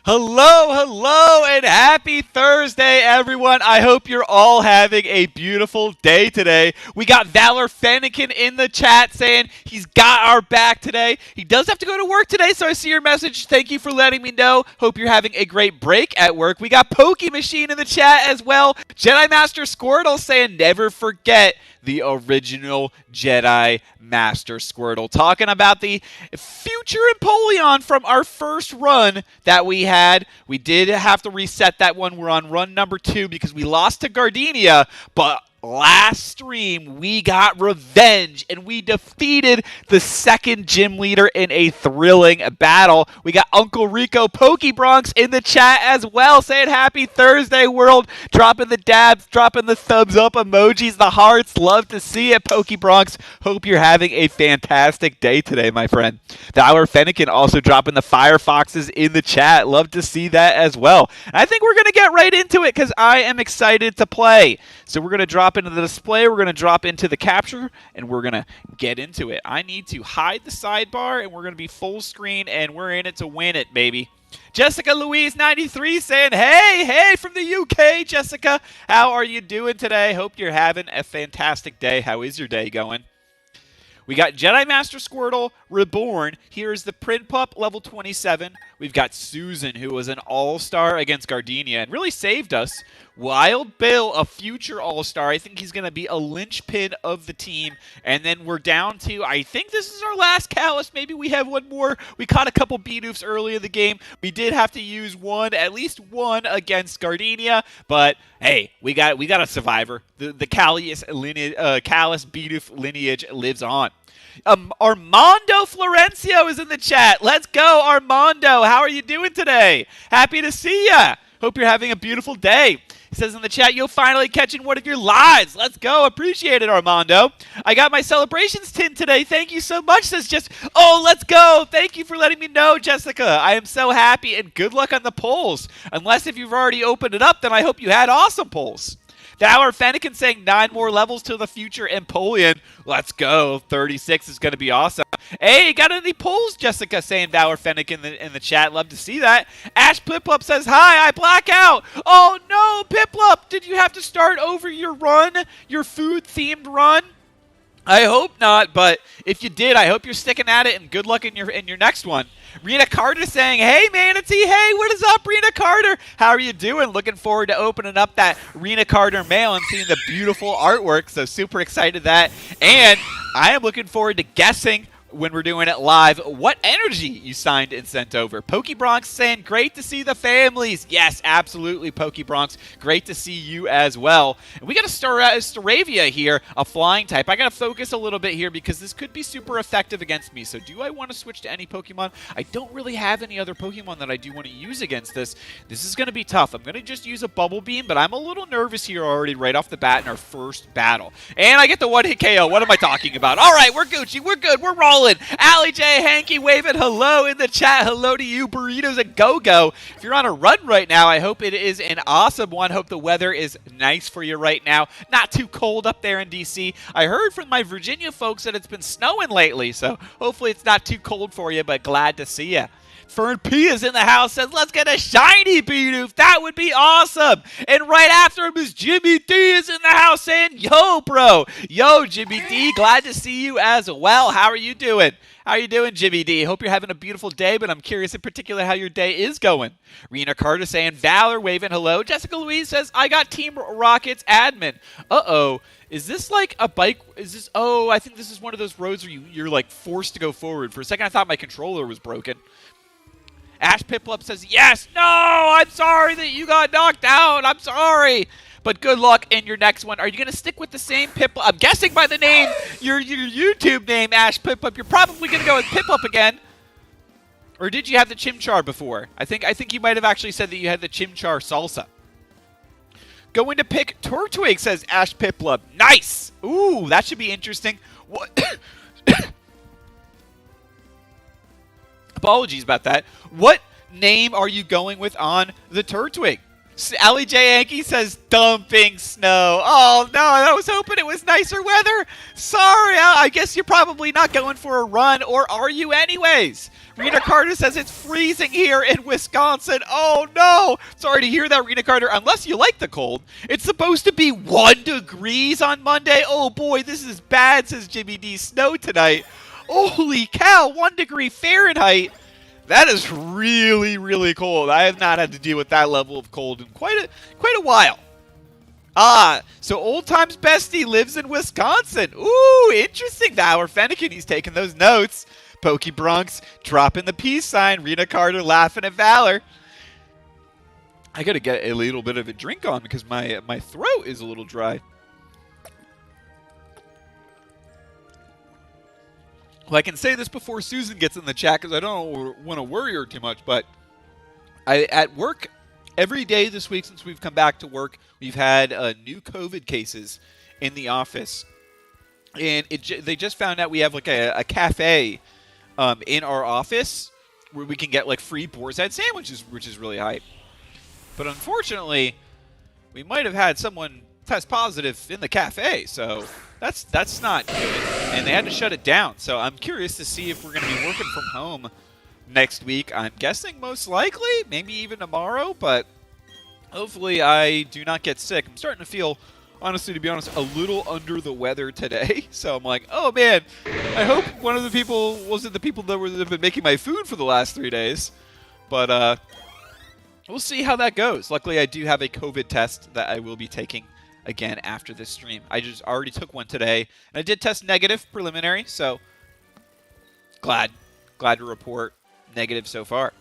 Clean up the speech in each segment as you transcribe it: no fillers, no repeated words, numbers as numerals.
Hello, and happy Thursday, everyone. I hope you're all having a beautiful day today. We got Valor Fennekin in the chat saying he's got our back today. He does have to go to work today, so I see your message. Thank you for letting me know. Hope you're having a great break at work. We got Pokey Machine in the chat as well. Jedi Master Squirtle saying never forget the original Jedi Master Squirtle. Talking about the future Empoleon from our first run that we had. We did have to reset that one. We're on run number 2 because we lost to Gardenia, but last stream, we got revenge, and we defeated the second gym leader in a thrilling battle. We got Uncle Rico Pokebronx in the chat as well, saying happy Thursday, world. Dropping the dabs, dropping the thumbs up emojis, the hearts. Love to see it, Pokebronx. Hope you're having a fantastic day today, my friend. Valor Fennekin also dropping the Firefoxes in the chat. Love to see that as well. And I think we're going to get right into it because I am excited to play. So we're going to drop into the display, we're going to drop into the capture, and we're going to get into it. I need to hide the sidebar, and we're going to be full screen, and we're in it to win it, baby. Jessica Louise 93 saying, hey from the UK, Jessica. How are you doing today? Hope you're having a fantastic day. How is your day going? We got Jedi Master Squirtle Reborn. Here's the Print Pup, level 27. We've got Susan, who was an all-star against Gardenia and really saved us. Wild Bill, a future all-star. I think he's going to be a linchpin of the team. And then we're down to, I think this is our last Callus. Maybe we have one more. We caught a couple B-doofs early in the game. We did have to use at least one against Gardenia. But, hey, we got a survivor. The Callus B-doof lineage lives on. Armando Florencio is in the chat. Let's go, Armando. How are you doing today? Happy to see ya. Hope you're having a beautiful day. He says in the chat, you'll finally catching one of your lives. Let's go. Appreciate it, Armando. I got my celebrations tin today. Thank you so much. Says just, let's go. Thank you for letting me know, Jessica. I am so happy, and good luck on the polls. Unless if you've already opened it up, then I hope you had awesome polls. Valor Fennekin saying 9 more levels to the future Empoleon. Let's go. 36 is going to be awesome. Hey, got any polls, Jessica, saying Valor Fennekin in the chat. Love to see that. Ash Piplup says, hi, I black out. Oh, no, Piplup. Did you have to start over your run, your food-themed run? I hope not, but if you did, I hope you're sticking at it, and good luck in your next one. Rena Carter saying, hey, Manatee, hey, what is up, Rena Carter? How are you doing? Looking forward to opening up that Rena Carter mail and seeing the beautiful artwork, so super excited that. And I am looking forward to guessing when we're doing it live, what energy you signed and sent over. Pokebronx saying, great to see the families. Yes, absolutely, Pokebronx. Great to see you as well. And we got a Staravia here, a flying type. I got to focus a little bit here because this could be super effective against me. So do I want to switch to any Pokemon? I don't really have any other Pokemon that I do want to use against this. This is going to be tough. I'm going to just use a Bubble Beam, but I'm a little nervous here already right off the bat in our first battle. And I get the one-hit KO. What am I talking about? All right, we're Gucci. We're good. We're rolling. Allie J. Hanky waving hello in the chat. Hello to you, Burritos and Go-Go. If you're on a run right now, I hope it is an awesome one. Hope the weather is nice for you right now. Not too cold up there in D.C. I heard from my Virginia folks that it's been snowing lately, so hopefully it's not too cold for you, but glad to see you. Fern P is in the house, says, let's get a shiny Bidoof. That would be awesome. And right after him is Jimmy D is in the house saying, yo, bro. Yo, Jimmy D, glad to see you as well. How are you doing? How are you doing, Jimmy D? Hope you're having a beautiful day, but I'm curious in particular how your day is going. Rena Carter saying, Valor waving hello. Jessica Louise says, I got Team Rocket's admin. Uh-oh. Is this like a bike? Is this, I think this is one of those roads where you're like forced to go forward. For a second, I thought my controller was broken. Ash Piplup says, yes, no, I'm sorry that you got knocked out. I'm sorry. But good luck in your next one. Are you going to stick with the same Piplup? I'm guessing by the name, your YouTube name, Ash Piplup. You're probably going to go with Piplup again. Or did you have the Chimchar before? I think you might have actually said that you had the Chimchar salsa. Going to pick Turtwig, says Ash Piplup. Nice. Ooh, that should be interesting. What? Apologies about that. What name are you going with on the Turtwig? Allie J. Yankee says dumping snow. Oh, no, I was hoping it was nicer weather. Sorry, I guess you're probably not going for a run, or are you anyways? Rena Carter says it's freezing here in Wisconsin. Oh, no. Sorry to hear that, Rena Carter, unless you like the cold. It's supposed to be 1 degrees on Monday. Oh, boy, this is bad, says Jimmy D. Snow tonight. Holy cow, 1 degree Fahrenheit. That is really, really cold. I have not had to deal with that level of cold in quite a while. So Old Times Bestie lives in Wisconsin. Ooh, interesting. Valor Fennekin, he's taking those notes. Pokey Bronx dropping the peace sign. Rena Carter laughing at Valor. I gotta get a little bit of a drink on because my throat is a little dry. Well, I can say this before Susan gets in the chat because I don't want to worry her too much, but at work, every day this week since we've come back to work, we've had new COVID cases in the office. And they just found out we have like a cafe in our office where we can get like free boar's head sandwiches, which is really hype. But unfortunately, we might have had someone test positive in the cafe, so that's not good. And they had to shut it down. So I'm curious to see if we're going to be working from home next week. I'm guessing most likely, maybe even tomorrow, but hopefully I do not get sick. I'm starting to feel, honestly, to be honest, a little under the weather today. So I'm like, oh man, I hope one of the people wasn't the people that have been making my food for the last 3 days. But we'll see how that goes. Luckily, I do have a COVID test that I will be taking again after this stream. I just already took one today, and I did test negative preliminary, so glad to report negative so far.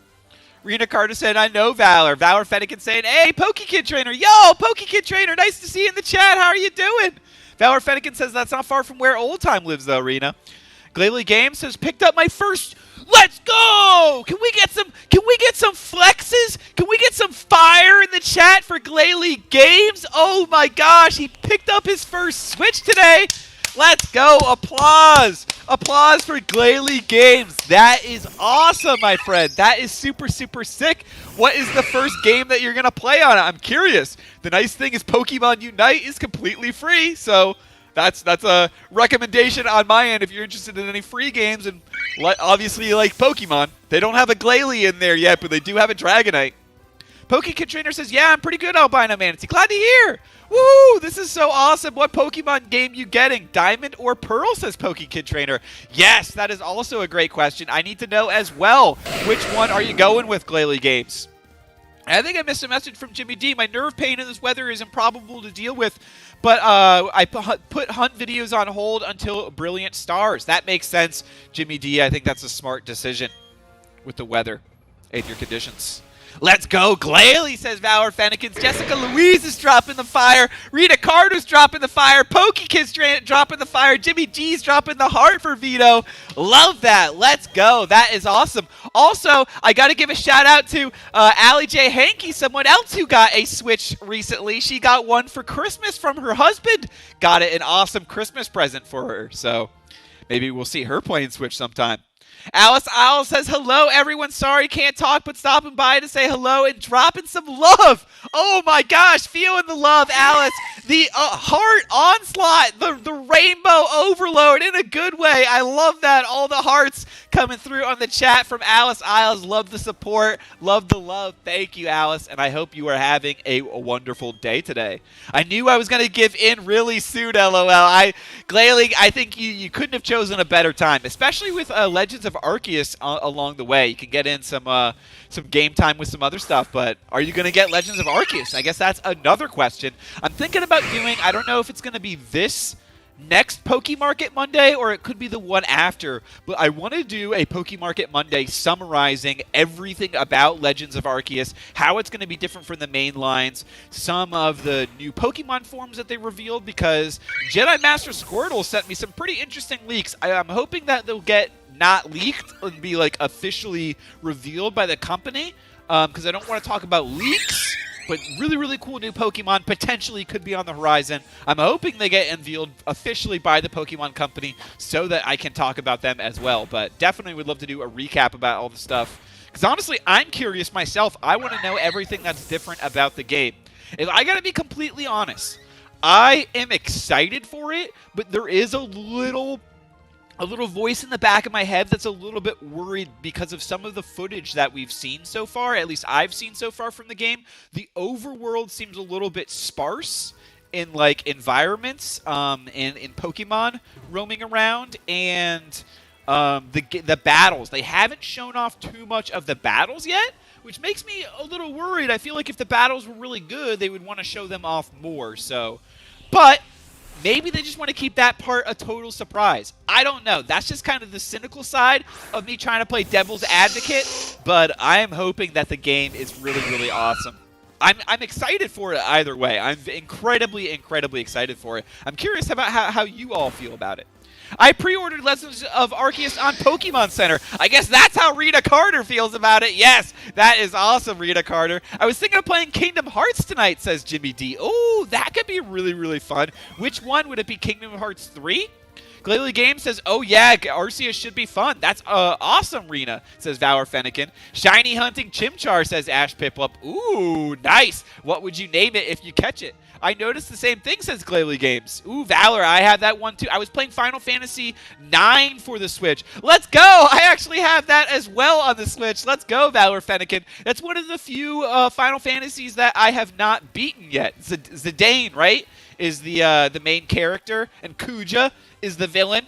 Rena Carter said, I know Valor. Valor Fennekin saying, hey, PokeKid Trainer. Yo, PokeKid Trainer, nice to see you in the chat. How are you doing? Valor Fennekin says that's not far from where Old Time lives, though, Rena. Glalie Games says, picked up my first. Let's go! Can we get some flexes? Can we get some fire in the chat for Glalie Games? Oh my gosh, he picked up his first Switch today. Let's go. Applause. Applause for Glalie Games. That is awesome, my friend. That is super, super sick. What is the first game that you're going to play on it? I'm curious. The nice thing is Pokemon Unite is completely free, so that's a recommendation on my end if you're interested in any free games, and obviously you like Pokemon. They don't have a Glalie in there yet, but they do have a Dragonite. PokeKid Trainer says, yeah, I'm pretty good, AlbinoManatee. Glad to hear. Woo! This is so awesome. What Pokemon game you getting? Diamond or Pearl, says PokeKid Trainer. Yes, that is also a great question. I need to know as well. Which one are you going with, Glalie Games? I think I missed a message from Jimmy D. My nerve pain in this weather is improbable to deal with, but I put hunt videos on hold until Brilliant Stars. That makes sense, Jimmy D. I think that's a smart decision with the weather and your conditions. Let's go, Glalie, says Valor Fennekins. Jessica Louise is dropping the fire. Rita Carter's dropping the fire. PokeKid's dropping the fire. Jimmy G's dropping the heart for Vito. Love that. Let's go. That is awesome. Also, I got to give a shout out to Allie J. Hankey, someone else who got a Switch recently. She got one for Christmas from her husband. Got it, an awesome Christmas present for her. So maybe we'll see her playing Switch sometime. Alice Isle says, hello, everyone. Sorry, can't talk, but stopping by to say hello and dropping some love. Oh, my gosh. Feeling the love, Alice. The heart onslaught, the rainbow overload in a good way. I love that. All the hearts coming through on the chat from Alice Isles. Love the support. Love the love. Thank you, Alice. And I hope you are having a wonderful day today. I knew I was going to give in really soon, LOL. Glalie, I think you couldn't have chosen a better time, especially with Legends of Arceus along the way. You can get in some game time with some other stuff, but are you going to get Legends of Arceus? I guess that's another question. I'm thinking about doing, I don't know if it's going to be this next Pokemarket Monday or it could be the one after, but I want to do a Pokemarket Monday summarizing everything about Legends of Arceus, how it's going to be different from the main lines, some of the new Pokemon forms that they revealed, because Jedi Master Squirtle sent me some pretty interesting leaks. I'm hoping that they'll get not leaked and be like officially revealed by the company, because I don't want to talk about leaks, but really, really cool new Pokemon potentially could be on the horizon. I'm hoping they get unveiled officially by the Pokemon Company so that I can talk about them as well. But definitely would love to do a recap about all the stuff Because honestly, I'm curious myself. I want to know everything that's different about the game. If I got to be completely honest, I am excited for it, but there is a little voice in the back of my head that's a little bit worried because of some of the footage that we've seen so far, at least I've seen so far from the game. The overworld seems a little bit sparse in like environments, in Pokemon roaming around, and the battles. They haven't shown off too much of the battles yet, which makes me a little worried. I feel like if the battles were really good, they would want to show them off more. But maybe they just want to keep that part a total surprise. I don't know. That's just kind of the cynical side of me trying to play devil's advocate, but I am hoping that the game is really, really awesome. I'm excited for it either way. I'm incredibly, incredibly excited for it. I'm curious about how you all feel about it. I pre-ordered Legends of Arceus on Pokemon Center. I guess that's how Rita Carter feels about it. Yes, that is awesome, Rita Carter. I was thinking of playing Kingdom Hearts tonight, says Jimmy D. Oh, that could be really, really fun. Which one? Would it be Kingdom Hearts 3? Glalie Game says, oh yeah, Arceus should be fun. That's awesome, Rena, says Valor Fennekin. Shiny Hunting Chimchar, says Ash Piplup. Ooh, nice. What would you name it if you catch it? I noticed the same thing, says Glalie Games. Ooh, Valor, I had that one too. I was playing Final Fantasy IX for the Switch. Let's go! I actually have that as well on the Switch. Let's go, Valor Fennekin. That's one of the few Final Fantasies that I have not beaten yet. Zidane, right, is the main character, and Kuja is the villain,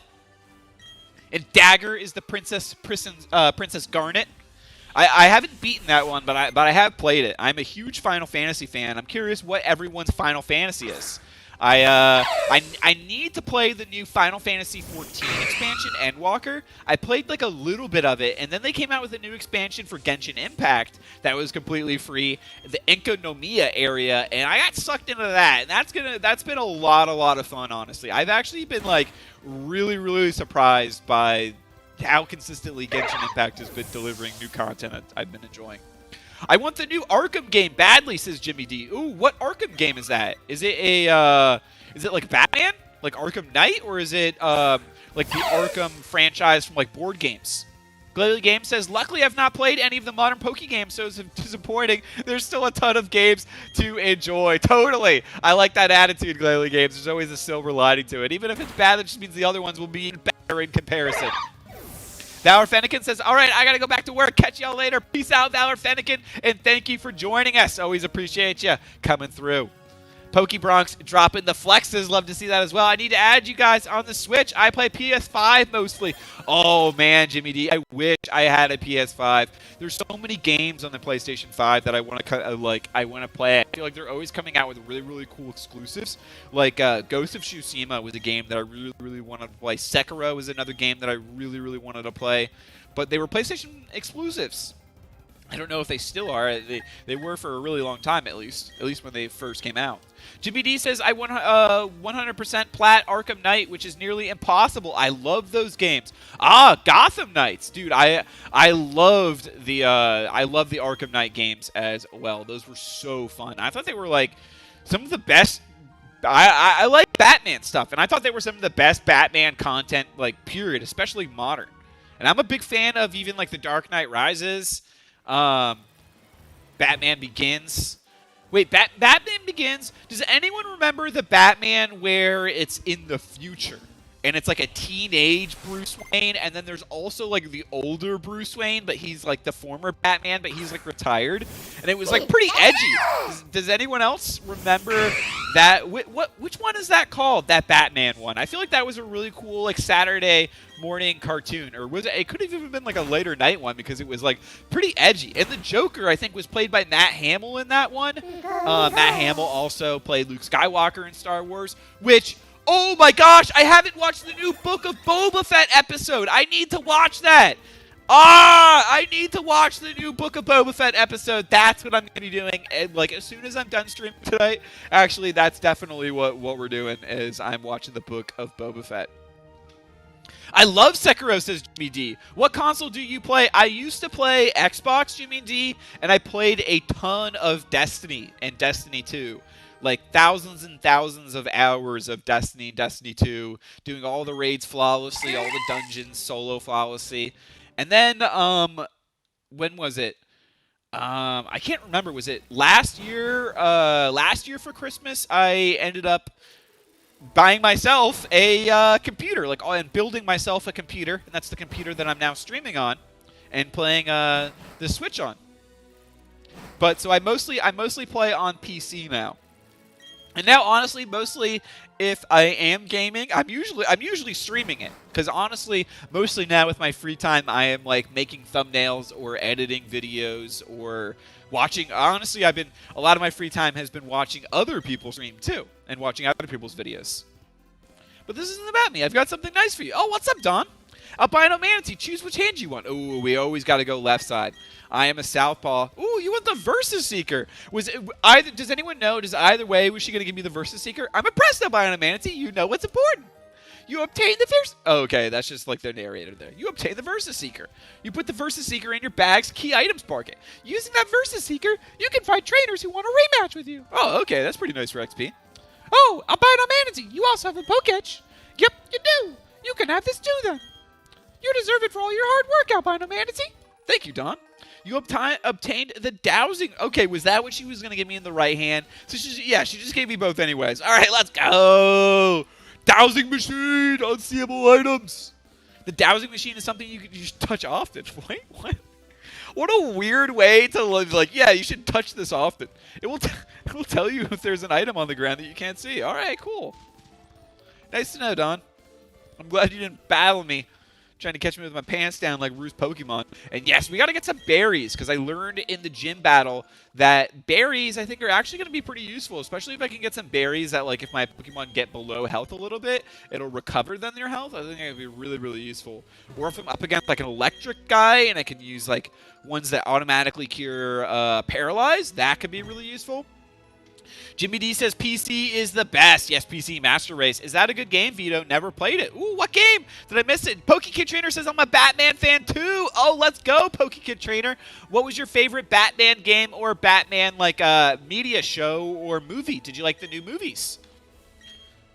and Dagger is the Princess Garnet. I haven't beaten that one, but I have played it. I'm a huge Final Fantasy fan. I'm curious what everyone's Final Fantasy is. I need to play the new Final Fantasy 14 expansion, Endwalker. I played like a little bit of it, and then they came out with a new expansion for Genshin Impact that was completely free, the Enkanomiya area, and I got sucked into that. And that's been a lot of fun, honestly. I've actually been like really, really surprised by how consistently Genshin Impact has been delivering new content I've been enjoying. I want the new Arkham game badly, says Jimmy D. Ooh, what Arkham game is that? Is it is it like Batman? Like Arkham Knight? Or is it like the Arkham franchise from like board games? Glalie Game says, luckily I've not played any of the modern Poke games, so it's disappointing. There's still a ton of games to enjoy. Totally. I like that attitude, Glalie Games. There's always a silver lining to it. Even if it's bad, that just means the other ones will be better in comparison. Valor Fennekin says, all right, I got to go back to work. Catch y'all later. Peace out, Valor Fennekin, and thank you for joining us. Always appreciate you coming through. Pokebronx dropping the flexes. Love to see that as well. I need to add you guys on the Switch. I play PS5 mostly. Oh, man, Jimmy D, I wish I had a PS5. There's so many games on the PlayStation 5 that I want to play. I feel like they're always coming out with really, really cool exclusives. Like Ghost of Tsushima was a game that I really, really wanted to play. Sekiro was another game that I really, really wanted to play. But they were PlayStation exclusives. I don't know if they still are. They were for a really long time, at least when they first came out. Jimmy D says, I 100% plat Arkham Knight, which is nearly impossible. I love those games. Ah, Gotham Knights, dude. I loved the Arkham Knight games as well. Those were so fun. I thought they were like some of the best. I like Batman stuff, and I thought they were some of the best Batman content, like period, especially modern. And I'm a big fan of even like the Dark Knight Rises. Batman Begins. Wait, Batman Begins? Does anyone remember the Batman where it's in the future? And it's like a teenage Bruce Wayne, and then there's also like the older Bruce Wayne, but he's like the former Batman, but he's like retired. And it was like pretty edgy. Does anyone else remember that? Which one is that called? That Batman one? I feel like that was a really cool like Saturday morning cartoon, or was it? It could have even been like a later night one because it was like pretty edgy. And the Joker, I think, was played by Matt Hamill in that one. Matt Hamill also played Luke Skywalker in Star Wars, which. Oh my gosh, I haven't watched the new Book of Boba Fett episode. I need to watch that. I need to watch the new Book of Boba Fett episode. That's what I'm going to be doing. And like as soon as I'm done streaming tonight, actually that's definitely what we're doing is I'm watching the Book of Boba Fett. I love Sekiro, says Jimmy D. What console do you play? I used to play Xbox, Jimmy D, and I played a ton of Destiny and Destiny 2. Like thousands and thousands of hours of Destiny 2, doing all the raids flawlessly, all the dungeons solo flawlessly. And then when was it? I can't remember. Was it last year? Last year for Christmas, I ended up buying myself a computer, and building myself a computer, and that's the computer that I'm now streaming on and playing the Switch on. But so I mostly play on PC now. And now, honestly, mostly if I am gaming, I'm usually streaming it, because honestly, mostly now with my free time, I am like making thumbnails or editing videos or watching. Honestly, a lot of my free time has been watching other people stream too and watching other people's videos. But this isn't about me. I've got something nice for you. Oh, what's up, Don? AlbinoManatee, choose which hand you want. Ooh, we always got to go left side. I am a southpaw. Ooh, you want the Versus Seeker. Does anyone know? Either way, was she going to give me the Versus Seeker? I'm impressed, AlbinoManatee. You know what's important. You obtain the Versus... Oh, okay, that's just like their narrator there. You obtain the Versus Seeker. You put the Versus Seeker in your bag's key items bucket. Using that Versus Seeker, you can find trainers who want a rematch with you. Oh, okay, that's pretty nice for XP. Oh, AlbinoManatee, you also have a Poketch. Yep, you do. You can have this too, then. You deserve it for all your hard work, AlbinoManatee. Thank you, Don. You obtained the dowsing. Okay, was that what she was going to give me in the right hand? So she just gave me both anyways. All right, let's go. Dowsing machine, unseeable items. The dowsing machine is something you can just touch often. Wait, what? What a weird way to you should touch this often. It will tell you if there's an item on the ground that you can't see. All right, cool. Nice to know, Don. I'm glad you didn't battle me, trying to catch me with my pants down like Ruth's Pokemon. And yes, we got to get some berries, because I learned in the gym battle that berries, I think, are actually going to be pretty useful, especially if I can get some berries that, if my Pokemon get below health a little bit, it'll recover then their health. I think it would be really, really useful. Or if I'm up against, an electric guy, and I can use, ones that automatically cure Paralyze, that could be really useful. Jimmy D says PC is the best. Yes, PC Master Race. Is that a good game, Vito? Never played it. Ooh, what game? Did I miss it? PokeKid Trainer says I'm a Batman fan too. Oh, let's go, PokeKid Trainer. What was your favorite Batman game or Batman media show or movie? Did you like the new movies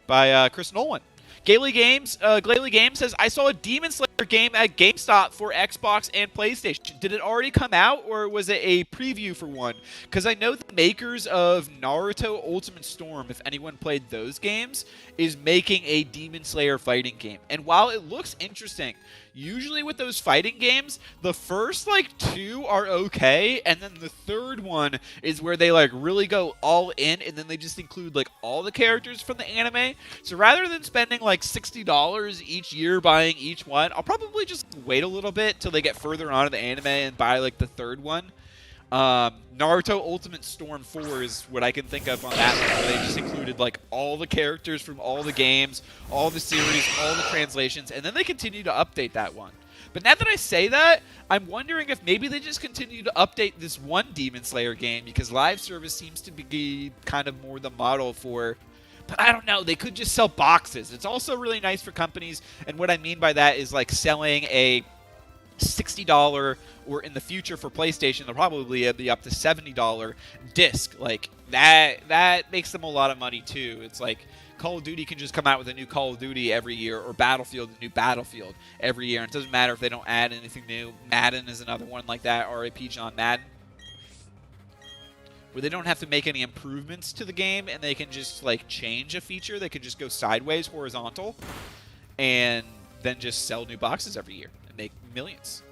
by Chris Nolan? Glalie Games says, I saw a Demon Slayer game at GameStop for Xbox and PlayStation. Did it already come out, or was it a preview for one? Because I know the makers of Naruto Ultimate Storm, if anyone played those games, is making a Demon Slayer fighting game. And while it looks interesting, usually with those fighting games, the first, two are okay, and then the third one is where they, really go all in, and then they just include, all the characters from the anime. So rather than spending, $60 each year buying each one, I'll probably just wait a little bit till they get further on in the anime and buy, the third one. Naruto Ultimate Storm 4 is what I can think of on that one, where they just included, all the characters from all the games, all the series, all the translations, and then they continue to update that one. But now that I say that, I'm wondering if maybe they just continue to update this one Demon Slayer game, because live service seems to be kind of more the model for... But I don't know, they could just sell boxes. It's also really nice for companies, and what I mean by that is, selling a $60, or in the future for PlayStation, they'll probably be up to $70 disc. That makes them a lot of money too. It's Call of Duty can just come out with a new Call of Duty every year, or Battlefield, a new Battlefield every year. And it doesn't matter if they don't add anything new. Madden is another one like that, RIP John Madden, where they don't have to make any improvements to the game, and they can just change a feature. They can just go sideways, horizontal, and then just sell new boxes every year and make millions.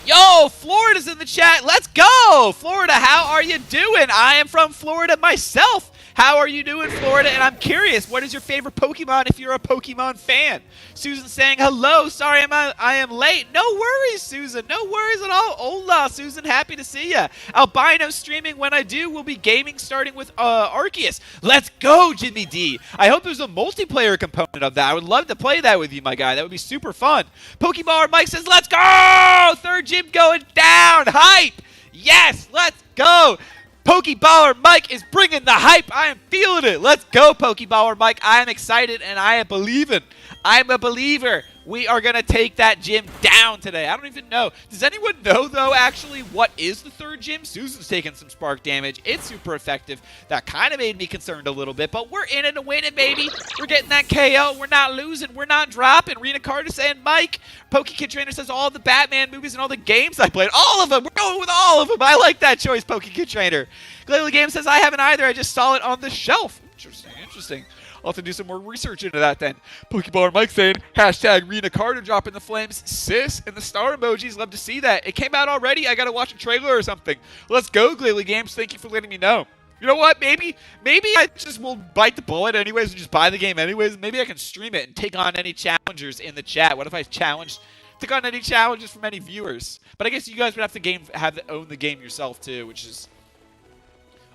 Yo, Florida's in the chat. Let's go. Florida, how are you doing? I am from Florida myself. How are you doing, Florida? And I'm curious, what is your favorite Pokemon if you're a Pokemon fan? Susan saying, hello. Sorry I am late. No worries, Susan. No worries at all. Hola, Susan. Happy to see ya. Albino streaming when I do. We'll be gaming starting with Arceus. Let's go, Jimmy D. I hope there's a multiplayer component of that. I would love to play that with you, my guy. That would be super fun. Pokemon Mike says, let's go. Third gym going down. Hype. Yes, let's go. Pokeballer Mike is bringing the hype. I am feeling it. Let's go, Pokeballer Mike. I am excited and I am believing. I'm a believer. We are going to take that gym down today. I don't even know. Does anyone know, though, actually, what is the third gym? Susan's taking some spark damage. It's super effective. That kind of made me concerned a little bit, but we're in it to win it, baby. We're getting that KO. We're not losing. We're not dropping. Rena Carter saying, Mike. PokeKid Trainer says all the Batman movies and all the games I played. All of them. We're going with all of them. I like that choice, PokeKid Trainer. Glalie Game says, I haven't either. I just saw it on the shelf. Interesting, interesting. I'll have to do some more research into that then. Pokeball Mike saying, hashtag Rena Carter dropping the flames. Sis and the star emojis. Love to see that. It came out already. I got to watch a trailer or something. Let's go, Glalie Games. Thank you for letting me know. You know what? Maybe I just will bite the bullet anyways and just buy the game anyways. Maybe I can stream it and take on any challengers in the chat. What if I took on any challenges from any viewers? But I guess you guys would have to own the game yourself too, which is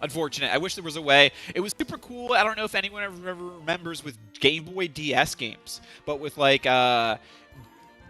unfortunate. I wish there was a way. It was super cool. I don't know if anyone ever remembers with Game Boy DS games, but with like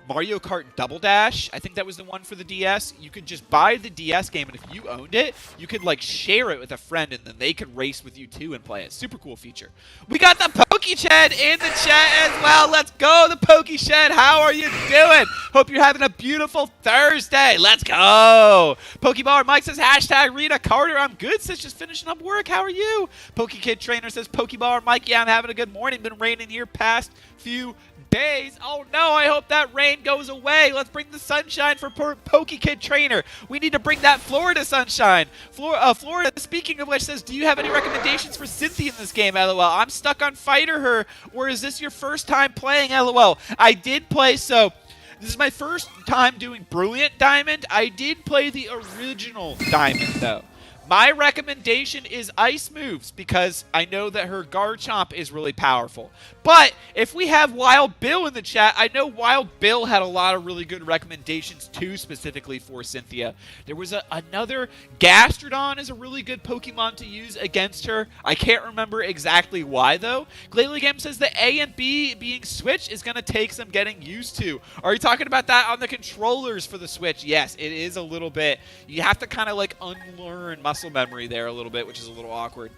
Mario Kart Double Dash, I think that was the one for the DS. You could just buy the DS game, and if you owned it, you could like share it with a friend, and then they could race with you too and play it. Super cool feature. We got the PokeShed in the chat as well. Let's go, the PokeShed. How are you doing? Hope you're having a beautiful Thursday. Let's go. Pokeballer Mike says, hashtag Rena Carter. I'm good, sis. Just finishing up work. How are you? PokeKid Trainer says, Pokeballer Mike, yeah, I'm having a good morning. Been raining here past few days. Oh no, I hope that rain goes away. Let's bring the sunshine for PokeKid Trainer. We need to bring that Florida sunshine. Florida, speaking of which, says, do you have any recommendations for Cynthia in this game, LOL? I'm stuck on Fighter Her, or is this your first time playing, LOL? I did play, so this is my first time doing Brilliant Diamond. I did play the original Diamond, though. My recommendation is Ice Moves because I know that her Garchomp is really powerful. But if we have Wild Bill in the chat, I know Wild Bill had a lot of really good recommendations too, specifically for Cynthia. There was another Gastrodon is a really good Pokemon to use against her. I can't remember exactly why though. Glalie Game says the A and B being switched is going to take some getting used to. Are you talking about that on the controllers for the Switch? Yes, it is a little bit. You have to kind of like unlearn muscle memory there a little bit, which is a little awkward.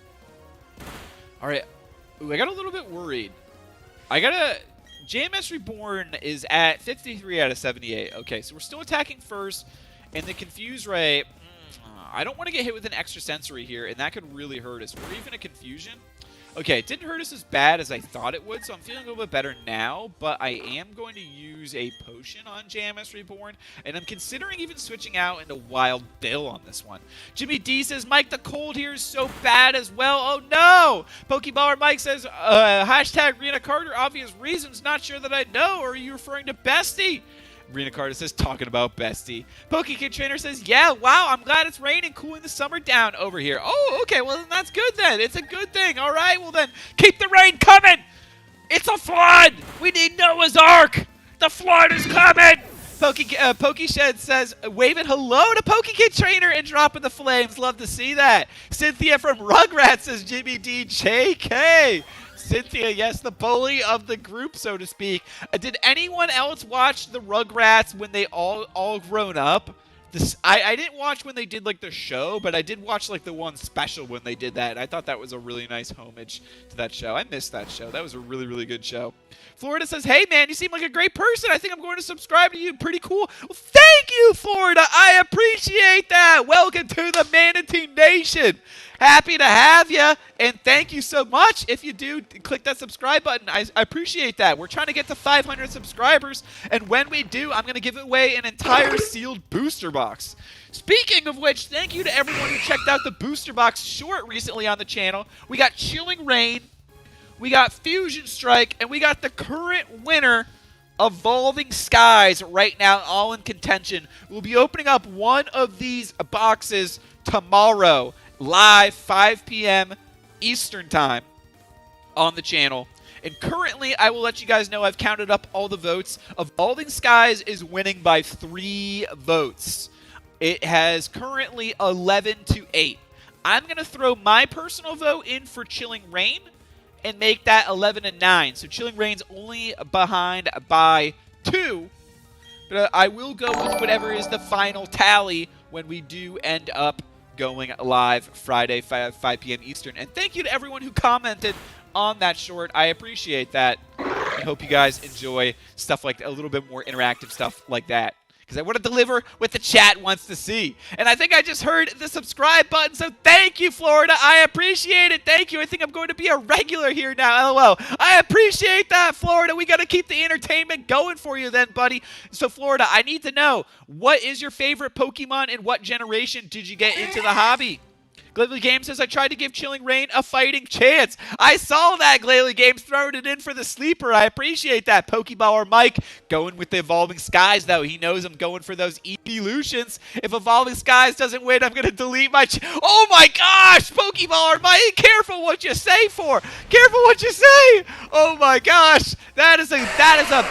All right. Ooh, I got a little bit worried. JMS Reborn is at 53 out of 78. Okay, so we're still attacking first, and the Confuse Ray, I don't want to get hit with an extra sensory here, and that could really hurt us. Or even a Confusion. Okay, it didn't hurt us as bad as I thought it would, so I'm feeling a little bit better now, but I am going to use a potion on JMS Reborn, and I'm considering even switching out into Wild Bill on this one. Jimmy D says, Mike, the cold here is so bad as well. Oh, no! Pokeballer Mike says, hashtag Rena Carter, obvious reasons, not sure that I know, or are you referring to Bestie? Rena Carter says, talking about Bestie. PokeKid Trainer says, yeah, wow, I'm glad it's raining, cooling the summer down over here. Oh, okay, well, then that's good then. It's a good thing. All right, well, then, keep the rain coming. It's a flood. We need Noah's Ark. The flood is coming. PokeShed says, waving hello to PokeKid Trainer and dropping the flames. Love to see that. Cynthia from Rugrats says, Jimmy D, JK. Cynthia, yes, the bully of the group, so to speak. Did anyone else watch the Rugrats when they all grown up? I didn't watch when they did like the show, but I did watch like the one special when they did that. And I thought that was a really nice homage to that show. I missed that show. That was a really, really good show. Florida says, hey, man, you seem like a great person. I think I'm going to subscribe to you. Pretty cool. Well, thank you, Florida. I appreciate that. Welcome to the Manatee Nation. Happy to have you, and thank you so much. If you do, click that subscribe button. I appreciate that. We're trying to get to 500 subscribers, and when we do, I'm going to give away an entire sealed booster box. Speaking of which, thank you to everyone who checked out the booster box short recently on the channel. We got Chilling Rain, we got Fusion Strike, and we got the current winner, Evolving Skies, right now, all in contention. We'll be opening up one of these boxes tomorrow, live 5 p.m. Eastern Time on the channel. And currently, I will let you guys know I've counted up all the votes. Evolving Skies is winning by 3 votes. It has currently 11-8. I'm going to throw my personal vote in for Chilling Rain and make that 11-9. So Chilling Rain's only behind by 2. But I will go with whatever is the final tally when we do end up going live Friday, 5 p.m. Eastern. And thank you to everyone who commented on that short. I appreciate that. I hope you guys enjoy stuff like a little bit more interactive stuff like that. Because I want to deliver what the chat wants to see. And I think I just heard the subscribe button, so thank you, Florida. I appreciate it. Thank you. I think I'm going to be a regular here now, LOL. I appreciate that, Florida. We got to keep the entertainment going for you then, buddy. So, Florida, I need to know, what is your favorite Pokemon and what generation did you get into the hobby? Glaily Games says, I tried to give Chilling Reign a fighting chance. I saw that, Glaily Games, throwing it in for the sleeper. I appreciate that. Pokeballer Mike going with the Evolving Skies, though. He knows I'm going for those evolutions. If Evolving Skies doesn't win, I'm going to delete my... Oh, my gosh! Pokeballer Mike, careful what you say for. Careful what you say. Oh, my gosh. That is a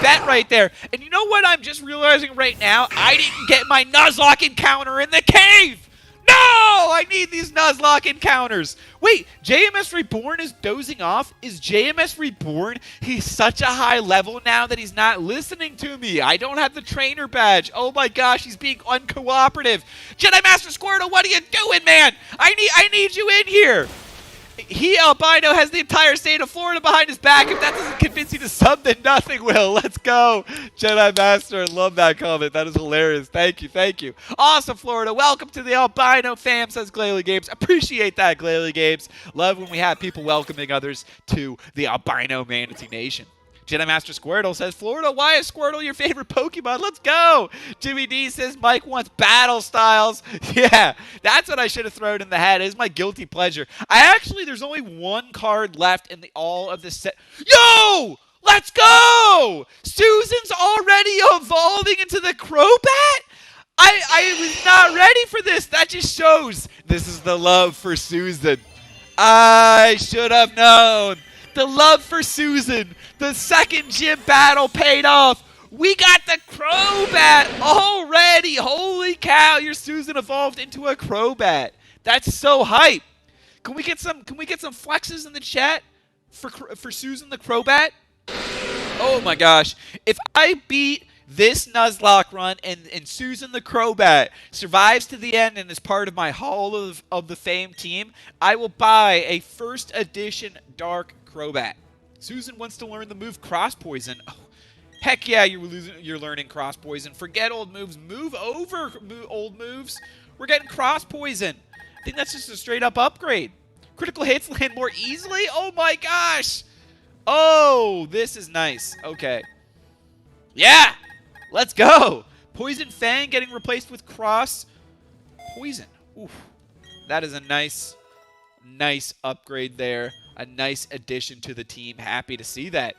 bet right there. And you know what I'm just realizing right now? I didn't get my Nuzlocke encounter in the cave. No! I need these Nuzlocke encounters. Wait, JMS Reborn is dozing off? Is JMS Reborn? He's such a high level now that he's not listening to me. I don't have the trainer badge. Oh my gosh, he's being uncooperative. Jedi Master Squirtle, what are you doing, man? I need you in here. He, Albino, has the entire state of Florida behind his back. If that doesn't convince you to sub, then nothing will. Let's go. Jedi Master, love that comment. That is hilarious. Thank you, thank you. Awesome, Florida. Welcome to the Albino fam, says Glaily Games. Appreciate that, Glaily Games. Love when we have people welcoming others to the AlbinoManatee Nation. Jedi Master Squirtle says, Florida, why is Squirtle your favorite Pokemon? Let's go. Jimmy D says, Mike wants battle styles. Yeah, that's what I should have thrown in the hat. It is my guilty pleasure. There's only one card left in all of this set. Yo! Let's go! Susan's already evolving into the Crobat? I was not ready for this. That just shows this is the love for Susan. I should have known. The love for Susan. The second gym battle paid off. We got the Crobat already. Holy cow, your Susan evolved into a Crobat. That's so hype. Can we get some flexes in the chat for Susan the Crobat? Oh my gosh. If I beat this Nuzlocke run and Susan the Crobat survives to the end and is part of my Hall of the Fame team, I will buy a first edition Dark Crobat. Susan wants to learn the move Cross Poison. Oh, heck yeah, you're learning Cross Poison. Forget old moves. Move over old moves. We're getting Cross Poison. I think that's just a straight up upgrade. Critical hits land more easily? Oh my gosh. Oh, this is nice. Okay. Yeah. Let's go. Poison Fang getting replaced with Cross Poison. Oof. That is a nice upgrade there. A nice addition to the team. Happy to see that.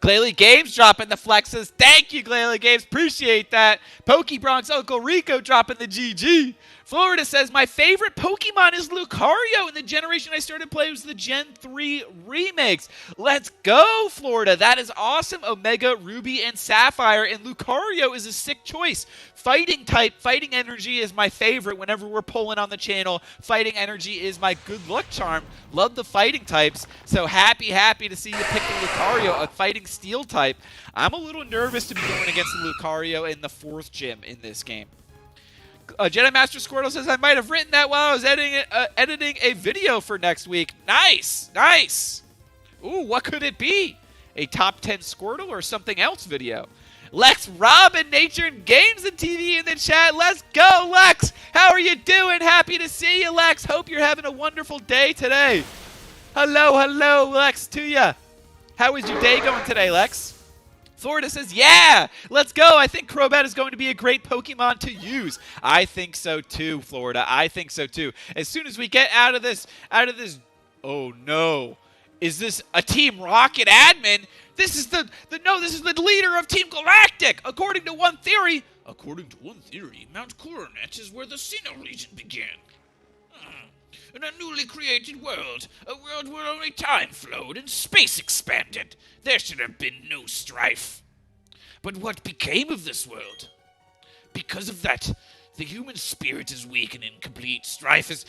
Glaily Games dropping the flexes. Thank you, Glaily Games. Appreciate that. Pokebronx Uncle Rico dropping the GG. Florida says, my favorite Pokemon is Lucario. And the generation I started playing was the Gen 3 remakes. Let's go, Florida. That is awesome. Omega, Ruby, and Sapphire. And Lucario is a sick choice. Fighting type, Fighting Energy is my favorite whenever we're pulling on the channel. Fighting Energy is my good luck charm. Love the fighting types. So happy to see you pick the Lucario, a Fighting Steel type. I'm a little nervous to be going against the Lucario in the 4th gym in this game. Jedi Master Squirtle says, I might have written that while I was editing a video for next week. Nice, nice. Ooh, what could it be? A top 10 Squirtle or something else video? Lex Robin, Nature and Games and TV in the chat. Let's go, Lex. How are you doing? Happy to see you, Lex. Hope you're having a wonderful day today. Hello, Lex, to ya. How is your day going today, Lex? Florida says, yeah, let's go. I think Crobat is going to be a great Pokemon to use. I think so too, Florida. I think so too. As soon as we get out of this, oh no. Is this a Team Rocket admin? This is the leader of Team Galactic. According to one theory, Mount Coronet is where the Sinnoh region began. In a newly created world, a world where only time flowed and space expanded, there should have been no strife. But what became of this world? Because of that, the human spirit is weak and incomplete. Strife is...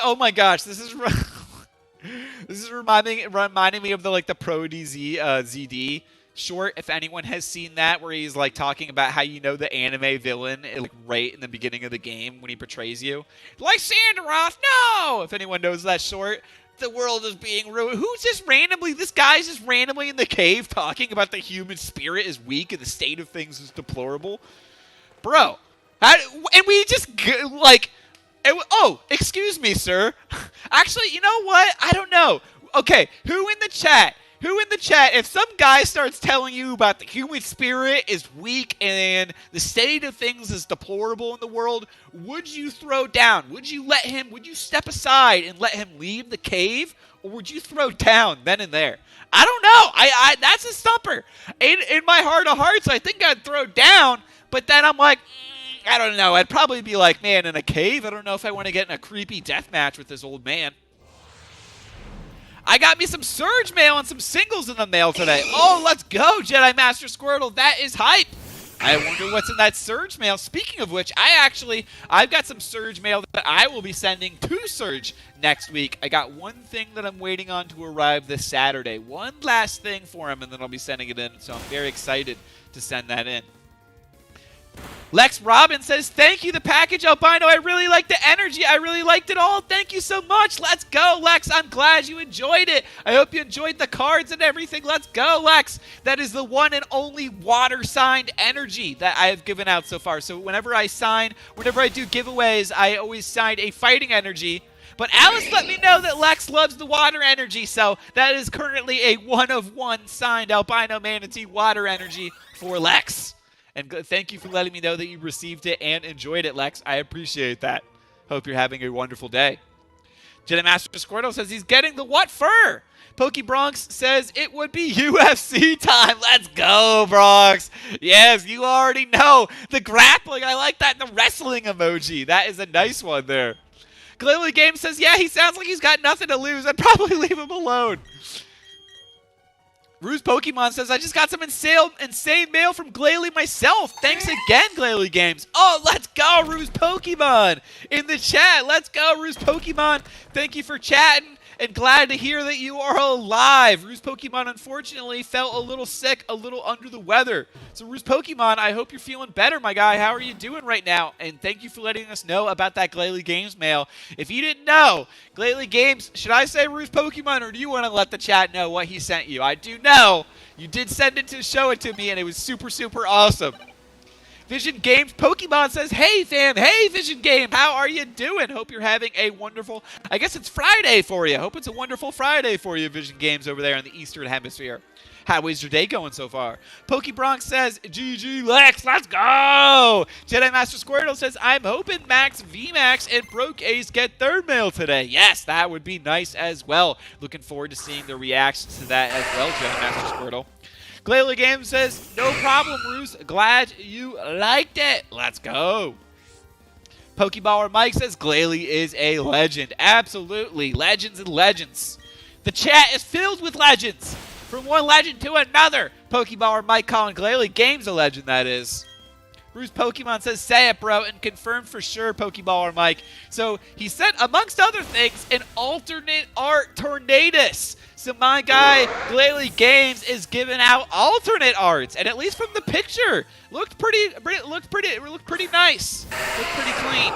oh my gosh, this is reminding me of the Pro DZ ZD short, if anyone has seen that, where he's talking about how the anime villain right in the beginning of the game when he portrays you. Lysandroth, no! If anyone knows that short, The world is being ruined. Who's just randomly, this guy's just randomly in the cave talking about the human spirit is weak and the state of things is deplorable. Bro, and we just, like, oh, excuse me, sir. Actually, you know what? I don't know. Okay, who in the chat, if some guy starts telling you about the human spirit is weak and the state of things is deplorable in the world, would you throw down? Would you step aside and let him leave the cave? Or would you throw down then and there? I don't know. That's a stumper. In my heart of hearts, I think I'd throw down, but then I'm like, I don't know. I'd probably be like, man, in a cave? I don't know if I want to get in a creepy death match with this old man. I got me some Surge mail and some singles in the mail today. Oh, let's go, Jedi Master Squirtle. That is hype. I wonder what's in that Surge mail. Speaking of which, I've got some Surge mail that I will be sending to Surge next week. I got one thing that I'm waiting on to arrive this Saturday. One last thing for him, and then I'll be sending it in. So I'm very excited to send that in. Lex Robin says, thank you, the package, Albino. I really like the energy. I really liked it all. Thank you so much. Let's go, Lex. I'm glad you enjoyed it. I hope you enjoyed the cards and everything. Let's go, Lex. That is the one and only water-signed energy that I have given out so far. So whenever I do giveaways, I always sign a fighting energy. But Alice let me know that Lex loves the water energy, so that is currently a 1-of-1 signed AlbinoManatee water energy for Lex. And thank you for letting me know that you received it and enjoyed it, Lex. I appreciate that. Hope you're having a wonderful day. Jedi Master Squirtle says he's getting the what fur? Pokey Bronx says it would be UFC time. Let's go, Bronx. Yes, you already know. The grappling, I like that. The wrestling emoji. That is a nice one there. Glalie Game says, yeah, he sounds like he's got nothing to lose. I'd probably leave him alone. Ruse Pokemon says, I just got some insane mail from Glalie myself. Thanks again, Glalie Games. Oh, let's go, Ruse Pokemon in the chat. Let's go, Ruse Pokemon. Thank you for chatting and glad to hear that you are alive. Ruse Pokemon, unfortunately, felt a little sick, a little under the weather. So, Ruse Pokemon, I hope you're feeling better, my guy. How are you doing right now? And thank you for letting us know about that Glalie Games mail. If you didn't know, Glalie Games, should I say Ruse Pokemon, or do you want to let the chat know what he sent you? I do know you did send it to show it to me, and it was super, super awesome. Vision Games Pokemon says, hey, fam. Hey, Vision Game. How are you doing? Hope you're having a wonderful, I guess it's Friday for you. Hope it's a wonderful Friday for you, Vision Games over there in the Eastern Hemisphere. How is your day going so far? Pokebronx says, GG Lex, let's go! Jedi Master Squirtle says, I'm hoping Max VMAX and Broke Ace get third mail today. Yes, that would be nice as well. Looking forward to seeing the reactions to that as well, Jedi Master Squirtle. Glalie Game says, no problem, Ruse. Glad you liked it. Let's go. Pokeballer Mike says, Glalie is a legend. Absolutely. Legends and legends. The chat is filled with legends. From one legend to another. Pokeballer Mike calling Glalie Games a legend, that is. Ruse Pokemon says, say it, bro, and confirmed for sure, Pokeballer Mike. So he sent, amongst other things, an alternate art Tornadus. So my guy, Glalie Games, is giving out alternate arts, and at least from the picture, looked pretty nice. Looked pretty clean.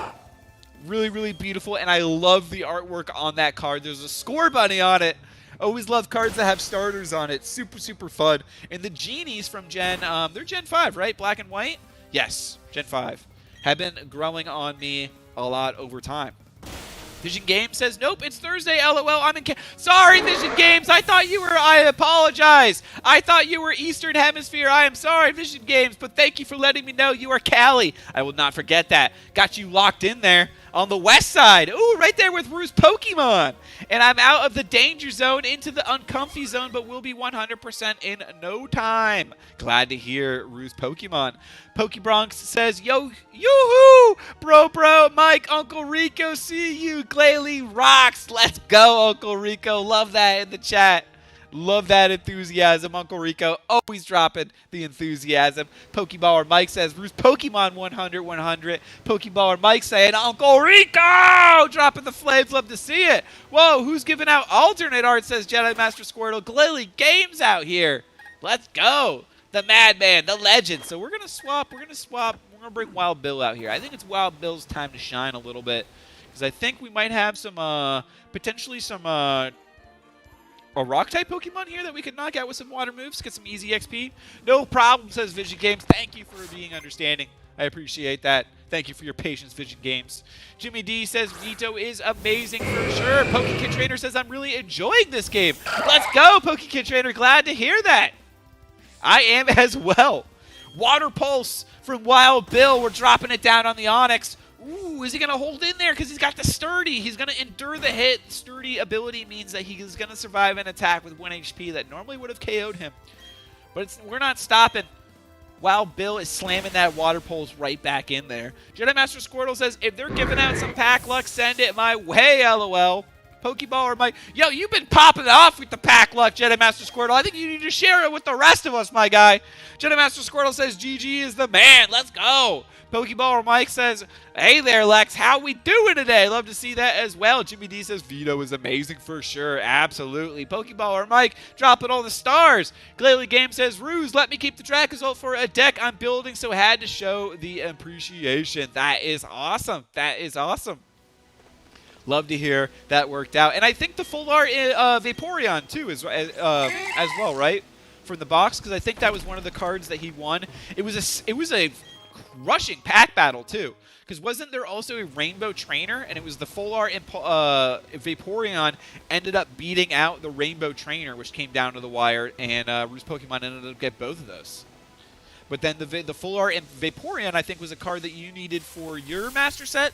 Really, really beautiful, and I love the artwork on that card. There's a score bunny on it. Always love cards that have starters on it. Super, super fun. And the genies from they're Gen 5, right? Black and white? Yes, Gen 5. Have been growing on me a lot over time. Vision Games says, nope, it's Thursday, LOL, I'm in Sorry, Vision Games, I apologize. I thought you were Eastern Hemisphere. I am sorry, Vision Games, but thank you for letting me know you are Cali. I will not forget that. Got you locked in there on the west side. Ooh, right there with Ruse Pokemon. And I'm out of the danger zone into the uncomfy zone, but we'll be 100% in no time. Glad to hear Ruse Pokemon. Pokebronx says, yo, yoo-hoo, bro, Mike, Uncle Rico, see you. Glalie rocks. Let's go, Uncle Rico. Love that in the chat. Love that enthusiasm, Uncle Rico. Always dropping the enthusiasm. Pokeballer Mike says, Ruse Pokemon 100. Pokeballer Mike saying, Uncle Rico! Dropping the flames. Love to see it. Whoa, who's giving out alternate art, says Jedi Master Squirtle. Glalie Games out here. Let's go. The Madman, the Legend. So we're going to swap. We're going to bring Wild Bill out here. I think it's Wild Bill's time to shine a little bit. Because I think we might have some, potentially some, a rock-type Pokemon here that we could knock out with some water moves, get some easy XP. No problem, says Vision Games. Thank you for being understanding. I appreciate that. Thank you for your patience, Vision Games. Jimmy D says, Vito is amazing for sure. Pokekid Trainer says, I'm really enjoying this game. Let's go, Pokekid Trainer. Glad to hear that. I am as well. Water Pulse from Wild Bill. We're dropping it down on the Onix. Ooh, is he going to hold in there? Because he's got the Sturdy. He's going to endure the hit. Sturdy ability means that he is going to survive an attack with 1 HP that normally would have KO'd him. But we're not stopping. Wild Bill is slamming that Water Pulse right back in there. Jedi Master Squirtle says, if they're giving out some pack luck, send it my way, LOL. Pokeballer Mike. Yo, you've been popping off with the pack luck, Jedi Master Squirtle. I think you need to share it with the rest of us, my guy. Jedi Master Squirtle says, GG is the man. Let's go. Pokeballer Mike says, hey there, Lex. How we doing today? Love to see that as well. Jimmy D says, Vito is amazing for sure. Absolutely. Pokeballer Mike dropping all the stars. Glalie Game says, Ruse, let me keep the track result for a deck I'm building, so had to show the appreciation. That is awesome. That is awesome. Love to hear that worked out. And I think the full art Vaporeon, too, as well, right? From the box, because I think that was one of the cards that he won. It was a crushing pack battle, too. Because wasn't there also a Rainbow Trainer? And it was the full art Vaporeon ended up beating out the Rainbow Trainer, which came down to the wire. And Ruse Pokemon ended up getting both of those. But then the full art Vaporeon, I think, was a card that you needed for your Master Set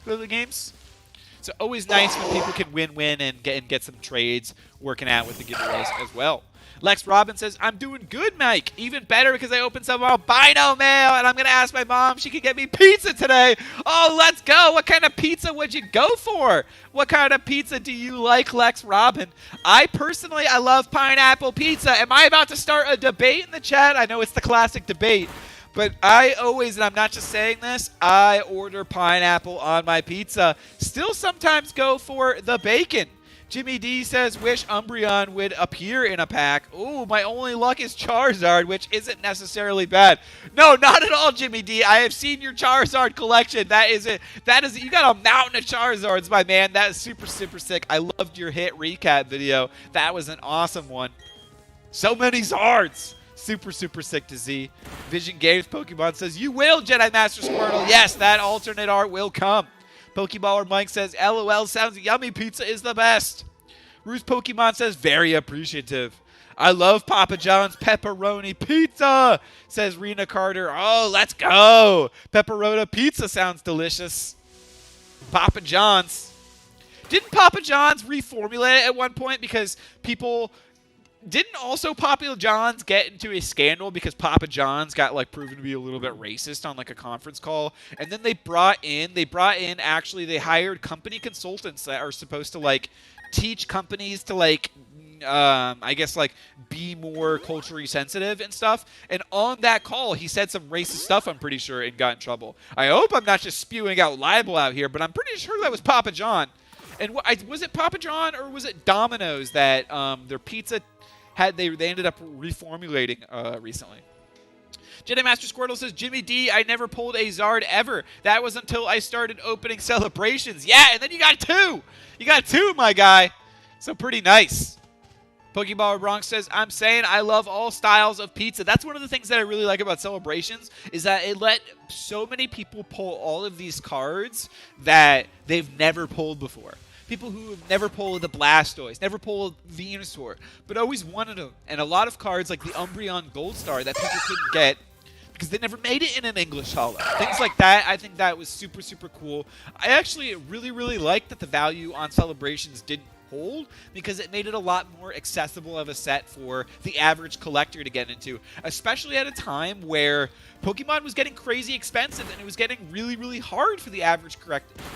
for the games. So always nice when people can win-win and get some trades working out with the giveaways as well. Lex Robin says, I'm doing good, Mike. Even better because I opened some albino mail, and I'm going to ask my mom if she could get me pizza today. Oh, let's go. What kind of pizza would you go for? What kind of pizza do you like, Lex Robin? I love pineapple pizza. Am I about to start a debate in the chat? I know it's the classic debate. But I always, and I'm not just saying this, I order pineapple on my pizza. Still sometimes go for the bacon. Jimmy D says, wish Umbreon would appear in a pack. Ooh, my only luck is Charizard, which isn't necessarily bad. No, not at all, Jimmy D. I have seen your Charizard collection. That is it. You got a mountain of Charizards, my man. That is super, super sick. I loved your hit recap video. That was an awesome one. So many Zards. Super, super sick to see. Vision Games Pokemon says, you will, Jedi Master Squirtle. Yes, that alternate art will come. Pokeballer Mike says, LOL, sounds yummy. Pizza is the best. Ruse Pokemon says, very appreciative. I love Papa John's pepperoni pizza, says Rena Carter. Oh, let's go. Pepperoni pizza sounds delicious. Papa John's. Didn't Papa John's reformulate it at one point because people... Didn't also Papa John's get into a scandal because Papa John's got proven to be a little bit racist on a conference call, and then they hired company consultants that are supposed to teach companies to I guess be more culturally sensitive and stuff. And on that call, he said some racist stuff, I'm pretty sure, and got in trouble. I hope I'm not just spewing out libel out here, but I'm pretty sure that was Papa John. And was it Papa John or was it Domino's that their pizza they ended up reformulating recently? Jedi Master Squirtle says, Jimmy D, I never pulled a Zard ever. That was until I started opening celebrations. Yeah, and then you got two. You got two, my guy. So pretty nice. Pokeballer Bronx says, I'm saying I love all styles of pizza. That's one of the things that I really like about Celebrations is that it let so many people pull all of these cards that they've never pulled before. People who have never pulled the Blastoise, never pulled Venusaur, but always wanted them. And a lot of cards like the Umbreon Gold Star that people couldn't get because they never made it in an English holo. Things like that, I think that was super, super cool. I actually really, really liked that the value on Celebrations didn't hold because it made it a lot more accessible of a set for the average collector to get into, especially at a time where Pokemon was getting crazy expensive and it was getting really, really hard for the average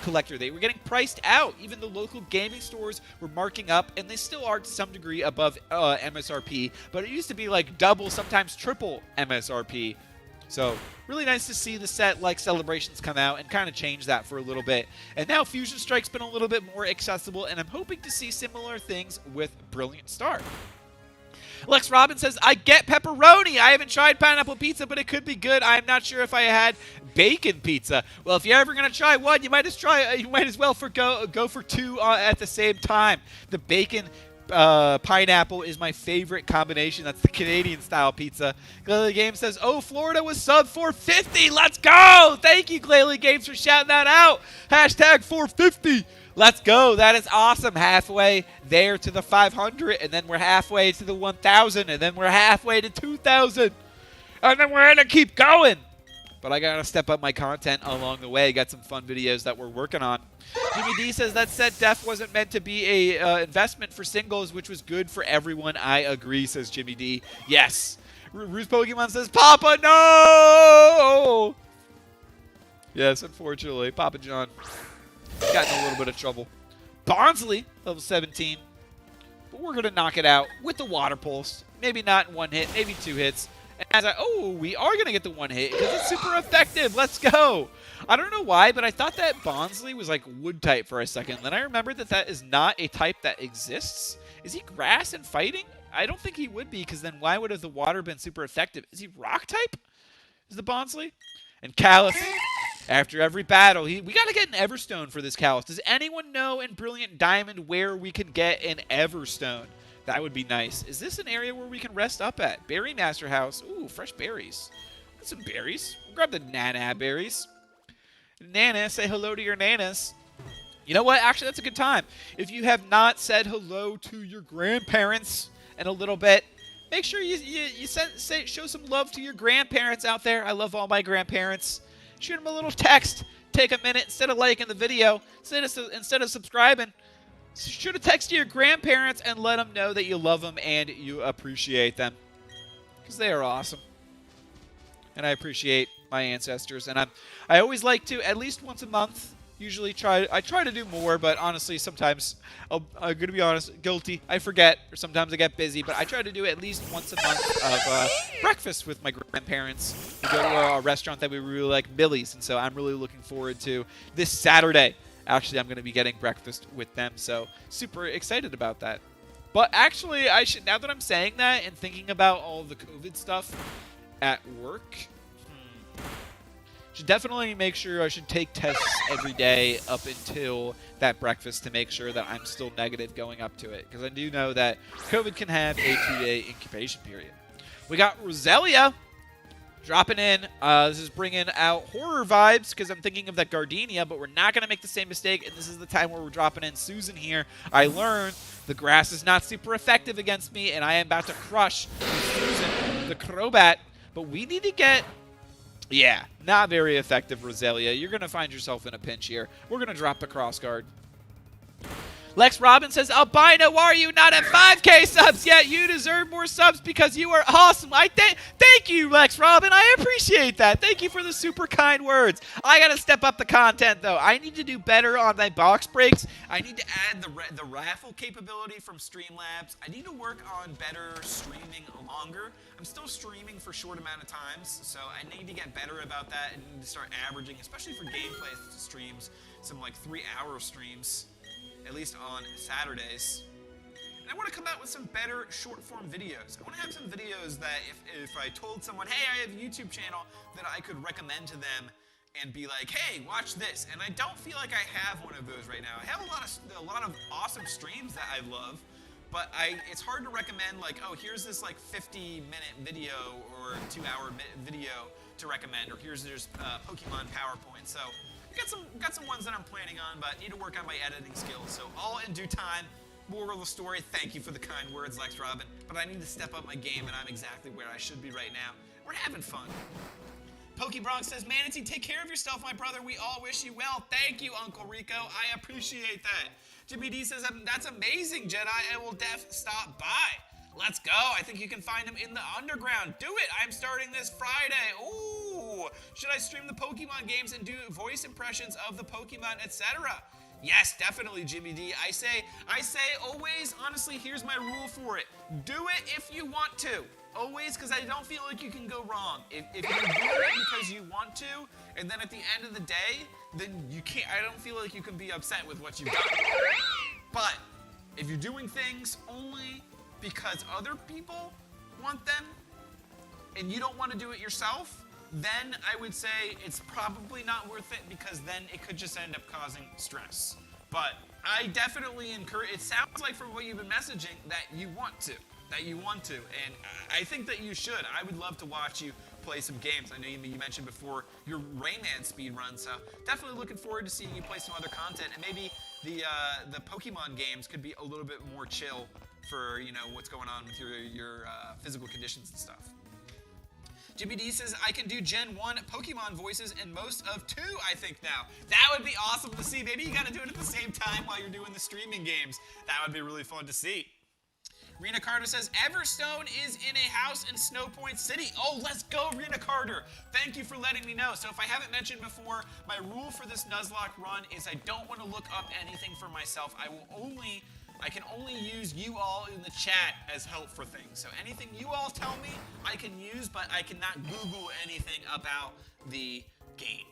collector. They were getting priced out. Even the local gaming stores were marking up, and they still are to some degree above MSRP, but it used to be double, sometimes triple MSRP. So really nice to see the set like Celebrations come out and kind of change that for a little bit. And now Fusion Strike's been a little bit more accessible, and I'm hoping to see similar things with Brilliant Star. Lex Robin says, I get pepperoni. I haven't tried pineapple pizza, but it could be good. I'm not sure if I had bacon pizza. Well, if you're ever going to try one, you might as well go for two at the same time. The bacon pineapple is my favorite combination. That's the Canadian style pizza. Glalie Games says, oh, Florida was sub 450. Let's go. Thank you, Glalie Games, for shouting that out. Hashtag 450. Let's go. That is awesome. Halfway there to the 500, and then we're halfway to the 1,000, and then we're halfway to 2,000, and then we're going to keep going. But I got to step up my content along the way. Got some fun videos that we're working on. Jimmy D says that set def wasn't meant to be a investment for singles, which was good for everyone. I agree, says Jimmy D. Yes. Ruse Pokemon says, Papa, no! Yes, unfortunately. Papa John got in a little bit of trouble. Barnsley, level 17. But we're going to knock it out with the water pulse. Maybe not in one hit, maybe two hits. And we are going to get the one hit because it's super effective. Let's go. I don't know why, but I thought that Barnsley was like wood type for a second. Then I remembered that that is not a type that exists. Is he grass and fighting? I don't think he would be, because then why would have the water been super effective? Is he rock type? Is the Barnsley? And Callus, after every battle, we got to get an Everstone for this Callus. Does anyone know in Brilliant Diamond where we can get an Everstone? That would be nice. Is this an area where we can rest up at? Berry Master House. Ooh, fresh berries. Got some berries. We'll grab the Nana berries. Nana, say hello to your Nanas. You know what? Actually, that's a good time. If you have not said hello to your grandparents in a little bit, make sure you show some love to your grandparents out there. I love all my grandparents. Shoot them a little text. Take a minute instead of liking the video. Instead of subscribing. Shoot a text to your grandparents and let them know that you love them and you appreciate them, because they are awesome. And I appreciate my ancestors. And I always like to, at least once a month, usually I try to do more, but honestly, sometimes, I'm going to be honest, guilty. I forget, or sometimes I get busy, but I try to do at least once a month of breakfast with my grandparents. We go to a restaurant that we really like, Millie's, and so I'm really looking forward to this Saturday. Actually, I'm going to be getting breakfast with them, so super excited about that. But actually, now that I'm saying that and thinking about all the COVID stuff at work, should definitely make sure I should take tests every day up until that breakfast to make sure that I'm still negative going up to it, because I do know that COVID can have a 2-day incubation period. We got Roselia dropping in. This is bringing out horror vibes because I'm thinking of that Gardenia, but we're not going to make the same mistake, and this is the time where we're dropping in Susan here. I learned the grass is not super effective against me, and I am about to crush Susan, the Crobat, but we need to get... Yeah, not very effective, Roselia. You're going to find yourself in a pinch here. We're going to drop the cross guard. Lex Robin says, Albino, why are you not at 5K subs yet? You deserve more subs because you are awesome. Thank you, Lex Robin. I appreciate that. Thank you for the super kind words. I got to step up the content, though. I need to do better on my box breaks. I need to add the raffle capability from Streamlabs. I need to work on better streaming longer. I'm still streaming for short amount of times, so I need to get better about that and need to start averaging, especially for gameplay streams, some like 3-hour streams, at least on Saturdays. And I want to come out with some better short-form videos. I want to have some videos that if I told someone, hey, I have a YouTube channel, that I could recommend to them and be like, hey, watch this. And I don't feel like I have one of those right now. I have a lot of awesome streams that I love, but it's hard to recommend, like, oh, here's this like 50-minute video or 2-hour video to recommend, or here's Pokemon PowerPoint. So got some ones that I'm planning on, but need to work on my editing skills. So all in due time. Moral of the story, thank you for the kind words, Lex Robin, but I need to step up my game, and I'm exactly where I should be right now. We're having fun. Pokebronx says, Manatee, take care of yourself, my brother. We all wish you well. Thank you, Uncle Rico. I appreciate that. Jimmy D says, that's amazing, Jedi. I will stop by. Let's go. I think you can find him in the underground. Do it. I'm starting this Friday. Ooh. Should I stream the Pokemon games and do voice impressions of the Pokemon, etc.? Yes, definitely, Jimmy D. I say always, honestly, here's my rule for it. Do it if you want to. Always, because I don't feel like you can go wrong. If you do it because you want to, and then at the end of the day, then you can't, I don't feel like you can be upset with what you've done. But if you're doing things only because other people want them and you don't want to do it yourself, then I would say it's probably not worth it because then it could just end up causing stress. But I definitely encourage, it sounds like from what you've been messaging that you want to. And I think that you should. I would love to watch you play some games. I know you mentioned before your Rayman speedrun, so definitely looking forward to seeing you play some other content. And maybe the Pokemon games could be a little bit more chill for, you know, what's going on with your physical conditions and stuff. Jimmy D says, I can do Gen 1 Pokemon voices and most of 2, I think, now. That would be awesome to see. Maybe you got to do it at the same time while you're doing the streaming games. That would be really fun to see. Rena Carter says, Everstone is in a house in Snow Point City. Oh, let's go, Rena Carter. Thank you for letting me know. So if I haven't mentioned before, my rule for this Nuzlocke run is I don't want to look up anything for myself. I can only use you all in the chat as help for things. So anything you all tell me, I can use, but I cannot Google anything about the game.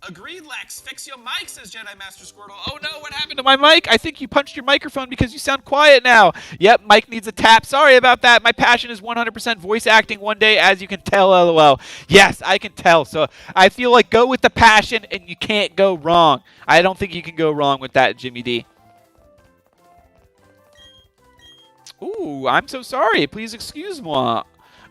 Agreed, Lex. Fix your mic, says Jedi Master Squirtle. Oh no, what happened to my mic? I think you punched your microphone because you sound quiet now. Yep, mic needs a tap. Sorry about that. My passion is 100% voice acting one day, as you can tell, LOL. Yes, I can tell. So I feel like go with the passion and you can't go wrong. I don't think you can go wrong with that, Jimmy D. Ooh, I'm so sorry. Please excuse moi.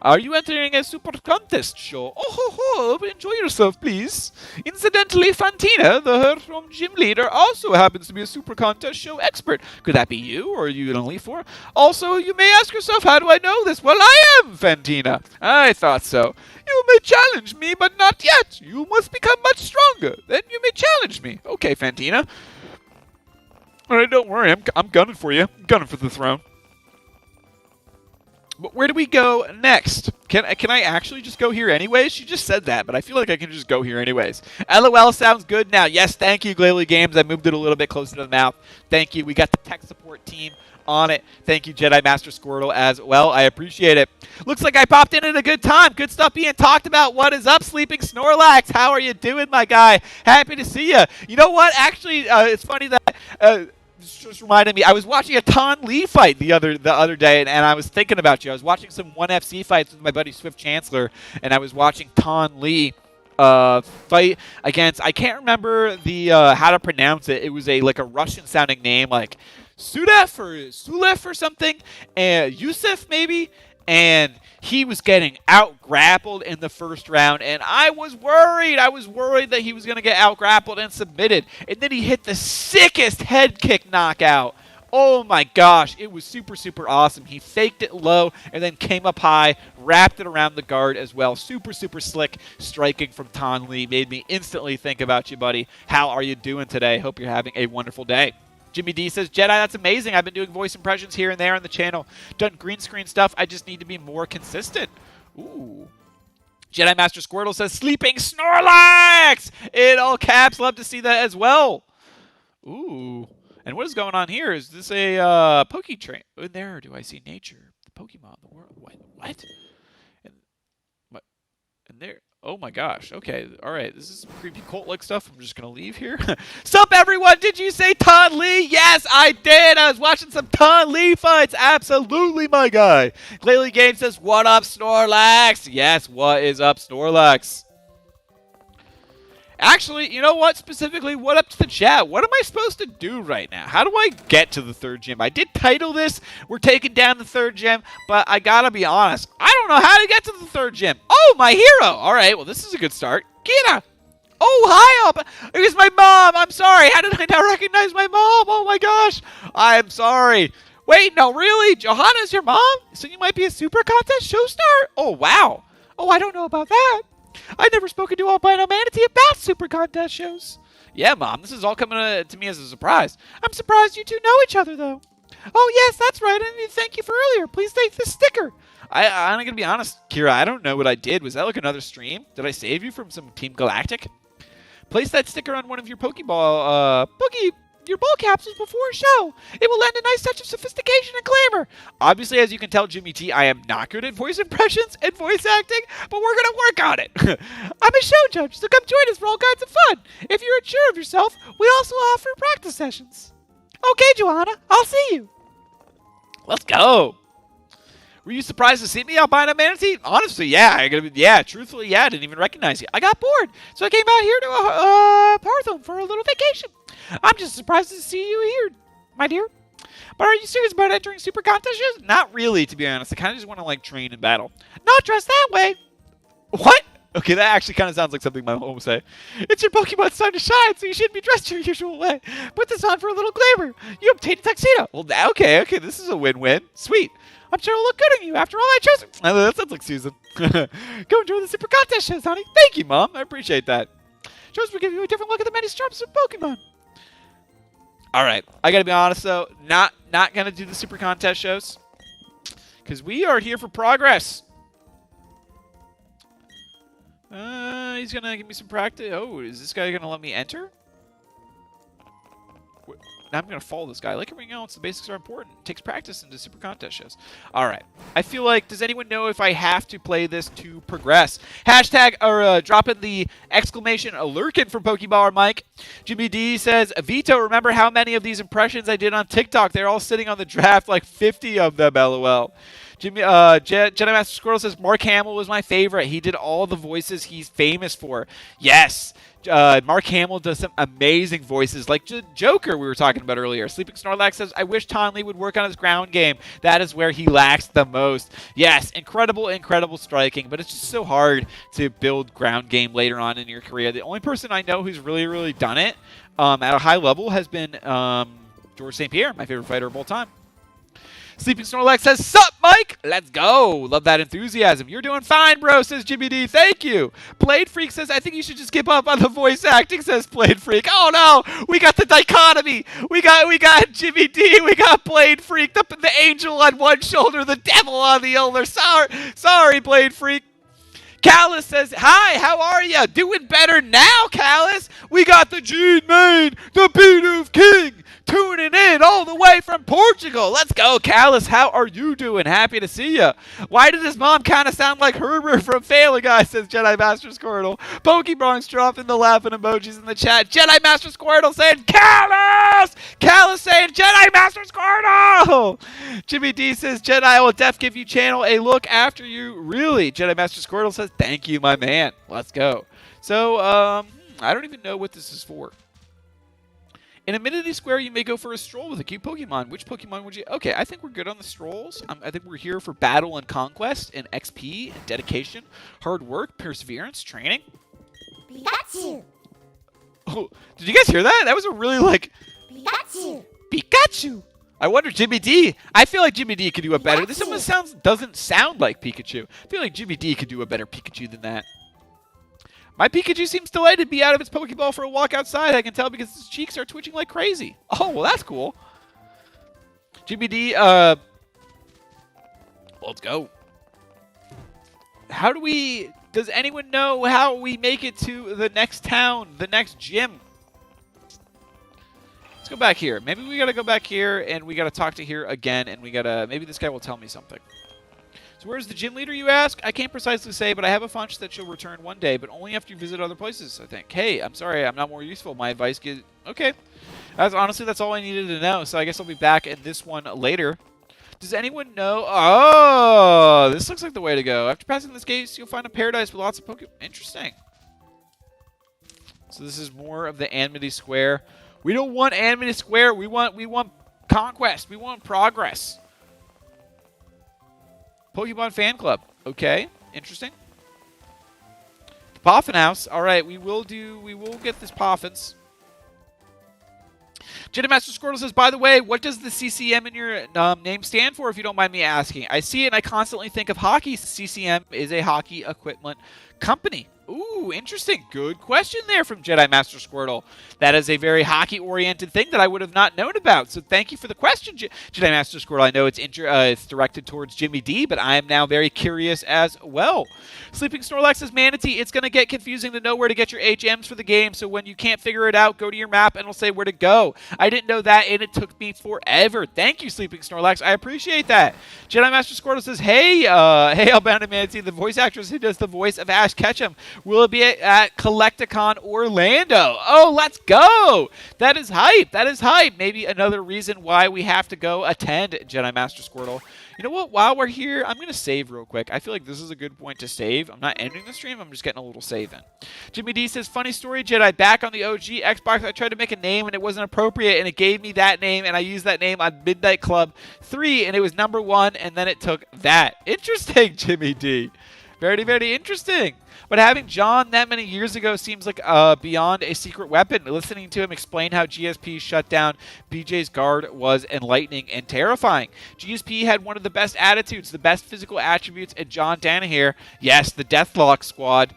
Are you entering a super contest show? Oh ho ho, enjoy yourself, please. Incidentally, Fantina, the Hearthstone gym leader, also happens to be a super contest show expert. Could that be you, or are you an Elite Four? Also, you may ask yourself, how do I know this? Well, I am Fantina. I thought so. You may challenge me, but not yet. You must become much stronger. Then you may challenge me. Okay, Fantina. Alright, don't worry, I'm gunning for you. I'm gunning for the throne. But where do we go next? Can I actually just go here anyways? She just said that, but I feel like I can just go here anyways. LOL sounds good now. Yes, thank you, Glalie Games. I moved it a little bit closer to the mouth. Thank you. We got the tech support team on it. Thank you, Jedi Master Squirtle, as well. I appreciate it. Looks like I popped in at a good time. Good stuff being talked about. What is up, Sleeping Snorlax? How are you doing, my guy? Happy to see you. You know what? Actually, it's funny that... just reminded me, I was watching a Ton Lee fight the other day, and I was thinking about you. I was watching some 1FC fights with my buddy Swift Chancellor, and I was watching Ton Lee fight against, I can't remember the how to pronounce it. It was like a Russian-sounding name, like Sudef or Sulef or something, and Yusuf maybe. And he was getting out-grappled in the first round, and I was worried. I was worried that he was going to get out-grappled and submitted. And then he hit the sickest head kick knockout. Oh my gosh, it was super, super awesome. He faked it low and then came up high, wrapped it around the guard as well. Super, super slick striking from Ton Lee. Made me instantly think about you, buddy. How are you doing today? Hope you're having a wonderful day. Jimmy D says, Jedi, that's amazing. I've been doing voice impressions here and there on the channel. Done green screen stuff. I just need to be more consistent. Ooh. Jedi Master Squirtle says, Sleeping Snorlax! In all caps. Love to see that as well. Ooh. And what is going on here? Is this a Poke Train? In there, do I see nature? The Pokemon, the world. What? And there. Oh my gosh. Okay. All right. This is some creepy cult-like stuff. I'm just going to leave here. Sup, everyone? Did you say Ton Lee? Yes, I did. I was watching some Ton Lee fights. Absolutely, my guy. Glalie Game says, what up, Snorlax? Yes, what is up, Snorlax? Actually, you know what? Specifically, what up to the chat? What am I supposed to do right now? How do I get to the third gym? I did title this, we're taking down the third gym, but I gotta be honest, I don't know how to get to the third gym. Oh, my hero! Alright, well, this is a good start. Gina! Oh, hi, Alba! It was my mom! I'm sorry! How did I not recognize my mom? Oh my gosh! I'm sorry. Wait, no, really? Johanna's your mom? So you might be a super contest show star? Oh, wow. Oh, I don't know about that. I've never spoken to AlbinoManatee about super contest shows. Yeah, Mom, this is all coming to me as a surprise. I'm surprised you two know each other, though. Oh, yes, that's right. I need to thank you for earlier. Please take this sticker. I'm going to be honest, Kira, I don't know what I did. Was that like another stream? Did I save you from some Team Galactic? Place that sticker on one of your Pokeball, your ball capsules before a show. It will lend a nice touch of sophistication and glamour. Obviously, as you can tell, Jimmy T, I am not good at voice impressions and voice acting, but we're going to work on it. I'm a show judge, so come join us for all kinds of fun. If you're unsure of yourself, we also offer practice sessions. Okay, Joanna, I'll see you. Let's go. Were you surprised to see me, AlbinoManatee? Honestly, yeah. Truthfully, yeah. I didn't even recognize you. I got bored, so I came out here to Parthome for a little vacation. I'm just surprised to see you here, my dear. But are you serious about entering super contest shows? Not really, to be honest. I kind of just want to, like, train and battle. Not dressed that way. What? Okay, that actually kind of sounds like something my mom would say. It's your Pokemon's time to shine, so you shouldn't be dressed your usual way. Put this on for a little glamour. You obtain a tuxedo. Well, okay, this is a win-win. Sweet. I'm sure it'll look good on you. After all, I chose it. That sounds like Susan. Go enjoy the super contest shows, honey. Thank you, Mom. I appreciate that. Shows will give you a different look at the many stripes of Pokemon. All right, I gotta be honest though, not gonna do the super contest shows because we are here for progress. He's gonna give me some practice. Oh, is this guy gonna let me enter? Now I'm going to follow this guy. Like everything else, the basics are important. It takes practice into super contest shows. All right. I feel like, does anyone know if I have to play this to progress? Hashtag, or drop in the exclamation lurkin for Pokeball Mike. Jimmy D says, Vito, remember how many of these impressions I did on TikTok? They're all sitting on the draft, like 50 of them, LOL. Jedi Master Squirrel says, Mark Hamill was my favorite. He did all the voices he's famous for. Yes. Mark Hamill does some amazing voices, like Joker we were talking about earlier. Sleeping Snorlax says, I wish Tonley would work on his ground game. That is where he lacks the most. Yes, incredible striking, but it's just so hard to build ground game later on in your career. The only person I know who's really done it at a high level has been George St. Pierre, my favorite fighter of all time. Sleeping Snorlax says, sup, Mike? Let's go. Love that enthusiasm. You're doing fine, bro, says Jimmy D. Thank you. Blade Freak says, I think you should just give up on the voice acting, says Blade Freak. Oh, no. We got the dichotomy. We got Jimmy D. We got Blade Freak. The angel on one shoulder, the devil on the other. Sorry, Blade Freak. Callus says, hi, how are ya? Doing better now, Callus. We got the Gene Main, the Bidoof King, tuning in all the way from Portugal. Let's go, Callus. How are you doing? Happy to see ya. Why did his mom kind of sound like Herbert from Family Guy, says Jedi Master Squirtle. Pokebronx dropping the laughing emojis in the chat. Jedi Master Squirtle saying, Callus! Callus saying, Jedi Master Squirtle! Jimmy D says, Jedi will def give you channel a look after you. Really? Jedi Master Squirtle says, thank you, my man. Let's go. So, I don't even know what this is for. In Amenity Square, you may go for a stroll with a cute Pokemon. Which Pokemon would you... Okay, I think we're good on the strolls. I think we're here for battle and conquest and XP and dedication, hard work, perseverance, training. Pikachu! Oh, did you guys hear that? That was a really, like... Pikachu! Pikachu! I wonder, Jimmy D. I feel like Jimmy D could do a better... This almost doesn't sound like Pikachu. I feel like Jimmy D could do a better Pikachu than that. My Pikachu seems delighted to be out of its Pokeball for a walk outside. I can tell because its cheeks are twitching like crazy. Oh, well, that's cool. Jimmy D, let's go. How do we... Does anyone know how we make it to the next town, the next gym? Let's go back here. Maybe we got to go back here, and we got to talk to here again, and we got to... Maybe this guy will tell me something. So where's the gym leader, you ask? I can't precisely say, but I have a hunch that she'll return one day, but only after you visit other places, I think. Hey, I'm sorry, I'm not more useful. My advice gives... Okay. Honestly, that's all I needed to know, so I guess I'll be back in this one later. Does anyone know... Oh, this looks like the way to go. After passing this gate, you'll find a paradise with lots of Pokemon. Interesting. So this is more of the Amity Square. We don't want Amity Square. We want conquest. We want progress. Pokemon Fan Club. Okay. Interesting. The Poffin House. All right. We will get this Poffins. Jedi Master Squirtle says, by the way, what does the CCM in your name stand for, if you don't mind me asking? I see it and I constantly think of hockey. CCM is a hockey equipment company. Ooh, interesting. Good question there from Jedi Master Squirtle. That is a very hockey-oriented thing that I would have not known about. So thank you for the question, Jedi Master Squirtle. I know it's directed towards Jimmy D, but I am now very curious as well. Sleeping Snorlax says, Manatee, it's going to get confusing to know where to get your HMs for the game, so when you can't figure it out, go to your map and it'll say where to go. I didn't know that, and it took me forever. Thank you, Sleeping Snorlax. I appreciate that. Jedi Master Squirtle says, hey, AlbinoManatee, the voice actress who does the voice of Ash Ketchum, will it be at Collecticon Orlando? Oh, let's go! That is hype. That is hype. Maybe another reason why we have to go attend, Jedi Master Squirtle. You know what? While we're here, I'm going to save real quick. I feel like this is a good point to save. I'm not ending the stream. I'm just getting a little save in. Jimmy D says, funny story, Jedi. Back on the OG Xbox, I tried to make a name, and it wasn't appropriate, and it gave me that name, and I used that name on Midnight Club 3, and it was number 1, and then it took that. Interesting, Jimmy D. Very, very interesting. But having John that many years ago seems like beyond a secret weapon. Listening to him explain how GSP shut down BJ's guard was enlightening and terrifying. GSP had one of the best attitudes, the best physical attributes, and John Danaher, yes, the Deathlock squad.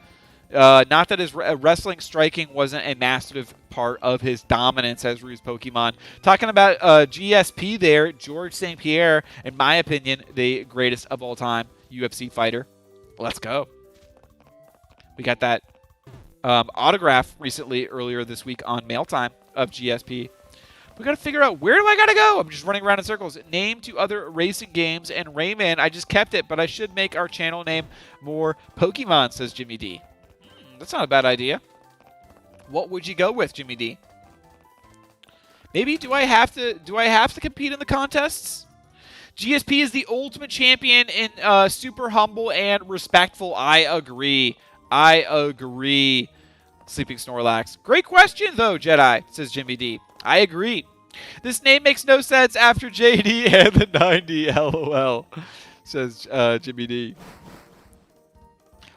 Not that his wrestling striking wasn't a massive part of his dominance as Rue's Pokemon. Talking about GSP there, George St. Pierre, in my opinion, the greatest of all time UFC fighter. Let's go. We got that autograph recently, earlier this week on Mail Time of GSP. We got to figure out, where do I got to go? I'm just running around in circles. Name to other racing games, and Rayman, I just kept it, but I should make our channel name more Pokemon, says Jimmy D. That's not a bad idea. What would you go with, Jimmy D? Maybe do I have to compete in the contests? GSP is the ultimate champion in super humble and respectful. I agree. Sleeping Snorlax. Great question, though, Jedi, says Jimmy D. I agree. This name makes no sense after JD and the 90, LOL, says Jimmy D.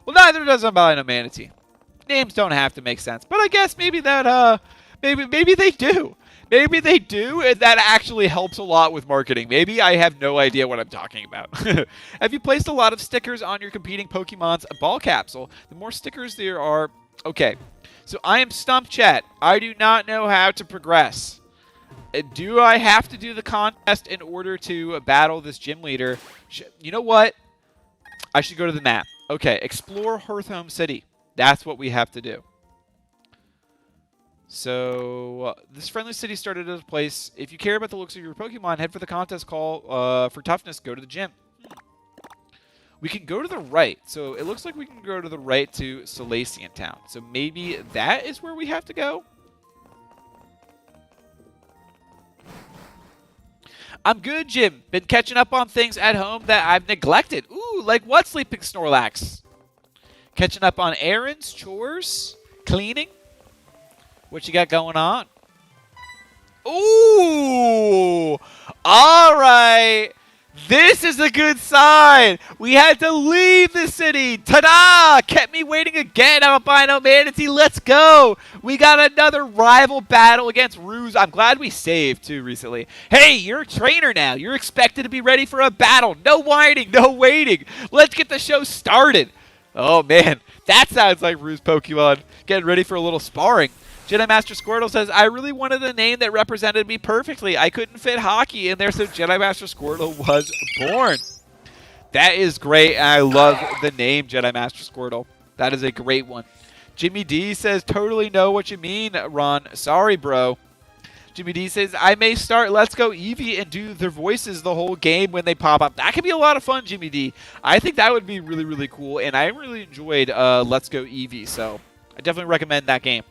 Well, neither does AlbinoManatee. Names don't have to make sense, but I guess maybe that maybe they do. Maybe they do, and that actually helps a lot with marketing. Maybe I have no idea what I'm talking about. Have you placed a lot of stickers on your competing Pokemon's ball capsule? The more stickers there are... Okay, so I am stumped, chat. I do not know how to progress. Do I have to do the contest in order to battle this gym leader? You know what? I should go to the map. Okay, explore Hearthhome City. That's what we have to do. So, this friendly city started as a place. If you care about the looks of your Pokemon, head for the contest call for toughness. Go to the gym. We can go to the right. So, it looks like we can go to the right to Salacian Town. So, maybe that is where we have to go? I'm good, Jim. Been catching up on things at home that I've neglected. Ooh, like what, Sleeping Snorlax? Catching up on errands, chores, cleaning. What you got going on? Ooh! All right. This is a good sign. We had to leave the city. Ta-da! Kept me waiting again, AlbinoManatee. Let's go. We got another rival battle against Ruse. I'm glad we saved, too, recently. Hey, you're a trainer now. You're expected to be ready for a battle. No whining, no waiting. Let's get the show started. Oh, man. That sounds like Ruse Pokemon getting ready for a little sparring. Jedi Master Squirtle says, I really wanted a name that represented me perfectly. I couldn't fit hockey in there, so Jedi Master Squirtle was born. That is great, and I love the name Jedi Master Squirtle. That is a great one. Jimmy D says, totally know what you mean, Ron. Sorry, bro. Jimmy D says, I may start Let's Go Eevee and do their voices the whole game when they pop up. That could be a lot of fun, Jimmy D. I think that would be really, really cool, and I really enjoyed Let's Go Eevee, so I definitely recommend that game.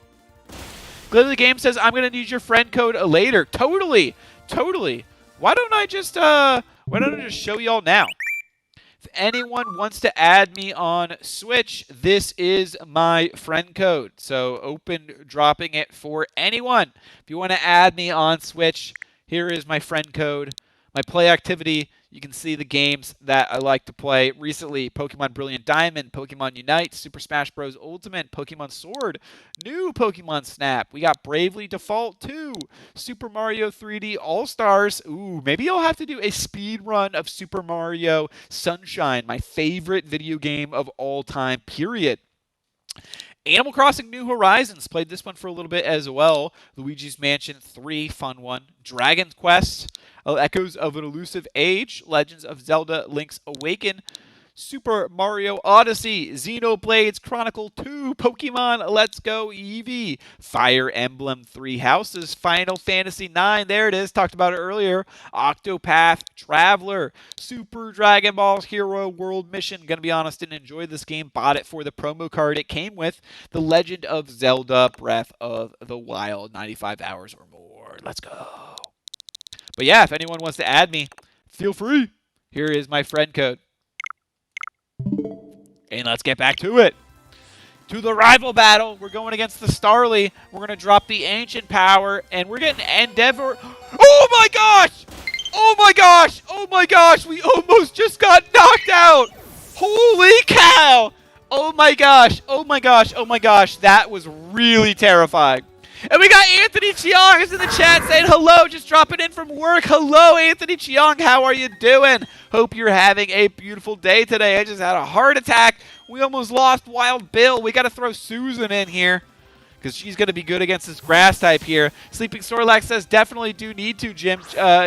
Glitterly Game says, I'm going to need your friend code later. Totally. Totally. Why don't I just show y'all now? If anyone wants to add me on Switch, this is my friend code. So open dropping it for anyone. If you want to add me on Switch, here is my friend code. My play activity, you can see the games that I like to play recently. Pokemon Brilliant Diamond, Pokemon Unite, Super Smash Bros. Ultimate, Pokemon Sword, new Pokemon Snap. We got Bravely Default 2, Super Mario 3D All-Stars. Ooh, maybe I'll have to do a speed run of Super Mario Sunshine, my favorite video game of all time, period. Animal Crossing New Horizons. Played this one for a little bit as well. Luigi's Mansion 3, fun one. Dragon Quest, Echoes of an Elusive Age. Legends of Zelda Link's Awaken. Super Mario Odyssey, Xenoblades Chronicle 2, Pokemon Let's Go Eevee, Fire Emblem Three Houses, Final Fantasy IX, there it is, talked about it earlier, Octopath Traveler, Super Dragon Ball Hero World Mission. Gonna be honest, didn't enjoy this game, bought it for the promo card it came with, The Legend of Zelda Breath of the Wild, 95 hours or more. Let's go. But yeah, if anyone wants to add me, feel free. Here is my friend code. And let's get back to it. To the rival battle. We're going against the Starly. We're going to drop the Ancient Power, and we're getting Endeavor. Oh my gosh! Oh my gosh! Oh my gosh! We almost just got knocked out! Holy cow! Oh my gosh! Oh my gosh! Oh my gosh! That was really terrifying. And we got Anthony Chiang is in the chat saying hello, just dropping in from work. Hello, Anthony Chiang. How are you doing? Hope you're having a beautiful day today. I just had a heart attack. We almost lost Wild Bill. We got to throw Susan in here because she's going to be good against this grass type here. Sleeping Snorlax says, definitely do need to, Jim.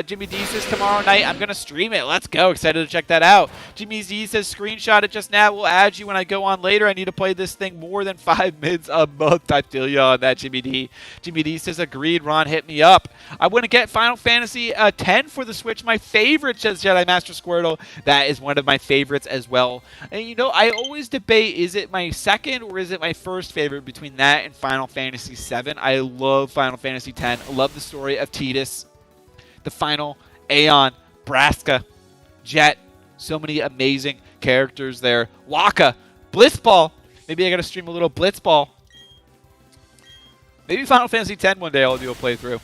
Jimmy D says, tomorrow night I'm going to stream it. Let's go. Excited to check that out. Jimmy Z says, screenshot it just now. We'll add you when I go on later. I need to play this thing more than 5 minutes a month. I feel you on that, Jimmy D. Jimmy D says, agreed. Ron, hit me up. I want to get Final Fantasy X for the Switch. My favorite, says Jedi Master Squirtle. That is one of my favorites as well. And, you know, I always debate, is it my second or is it my first favorite between that and Final Fantasy VII. I love Final Fantasy X. I love the story of Tidus, the final, Aeon, Braska, Jet. So many amazing characters there. Waka, Blitzball. Maybe I got to stream a little Blitzball. Maybe Final Fantasy X one day I'll do a playthrough.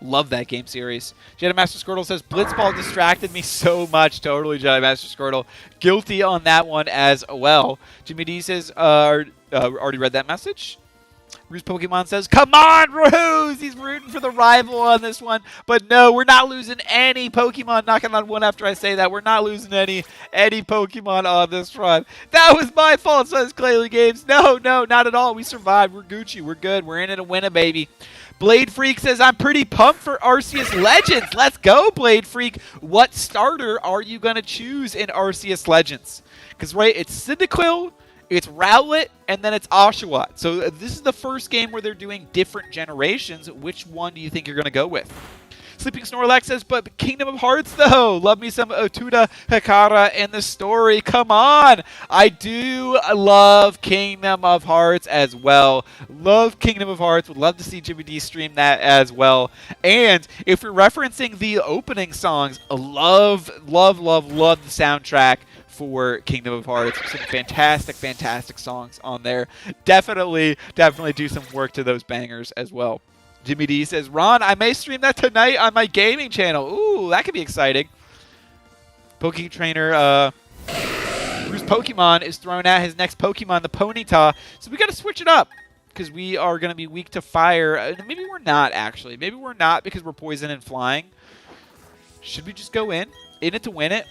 Love that game series. Jedi Master Squirtle says, Blitzball distracted me so much. Totally, Jedi Master Squirtle. Guilty on that one as well. Jimmy D says, already read that message. Ruse Pokemon says, come on, Ruse! He's rooting for the rival on this one. But no, we're not losing any Pokemon. Knocking on one after I say that. We're not losing any Pokemon on this run. That was my fault, says Clayly Games. No, not at all. We survived. We're Gucci. We're good. We're in it to win it, baby. Blade Freak says, I'm pretty pumped for Arceus Legends. Let's go, Blade Freak. What starter are you going to choose in Arceus Legends? Because, right, it's Cyndaquil, it's Rowlet, and then it's Oshawott. So this is the first game where they're doing different generations. Which one do you think you're going to go with? Sleeping Snorlax says, but Kingdom of Hearts, though. Love me some Otuda Hikara in the story. Come on. I do love Kingdom of Hearts as well. Love Kingdom of Hearts. Would love to see Jimmy D stream that as well. And if you're referencing the opening songs, love the soundtrack for Kingdom of Hearts. Some fantastic songs on there. Definitely do some work to those bangers as well. Jimmy D says, Ron, I may stream that tonight on my gaming channel. Ooh, that could be exciting. Poke Trainer, Bruce Pokemon is throwing out his next Pokemon, the Ponyta. So we got to switch it up because we are going to be weak to fire. Maybe we're not, actually. Maybe we're not because we're poison and flying. Should we just go in it to win it?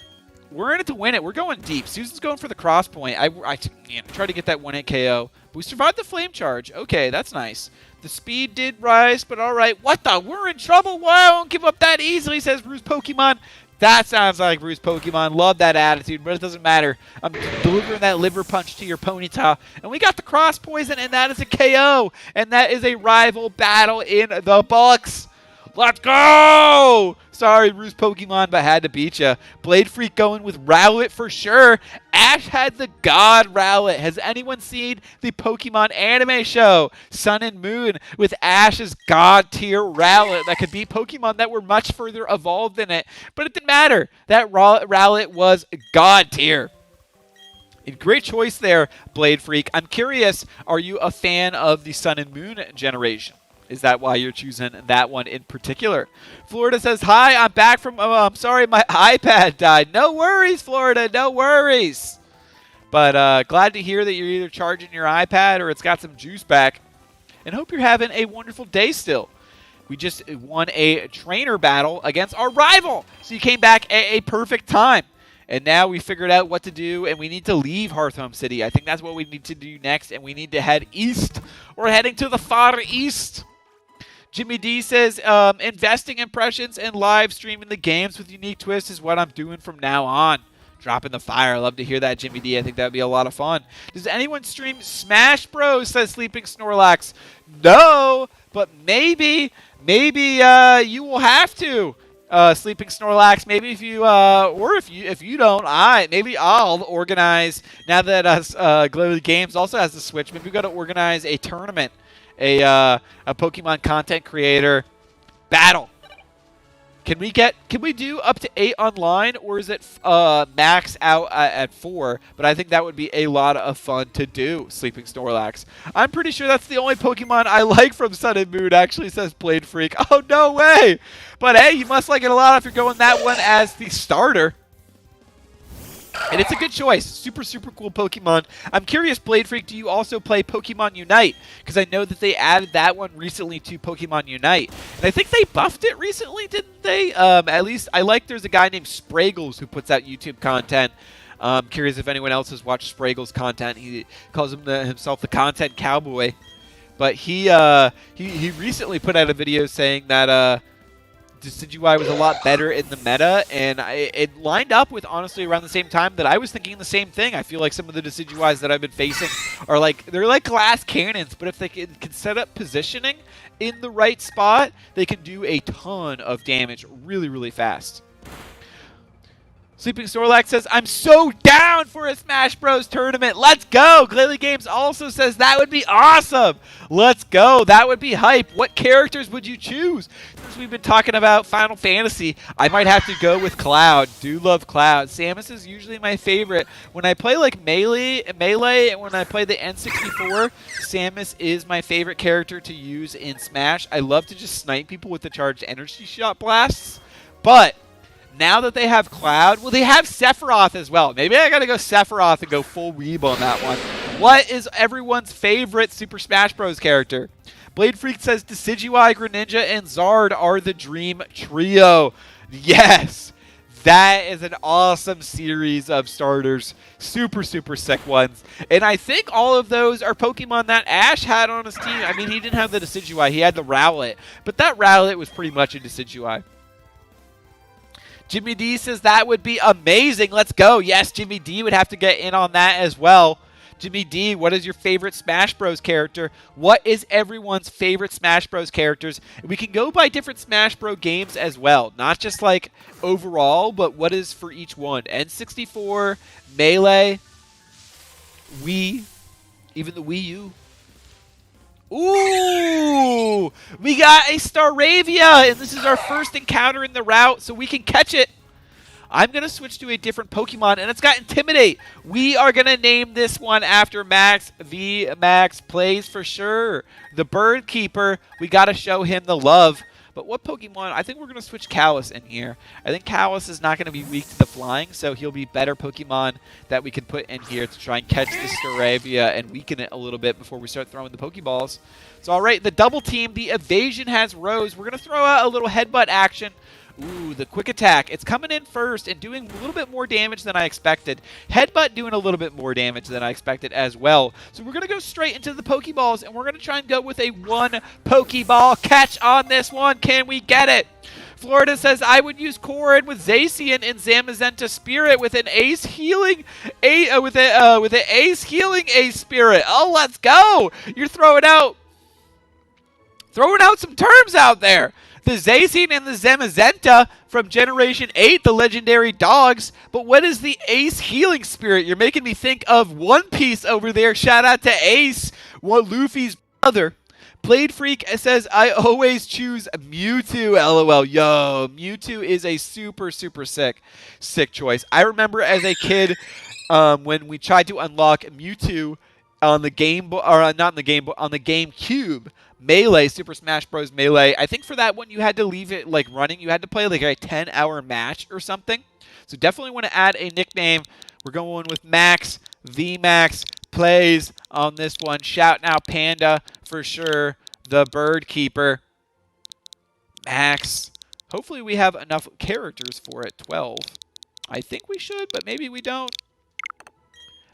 We're in it to win it. We're going deep. Susan's going for the cross point. I tried to get that 1-hit KO. But we survived the flame charge. Okay, that's nice. The speed did rise, but all right. What the? We're in trouble. Why I won't give up that easily, says Bruce Pokemon. That sounds like Bruce Pokemon. Love that attitude, but it doesn't matter. I'm delivering that liver punch to your Ponyta. And we got the cross poison, and that is a KO. And that is a rival battle in the books. Let's go! Sorry, Bruce Pokemon, but had to beat ya. Blade Freak going with Rowlet for sure. Ash had the God Rowlet. Has anyone seen the Pokemon anime show, Sun and Moon, with Ash's God tier Rowlet that could beat Pokemon that were much further evolved than it? But it didn't matter. That Rowlet was God tier. Great choice there, Blade Freak. I'm curious, are you a fan of the Sun and Moon generation? Is that why you're choosing that one in particular? Florida says, hi, I'm back from, I'm sorry, my iPad died. No worries, Florida, no worries. But glad to hear that you're either charging your iPad or it's got some juice back. And hope you're having a wonderful day still. We just won a trainer battle against our rival. So you came back at a perfect time. And now we figured out what to do, and we need to leave Hearthome City. I think that's what we need to do next, and we need to head east. We're heading to the far east. Jimmy D says, investing impressions and live streaming the games with unique twists is what I'm doing from now on. Dropping the fire. I love to hear that, Jimmy D. I think that would be a lot of fun. Does anyone stream Smash Bros, says Sleeping Snorlax? No, but maybe you will have to. Sleeping Snorlax, maybe if you or if you don't, maybe I'll organize, now that Global Games also has the Switch, maybe we've got to organize a tournament, a Pokemon content creator battle. Can we do up to 8 online, or is it max out at 4? But I think that would be a lot of fun to do, Sleeping Snorlax. I'm pretty sure that's the only Pokemon I like from Sun and Moon, actually, says Blade Freak. Oh, no way! But hey, you must like it a lot if you're going that one as the starter. And it's a good choice. Super, super cool Pokemon. I'm curious, Blade Freak, do you also play Pokemon Unite? Because I know that they added that one recently to Pokemon Unite. And I think they buffed it recently, didn't they? At least, I like there's a guy named Spraggles who puts out YouTube content. Curious if anyone else has watched Spraggles' content. He calls himself the Content Cowboy. But he recently put out a video saying that Decidueye was a lot better in the meta, and it lined up with, honestly, around the same time that I was thinking the same thing. I feel like some of the Decidueyes that I've been facing are like, they're like glass cannons, but if they can set up positioning in the right spot, they can do a ton of damage really, really fast. Sleeping Snorlax says, I'm so down for a Smash Bros. Tournament. Let's go. Glalie Games also says that would be awesome. Let's go. That would be hype. What characters would you choose? Since we've been talking about Final Fantasy, I might have to go with Cloud. Do love Cloud. Samus is usually my favorite. When I play like Melee, and when I play the N64, Samus is my favorite character to use in Smash. I love to just snipe people with the charged energy shot blasts. But now that they have Cloud, well, they have Sephiroth as well. Maybe I gotta go Sephiroth and go full weeb on that one. What is everyone's favorite Super Smash Bros. Character? Blade Freak says Decidueye, Greninja, and Zard are the dream trio. Yes! That is an awesome series of starters. Super, super sick ones. And I think all of those are Pokemon that Ash had on his team. I mean, he didn't have the Decidueye. He had the Rowlet. But that Rowlet was pretty much a Decidueye. Jimmy D says that would be amazing. Let's go. Yes, Jimmy D would have to get in on that as well. Jimmy D, what is your favorite Smash Bros. Character? What is everyone's favorite Smash Bros. Characters? We can go by different Smash Bros. Games as well. Not just like overall, but what is for each one. N64, Melee, Wii, even the Wii U. Ooh! We got a Staravia, and this is our first encounter in the route, so we can catch it. I'm going to switch to a different Pokemon, and it's got Intimidate. We are going to name this one after Max. Max plays for sure. The Bird Keeper, we got to show him the love. But what Pokemon? I think we're going to switch Kalos in here. I think Kalos is not going to be weak to the flying, so he'll be better Pokemon that we can put in here to try and catch this Staravia and weaken it a little bit before we start throwing the Pokeballs. So, all right, the double team, the evasion has Rose. We're going to throw out a little headbutt action. Ooh, the quick attack. It's coming in first and doing a little bit more damage than I expected. Headbutt doing a little bit more damage than I expected as well. So we're going to go straight into the Pokeballs, and we're going to try and go with a one Pokeball catch on this one. Can we get it? Florida says, I would use Corrin with Zacian and Zamazenta Spirit with an Ace Healing with an Ace Healing Ace Spirit. Oh, let's go. You're throwing out some terms out there. The Zacian and the Zamazenta from Generation 8, the legendary dogs. But what is the Ace Healing Spirit? You're making me think of One Piece over there. Shout out to Ace, Luffy's brother. Blade Freak says, I always choose Mewtwo, LOL. Yo, Mewtwo is a super, super sick choice. I remember as a kid when we tried to unlock Mewtwo on the Game Boy, or not on the Game Boy, on the GameCube. Melee, Super Smash Bros. Melee. I think for that one, you had to leave it like running. You had to play like a 10-hour match or something. So definitely want to add a nickname. We're going with Max. VMAX plays on this one. Shout out Panda for sure. The Bird Keeper. Max. Hopefully we have enough characters for it. 12. I think we should, but maybe we don't.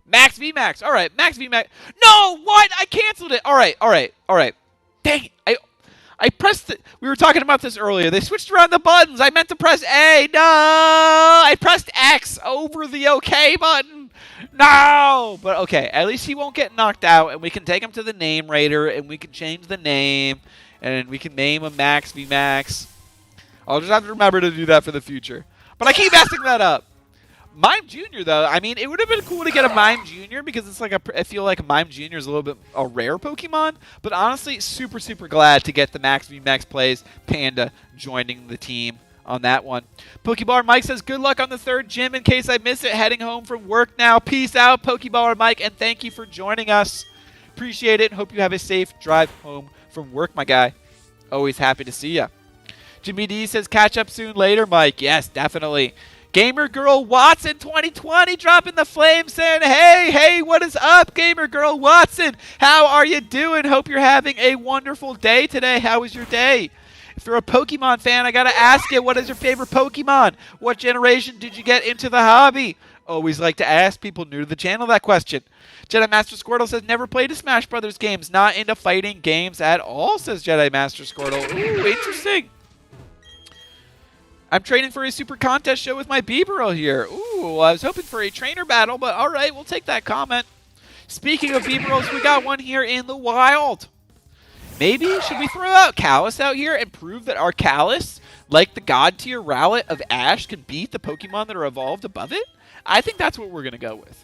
Max VMAX. All right, Max VMAX. No, what? I canceled it. All right. Dang it. I pressed it. We were talking about this earlier. They switched around the buttons. I meant to press A. No! I pressed X over the OK button. No! But okay, at least he won't get knocked out, and we can take him to the name raider, and we can change the name, and we can name him Max VMAX. I'll just have to remember to do that for the future. But I keep messing that up. Mime Jr., though, I mean, it would have been cool to get a Mime Jr. because it's like I feel like Mime Jr. is a little bit a rare Pokemon. But honestly, super, super glad to get the Max VMAX plays Panda joining the team on that one. Pokeball Mike says, good luck on the 3rd gym in case I miss it. Heading home from work now. Peace out, Pokeball Mike, and thank you for joining us. Appreciate it and hope you have a safe drive home from work, my guy. Always happy to see ya. Jimmy D says, catch up soon later, Mike. Yes, definitely. Gamer Girl Watson 2020 dropping the flame saying, hey, what is up, Gamer Girl Watson? How are you doing? Hope you're having a wonderful day today. How was your day? If you're a Pokemon fan, I got to ask you, what is your favorite Pokemon? What generation did you get into the hobby? Always like to ask people new to the channel that question. Jedi Master Squirtle says, never played a Smash Brothers games. Not into fighting games at all, says Jedi Master Squirtle. Ooh, interesting. I'm training for a super contest show with my Bibero here. Ooh, I was hoping for a trainer battle, but all right, we'll take that comment. Speaking of Biberos, we got one here in the wild. Maybe should we throw out Kalos out here and prove that our Kalos, like the god tier Rowlet of Ash, can beat the Pokemon that are evolved above it? I think that's what we're going to go with.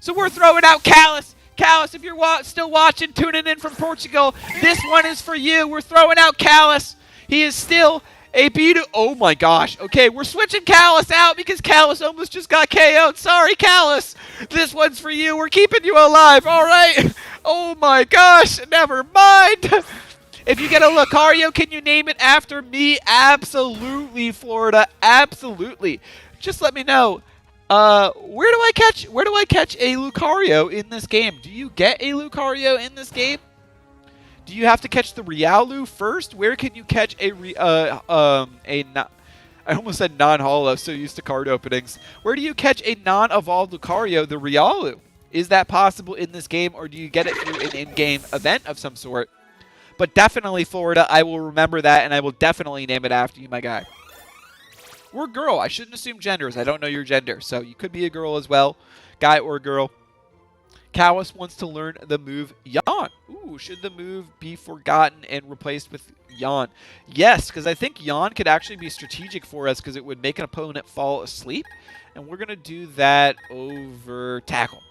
So we're throwing out Kalos. Kalos, if you're still watching, tuning in from Portugal, this one is for you. We're throwing out Kalos. He is still a beat. Oh my gosh. Okay, we're switching Kalos out because Kalos almost just got KO'd. Sorry, Kalos. This one's for you. We're keeping you alive. All right. Oh my gosh. Never mind. If you get a Lucario, can you name it after me? Absolutely, Florida. Absolutely. Just let me know. Where do I catch a Lucario in this game? Do you get a Lucario in this game? Do you have to catch the Riolu first? Where can you catch I almost said non-holo, so used to card openings. Where do you catch a non-evolved Lucario, the Riolu? Is that possible in this game, or do you get it through an in-game event of some sort? But definitely, Florida, I will remember that, and I will definitely name it after you, my guy. We're girl. I shouldn't assume genders. I don't know your gender, so you could be a girl as well, guy or girl. Kalos wants to learn the move Yawn. Ooh, should the move be forgotten and replaced with Yawn? Yes, because I think Yawn could actually be strategic for us because it would make an opponent fall asleep. And we're going to do that over Tackle.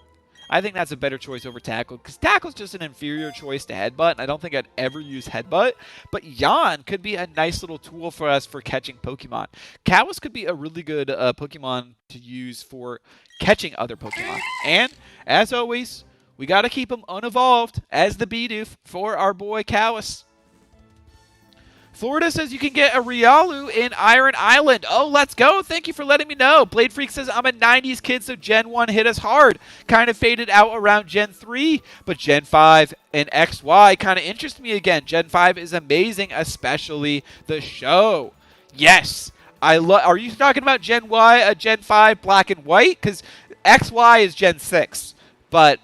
I think that's a better choice over Tackle because Tackle's just an inferior choice to Headbutt. And I don't think I'd ever use Headbutt. But Yawn could be a nice little tool for us for catching Pokemon. Kalos could be a really good Pokemon to use for catching other Pokemon. And, as always, we got to keep him unevolved as the Bidoof for our boy Kalos. Florida says you can get a Riolu in Iron Island. Oh, let's go. Thank you for letting me know. Blade Freak says, I'm a 90s kid, so Gen 1 hit us hard. Kind of faded out around Gen 3, but Gen 5 and XY kind of interest me again. Gen 5 is amazing, especially the show. Yes. Are you talking about Gen Y, Gen 5 black and white? Because XY is Gen 6, but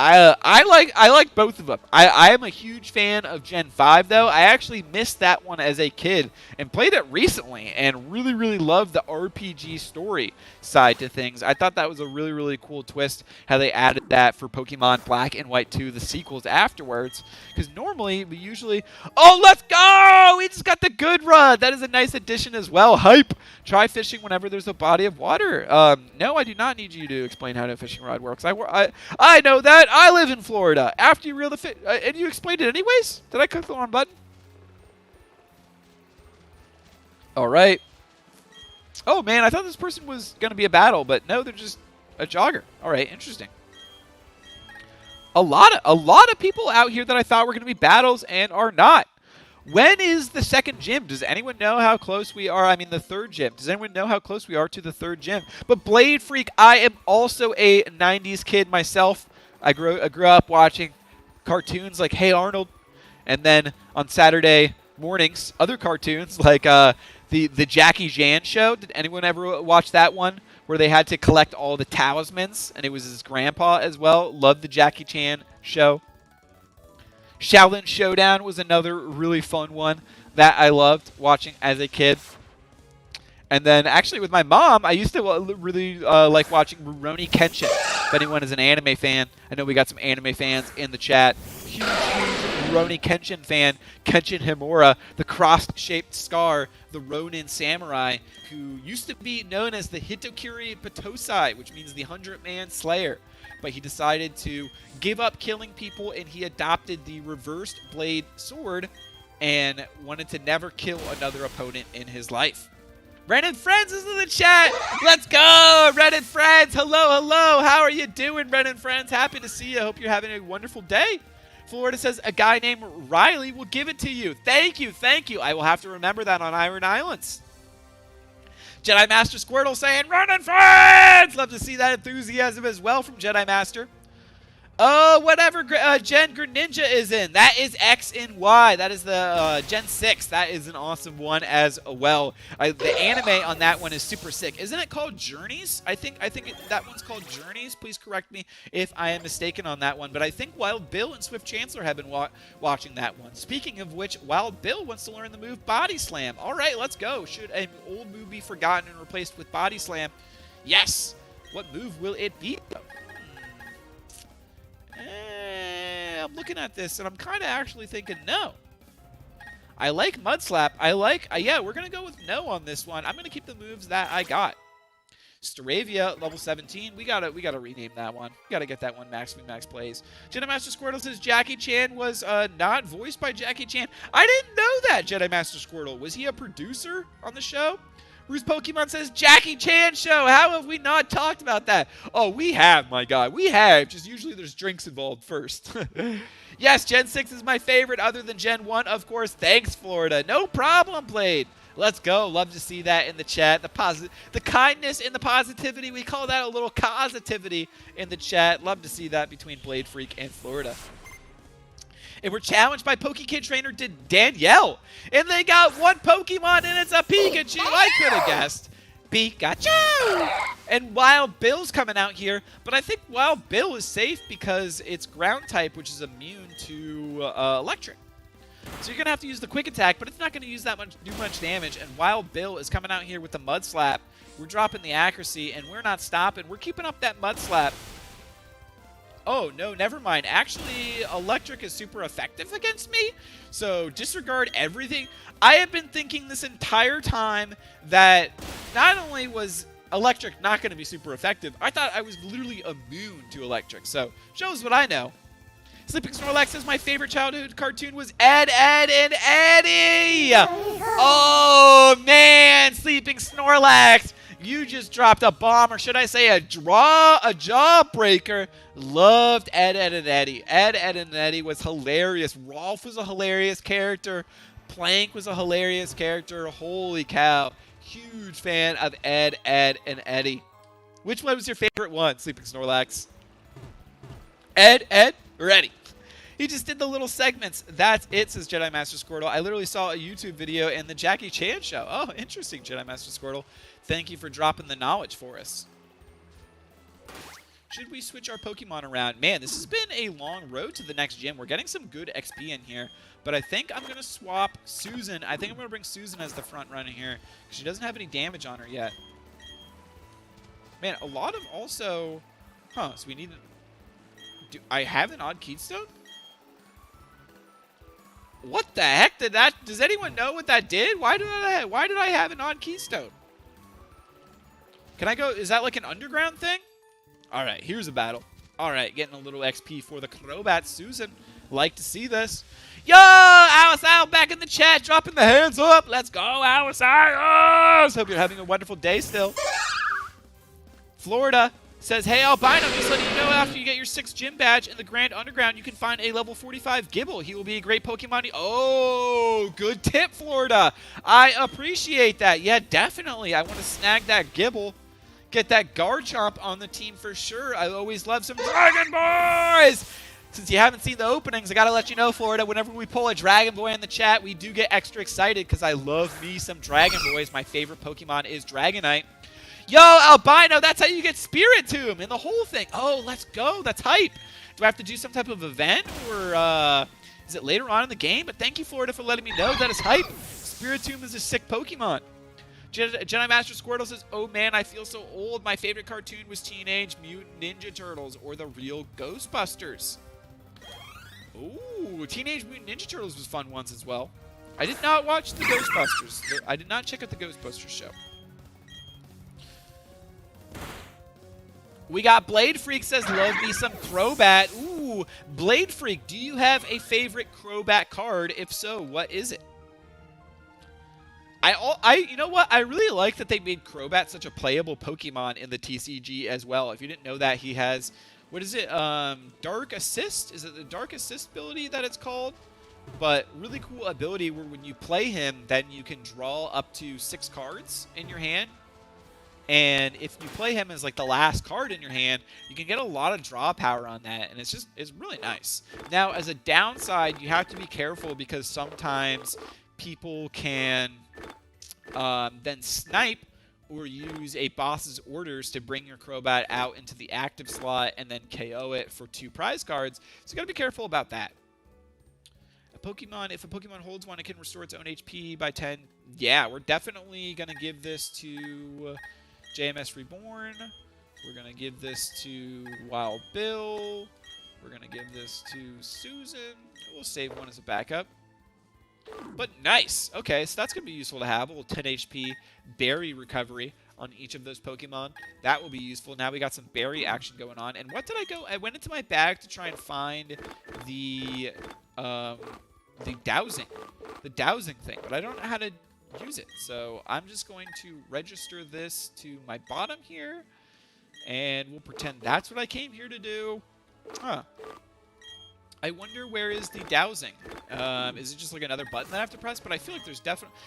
I like both of them. I am a huge fan of Gen 5, though. I actually missed that one as a kid and played it recently and really, really loved the RPG story side to things. I thought that was a really, really cool twist, how they added that for Pokemon Black and White 2, the sequels afterwards. Because normally, we usually... Oh, let's go! We just got the good run! That is a nice addition as well. Hype! Try fishing whenever there's a body of water. No, I do not need you to explain how a fishing rod works. I know that. I live in Florida. After you reel the fish... and you explained it anyways? Did I click the wrong button? Alright. Oh, man, I thought this person was going to be a battle, but no, they're just a jogger. Alright, interesting. A lot of people out here that I thought were going to be battles and are not. When is the second gym? Does anyone know how close we are? I mean, the third gym. Does anyone know how close we are to the third gym? But Blade Freak, I am also a 90s kid myself. I grew up watching cartoons like Hey Arnold, and then on Saturday mornings, other cartoons like the Jackie Chan show. Did anyone ever watch that one where they had to collect all the talismans, and it was his grandpa as well? Loved the Jackie Chan show. Shaolin Showdown was another really fun one that I loved watching as a kid. And then actually with my mom, I used to really like watching Rurouni Kenshin. If anyone is an anime fan, I know we got some anime fans in the chat. Huge Rurouni Kenshin fan. Kenshin Himura, the cross-shaped scar, the Ronin samurai, who used to be known as the Hitokiri Potosai, which means the 100-man slayer. But he decided to give up killing people, and he adopted the reversed blade sword and wanted to never kill another opponent in his life. Reddit Friends is in the chat. Let's go, Reddit Friends. Hello, hello. How are you doing, Reddit Friends? Happy to see you. Hope you're having a wonderful day. Florida says a guy named Riley will give it to you. Thank you, thank you. I will have to remember that on Iron Islands. Jedi Master Squirtle saying, Reddit Friends. Love to see that enthusiasm as well from Jedi Master. Oh, whatever Gen Greninja is in. That is X and Y. That is the Gen 6. That is an awesome one as well. The anime on that one is super sick. Isn't it called Journeys? I think that one's called Journeys. Please correct me if I am mistaken on that one. But I think Wild Bill and Swift Chancellor have been watching that one. Speaking of which, Wild Bill wants to learn the move Body Slam. All right, let's go. Should an old move be forgotten and replaced with Body Slam? Yes. What move will it be? I'm looking at this, and I'm kind of actually thinking no. I like Mud Slap. Yeah, we're going to go with no on this one. I'm going to keep the moves that I got. Staravia, level 17. We gotta rename that one. We gotta get that one max plays. Jedi Master Squirtle says Jackie Chan was not voiced by Jackie Chan. I didn't know that, Jedi Master Squirtle. Was he a producer on the show? Bruce Pokemon says Jackie Chan show. How have we not talked about that? Oh, we have, my God. We have. Just usually there's drinks involved first. Yes, Gen 6 is my favorite other than Gen 1, of course. Thanks, Florida. No problem, Blade. Let's go. Love to see that in the chat. The kindness and the positivity. We call that a little causitivity in the chat. Love to see that between Blade Freak and Florida. And we're challenged by PokeKid Trainer to Danielle. And they got one Pokemon, and it's a Pikachu. I could have guessed. Pikachu! And Wild Bill's coming out here. But I think Wild Bill is safe because it's ground type, which is immune to electric. So you're going to have to use the quick attack, but it's not going to do much damage. And Wild Bill is coming out here with the Mud Slap. We're dropping the accuracy, and we're not stopping. We're keeping up that Mud Slap. Oh, no, never mind. Actually, electric is super effective against me, so disregard everything. I have been thinking this entire time that not only was electric not going to be super effective, I thought I was literally immune to electric, so shows what I know. Sleeping Snorlax says my favorite childhood cartoon was Ed, Ed, and Eddie! Oh, man, Sleeping Snorlax! You just dropped a bomb, or should I say a jawbreaker. Loved Ed, Ed, and Eddie. Ed, Ed, and Eddie was hilarious. Rolf was a hilarious character. Plank was a hilarious character. Holy cow. Huge fan of Ed, Ed, and Eddie. Which one was your favorite one, Sleeping Snorlax? Ed, Ed, or Eddie? He just did the little segments. That's it, says Jedi Master Squirtle. I literally saw a YouTube video in the Jackie Chan show. Oh, interesting, Jedi Master Squirtle. Thank you for dropping the knowledge for us. Should we switch our Pokemon around? Man, this has been a long road to the next gym. We're getting some good XP in here. But I think I'm going to swap Susan. I think I'm going to bring Susan as the front runner here. Because she doesn't have any damage on her yet. Man, a lot of also... Huh, so we need... Do I have an odd keystone? What the heck did that... Does anyone know what that did? Why did I have an odd keystone? Can I go... Is that like an underground thing? Alright, here's a battle. Alright, getting a little XP for the Crobat Susan. Like to see this. Yo! Alice back in the chat, dropping the hands up. Let's go, Alice. Hope you're having a wonderful day still. Florida says, hey, Albino, just letting you know after you get your 6th gym badge in the Grand Underground, you can find a level 45 Gibble. He will be a great Pokemon. Oh, good tip, Florida. I appreciate that. Yeah, definitely. I want to snag that Gibble. Get that Garchomp on the team for sure. I always love some Dragon Boys. Since you haven't seen the openings, I got to let you know, Florida, whenever we pull a Dragon Boy in the chat, we do get extra excited because I love me some Dragon Boys. My favorite Pokemon is Dragonite. Yo, Albino, that's how you get Spirit Tomb and the whole thing. Oh, let's go. That's hype. Do I have to do some type of event or is it later on in the game? But thank you, Florida, for letting me know. That is hype. Spirit Tomb is a sick Pokemon. Jedi Master Squirtle says, oh man, I feel so old. My favorite cartoon was Teenage Mutant Ninja Turtles or the real Ghostbusters. Ooh, Teenage Mutant Ninja Turtles was fun once as well. I did not watch the Ghostbusters. I did not check out the Ghostbusters show. We got Blade Freak says, love me some Crobat. Ooh, Blade Freak, do you have a favorite Crobat card? If so, what is it? You know what? I really like that they made Crobat such a playable Pokemon in the TCG as well. If you didn't know that, he has, what is it? Dark Assist? Is it the Dark Assist ability that it's called? But really cool ability where when you play him, then you can draw up to 6 cards in your hand. And if you play him as like the last card in your hand, you can get a lot of draw power on that, and it's really nice. Now, as a downside, you have to be careful because sometimes people can then snipe or use a boss's orders to bring your Crobat out into the active slot and then KO it for 2 prize cards. So you gotta be careful about that. If a Pokemon holds one, it can restore its own HP by 10. Yeah, we're definitely gonna give this to JMS Reborn. We're gonna give this to Wild Bill. We're gonna give this to Susan. We'll save one as a backup. But nice. Okay, so that's going to be useful to have. A little 10 HP berry recovery on each of those Pokemon. That will be useful. Now we got some berry action going on. And what did I go? I went into my bag to try and find the dowsing thing, but I don't know how to use it. So I'm just going to register this to my bottom here, and we'll pretend that's what I came here to do. Huh. I wonder where is the dowsing. Is it just like another button that I have to press? But I feel like there's definitely...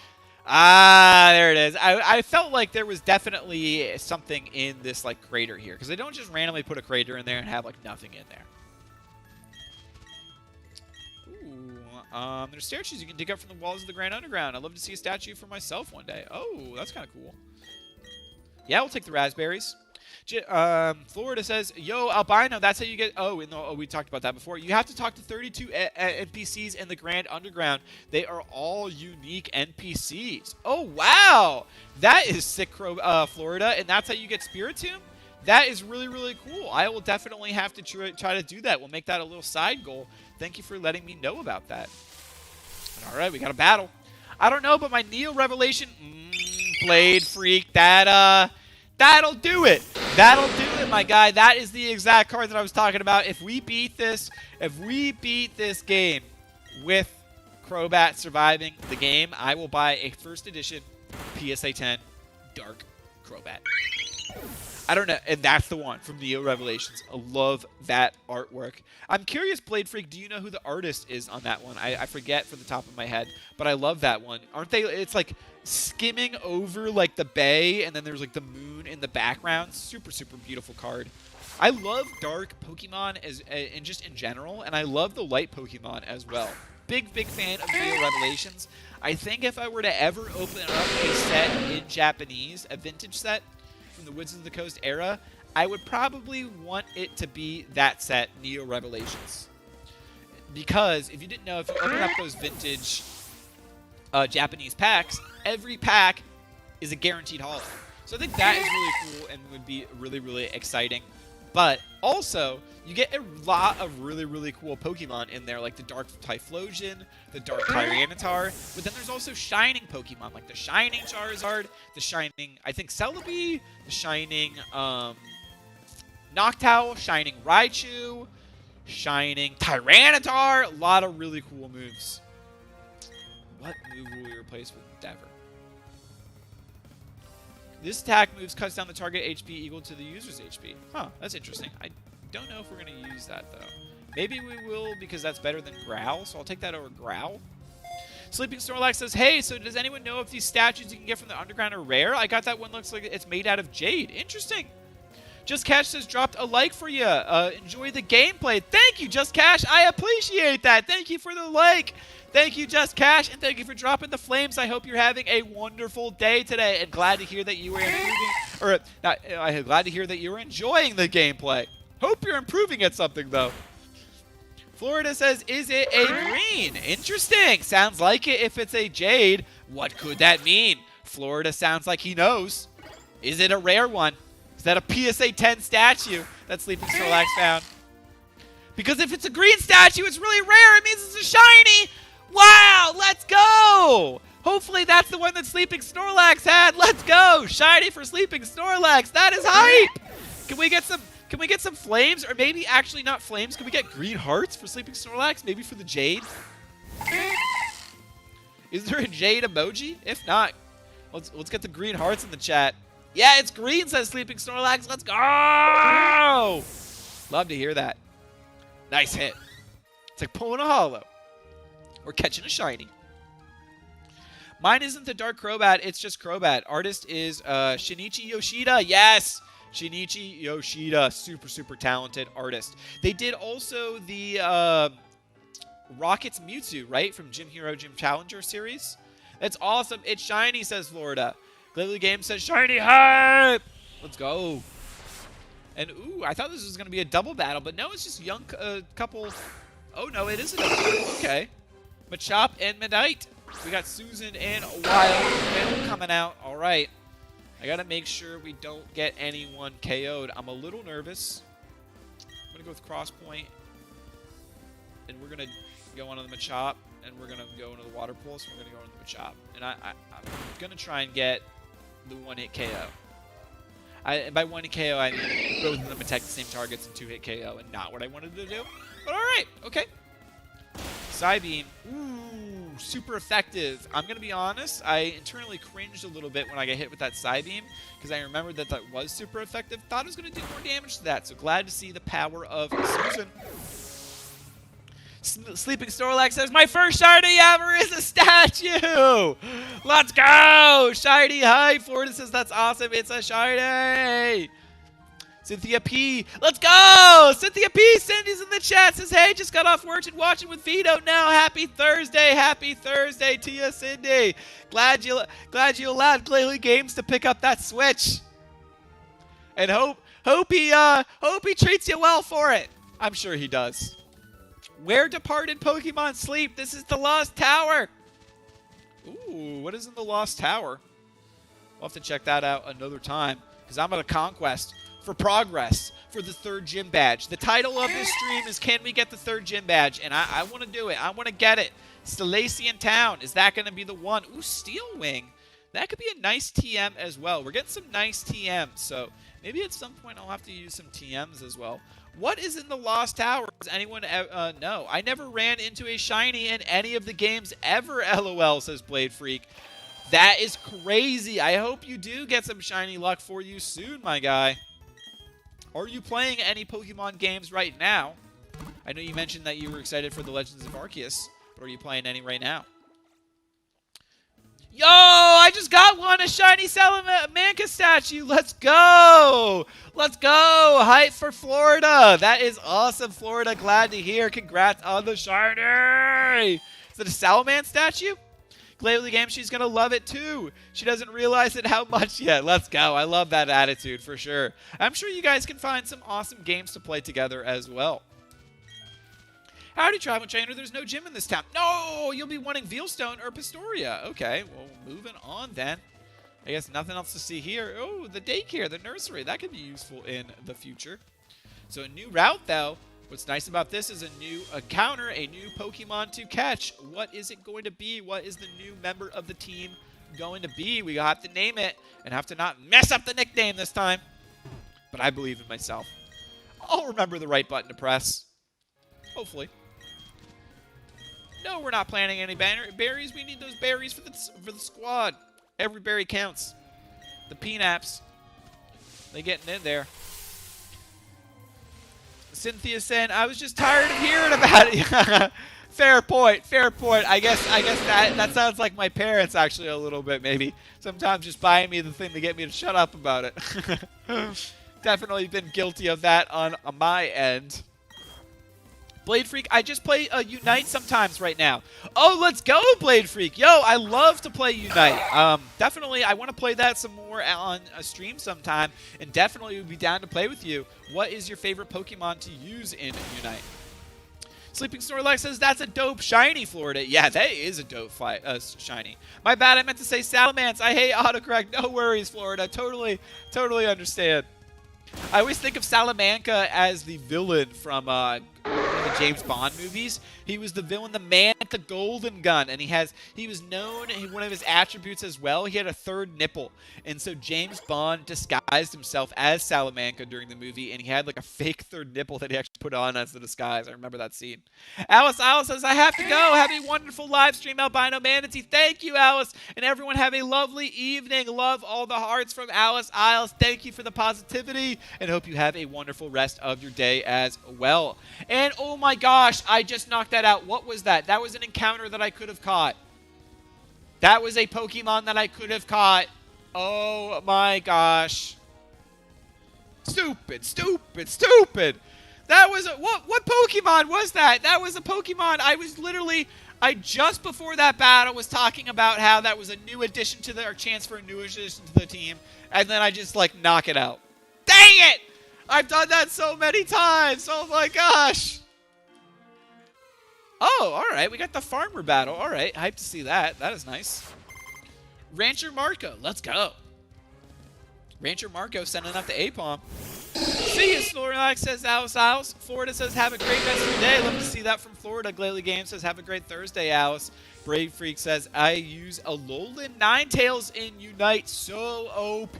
Ah, there it is. I felt like there was definitely something in this like crater here, because they don't just randomly put a crater in there and have like nothing in there. Ooh, there's statues you can dig up from the walls of the Grand Underground. I'd love to see a statue for myself one day. Oh, that's kind of cool. Yeah, we'll take the raspberries. Florida says, yo, Albino, that's how you get... Oh, no, we talked about that before. You have to talk to 32 NPCs in the Grand Underground. They are all unique NPCs. Oh, wow. That is sick, Florida, and that's how you get Spiritomb? That is really, really cool. I will definitely have to try to do that. We'll make that a little side goal. Thank you for letting me know about that. All right, we got a battle. I don't know, but my Neo Revelation... Blade Freak, that'll do it. That'll do it, my guy. That is the exact card that I was talking about. If we beat this game with Crobat surviving the game, I will buy a first edition PSA 10 Dark Crobat. I don't know, and that's the one from Neo Revelations. I love that artwork. I'm curious, Blade Freak, do you know who the artist is on that one? I forget from the top of my head, but I love that one. Aren't they? It's like skimming over like the bay, and then there's like the moon in the background. Super, super beautiful card. I love dark Pokemon and just in general, and I love the light Pokemon as well. Big fan of Neo Revelations. I think if I were to ever open up a set in Japanese, a vintage set from the Wizards of the Coast era, I would probably want it to be that set, Neo Revelations. Because if you didn't know, if you open up those vintage Japanese packs, every pack is a guaranteed holo. So I think that is really cool and would be really, really exciting. But also, you get a lot of really, really cool Pokemon in there, like the Dark Typhlosion, the Dark Tyranitar. But then there's also Shining Pokemon, like the Shining Charizard, the Shining, I think, Celebi, the Shining Noctowl, Shining Raichu, Shining Tyranitar. A lot of really cool moves. What move will we replace with Endeavor? This attack moves cuts down the target HP equal to the user's HP. Huh, that's interesting. I don't know if we're going to use that, though. Maybe we will, because that's better than Growl, so I'll take that over Growl. Sleeping Snorlax says, hey, so does anyone know if these statues you can get from the underground are rare? I got that one, looks like it's made out of jade. Interesting. Just Cash says, dropped a like for you. Enjoy the gameplay. Thank you, Just Cash. I appreciate that. Thank you for the like. Thank you, Just Cash, and thank you for dropping the flames. I hope you're having a wonderful day today, and glad to hear that you were glad to hear that you were enjoying the gameplay. Hope you're improving at something, though. Florida says, is it a green? Interesting. Sounds like it if it's a jade. What could that mean? Florida sounds like he knows. Is it a rare one? Is that a PSA 10 statue that Sleeping Snorlax found? Because if it's a green statue, it's really rare. It means it's a shiny. Wow, let's go! Hopefully that's the one that Sleeping Snorlax had. Let's go! Shiny for Sleeping Snorlax. That is hype! Can we get some flames? Or maybe actually not flames. Can we get green hearts for Sleeping Snorlax? Maybe for the jade? Is there a jade emoji? If not, Let's get the green hearts in the chat. Yeah, it's green, says Sleeping Snorlax. Let's go! Love to hear that. Nice hit. It's like pulling a holo. We're catching a shiny. Mine isn't the Dark Crobat, it's just Crobat. Artist is Shinichi Yoshida. Yes! Shinichi Yoshida. Super, super talented artist. They did also the Rockets Mewtwo, right? From Gym Hero Gym Challenger series. That's awesome. It's shiny, says Florida. Glavely Games says shiny hype. Let's go. And ooh, I thought this was going to be a double battle, but no, it's just young couple. Oh no, it is a double battle. Okay. Machop and Medite. We got Susan and Wild coming out. All right. I got to make sure we don't get anyone KO'd. I'm a little nervous. I'm going to go with Cross Point. And we're going to go on to the Machop. And we're going to go into the Water Pulse. And we're going to go into the Machop. And I'm going to try and get the one-hit KO. And by one-hit KO, I mean both of them attack the same targets and two-hit KO, and not what I wanted to do. But all right, okay. Psybeam, ooh, super effective. I'm going to be honest, I internally cringed a little bit when I got hit with that Psybeam, because I remembered that that was super effective. Thought it was going to do more damage to that, so glad to see the power of Susan. Sleeping Snorlax says, my first shiny ever is a statue! Let's go! Shiny hype! Florida says, that's awesome, it's a shiny! Cynthia P. Let's go! Cynthia P. Cindy's in the chat, says, hey, just got off work and watching with Vito now. Happy Thursday to you, Cindy. Glad you allowed Glalie Games to pick up that Switch. And hope he treats you well for it. I'm sure he does. Where departed Pokemon sleep? This is the Lost Tower. Ooh, what is in the Lost Tower? We'll have to check that out another time, because I'm on a conquest for progress for the 3rd gym badge. The title of this stream is Can We Get the 3rd gym badge? And I want to do it. I want to get it. Stellacian Town. Is that going to be the one? Ooh, Steel Wing. That could be a nice TM as well. We're getting some nice TMs, so maybe at some point I'll have to use some TMs as well. What is in the Lost Tower? Does anyone know? I never ran into a shiny in any of the games ever, LOL, says Blade Freak. That is crazy. I hope you do get some shiny luck for you soon, my guy. Are you playing any Pokemon games right now? I know you mentioned that you were excited for the Legends of Arceus, but are you playing any right now? Yo, I just got one, a shiny Salamanca statue. Let's go. Let's go. Hype for Florida. That is awesome, Florida. Glad to hear. Congrats on the shiny. Is it a Salaman statue? Glalie Game, she's going to love it too. She doesn't realize it how much yet. Let's go. I love that attitude for sure. I'm sure you guys can find some awesome games to play together as well. Howdy, Travel Trainer. There's no gym in this town. No, you'll be wanting Veilstone or Pastoria. Okay, well, moving on then. I guess nothing else to see here. Oh, the daycare, the nursery. That could be useful in the future. So a new route, though. What's nice about this is a new encounter, a new Pokemon to catch. What is it going to be? What is the new member of the team going to be? We have to name it and have to not mess up the nickname this time. But I believe in myself. I'll remember the right button to press. Hopefully. No, we're not planting any berries. We need those berries for the squad. Every berry counts. The peanuts. They getting in there. Cynthia saying, I was just tired of hearing about it. Fair point. Fair point. I guess that sounds like my parents actually a little bit maybe. Sometimes just buying me the thing to get me to shut up about it. Definitely been guilty of that on my end. Blade Freak, I just play Unite sometimes right now. Oh, let's go, Blade Freak. Yo, I love to play Unite. Definitely, I want to play that some more on a stream sometime, and definitely would be down to play with you. What is your favorite Pokemon to use in Unite? Sleeping Snorlax says, that's a dope shiny, Florida. Yeah, that is a dope shiny. My bad, I meant to say Salamence. I hate autocorrect. No worries, Florida. Totally understand. I always think of Salamanca as the villain from the James Bond movies. He was the villain, the man with the golden gun, and he was known, one of his attributes as well, he had a third nipple. And so James Bond disguised himself as Salamanca during the movie, and he had like a fake third nipple that he actually put on as the disguise. I remember that scene. Alice says, I have to go. Have a wonderful live stream, AlbinoManatee. Thank you, Alice. And everyone have a lovely evening. Love all the hearts from Alice. Thank you for the positivity, and hope you have a wonderful rest of your day as well. And oh my gosh, I just knocked that out. What was that? That was an encounter that I could have caught. That was a Pokemon that I could have caught. Oh my gosh. Stupid. That was what Pokemon was that? That was a Pokemon. I just before that battle was talking about how that was a new addition to our chance for a new addition to the team, and then I just like knock it out. Dang it! I've done that so many times. Oh my gosh. Oh, all right. We got the farmer battle. All right. Hyped to see that. That is nice. Rancher Marco. Let's go. Rancher Marco sending up the A-Palm. See you, Snorlax, says Alice. Florida says, have a great rest of your day. Love to see that from Florida. Glalie Games says, have a great Thursday, Alice. Brave Freak says, I use Alolan Ninetales in Unite. So OP.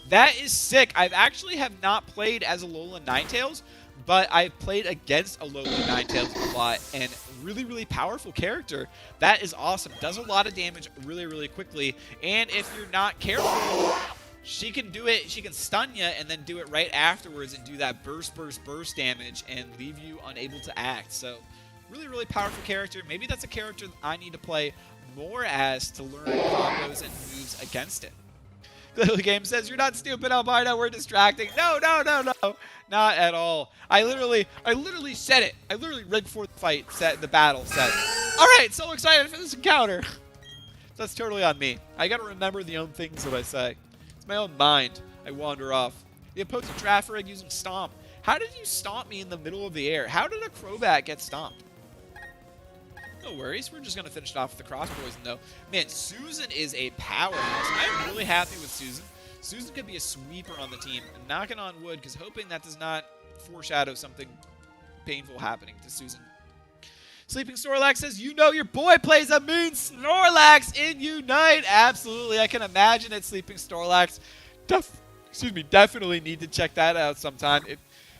That is sick. I've actually have not played as Alolan Ninetales, but I've played against Alolan Ninetales a lot, and really, really powerful character. That is awesome. Does a lot of damage really, really quickly, and if you're not careful, she can do it. She can stun you and then do it right afterwards and do that burst damage and leave you unable to act. So really, really powerful character. Maybe that's a character I need to play more as to learn combos and moves against it. Glalie Game says, you're not stupid, Albino. We're distracting. No. Not at all. I literally said it. I literally right before the fight said the battle said, all right, so excited for this encounter. That's totally on me. I got to remember the own things that I say. It's my own mind. I wander off. The opposing Trafford using Stomp. How did you stomp me in the middle of the air? How did a Crobat get stomped? No worries. We're just going to finish it off with the Cross Poison, though. Man, Susan is a powerhouse. I'm really happy with Susan. Susan could be a sweeper on the team. And knocking on wood, because hoping that does not foreshadow something painful happening to Susan. Sleeping Snorlax says, you know your boy plays a mean Snorlax in Unite. Absolutely. I can imagine it, Sleeping Snorlax. Definitely need to check that out sometime.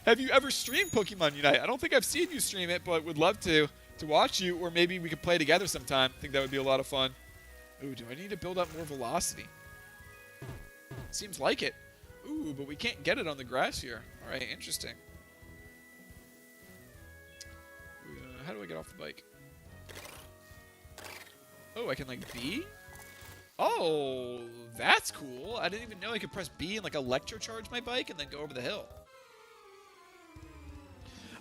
Have you ever streamed Pokemon Unite? I don't think I've seen you stream it, but would love to watch you, or maybe we could play together sometime. I think that would be a lot of fun. Ooh, do I need to build up more velocity? Seems like it. Ooh, but we can't get it on the grass here. All right, interesting. How do I get off the bike? Oh, I can like B? Oh, that's cool. I didn't even know I could press B and like electrocharge my bike and then go over the hill.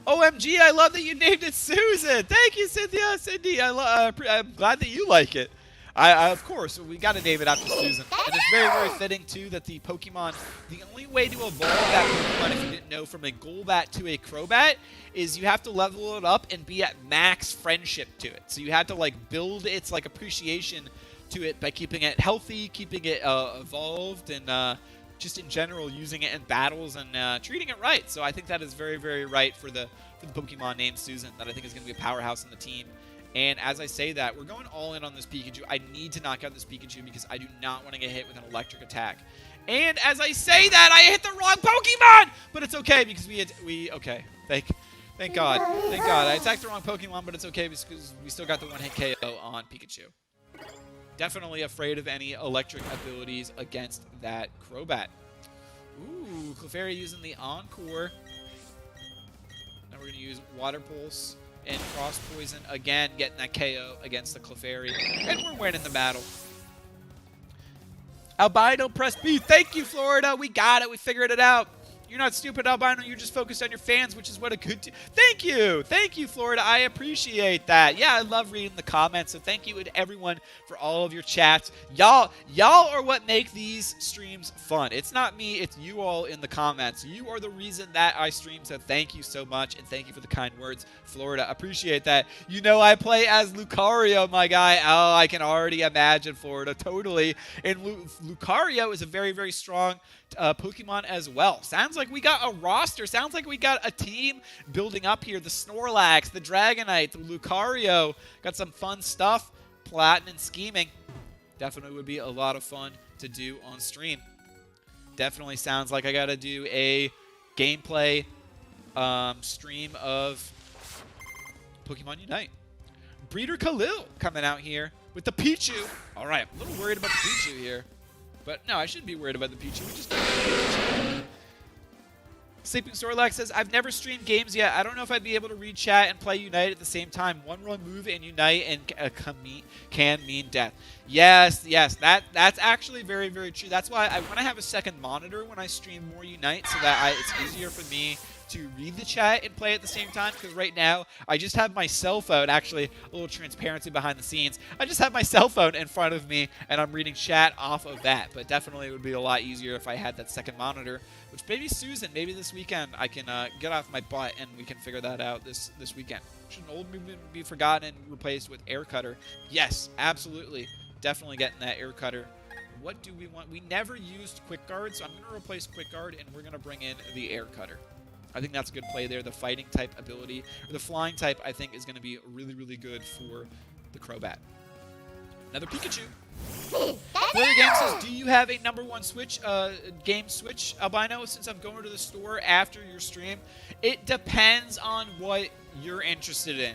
OMG, I love that you named it Susan. Thank you, Cindy. I'm glad that you like it. Of course, we got to name it after Susan. And it's very, very fitting, too, that the Pokemon, the only way to evolve that Pokemon, if you didn't know, from a Golbat to a Crobat, is you have to level it up and be at max friendship to it. So you have to, like, build its, like, appreciation to it by keeping it healthy, keeping it evolved, and just in general using it in battles and treating it right. So I think that is very, very right for the Pokemon named Susan, that I think is going to be a powerhouse in the team. And as I say that, we're going all in on this Pikachu. I need to knock out this Pikachu because I do not want to get hit with an electric attack. And as I say that, I hit the wrong Pokemon! But it's okay because okay. Thank God. Thank God. I attacked the wrong Pokemon, but it's okay because we still got the one-hit KO on Pikachu. Definitely afraid of any electric abilities against that Crobat. Ooh, Clefairy using the Encore. Now we're going to use Water Pulse and Cross Poison again, getting that KO against the Clefairy. And we're winning the battle. Albino, press B. Thank you, Florida. We got it. We figured it out. You're not stupid, Albino. You're just focused on your fans, which is what a good Thank you. Thank you, Florida. I appreciate that. Yeah, I love reading the comments. So thank you to everyone for all of your chats. Y'all are what make these streams fun. It's not me. It's you all in the comments. You are the reason that I stream. So thank you so much. And thank you for the kind words, Florida. Appreciate that. You know I play as Lucario, my guy. Oh, I can already imagine, Florida. Totally. And Lucario is a very, very strong Pokemon as well. Sounds like we got a roster. Sounds like we got a team building up here. The Snorlax, the Dragonite, the Lucario. Got some fun stuff. Plotting and scheming. Definitely would be a lot of fun to do on stream. Definitely sounds like I got to do a gameplay stream of Pokemon Unite. Breeder Khalil coming out here with the Pichu. All right, I'm a little worried about the Pichu here. But no, I shouldn't be worried about the Pichu. We just don't need the Pichu. Sleeping Snorlax says, I've never streamed games yet. I don't know if I'd be able to read chat and play Unite at the same time. One wrong move and Unite and can mean death. Yes, that's actually very, very true. That's why I want to have a second monitor when I stream more Unite so that it's easier for me to read the chat and play at the same time, because right now I just have my cell phone. Actually, a little transparency behind the scenes. I just have my cell phone in front of me and I'm reading chat off of that. But definitely it would be a lot easier if I had that second monitor, which maybe Susan, maybe this weekend I can get off my butt and we can figure that out this weekend. Should an old movement be forgotten and replaced with air cutter? Yes, absolutely. Definitely getting that air cutter. What do we want? We never used quick guard, so I'm going to replace quick guard and we're going to bring in the air cutter. I think that's a good play there. The fighting type ability, or the flying type, I think is going to be really, really good for the Crobat. Another Pikachu. Flurry Game says, do you have a #1 Switch, game Switch, Albino, since I'm going to the store after your stream? It depends on what you're interested in.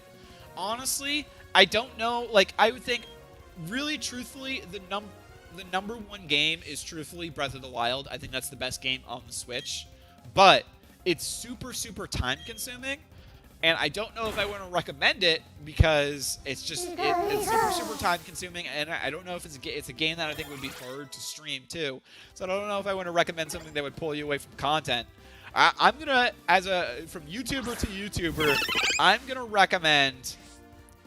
Honestly, I don't know. Like, I would think, really truthfully, the #1 game is truthfully Breath of the Wild. I think that's the best game on the Switch. But it's super, super time consuming, and I don't know if I want to recommend it because it's just it's super, super time consuming, and I don't know if it's a game that I think would be hard to stream too. So I don't know if I want to recommend something that would pull you away from content. I'm gonna, from YouTuber to YouTuber, I'm gonna recommend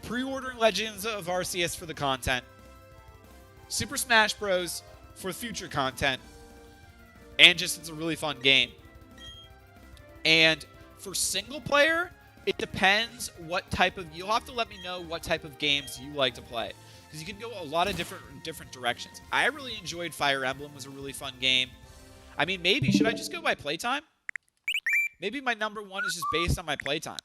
pre-ordering Legends of Arceus for the content, Super Smash Bros. For future content, and just it's a really fun game. And for single player, it depends what type of... You'll have to let me know what type of games you like to play, because you can go a lot of different directions. I really enjoyed Fire Emblem. It was a really fun game. I mean, maybe... Should I just go by playtime? Maybe my #1 is just based on my playtime.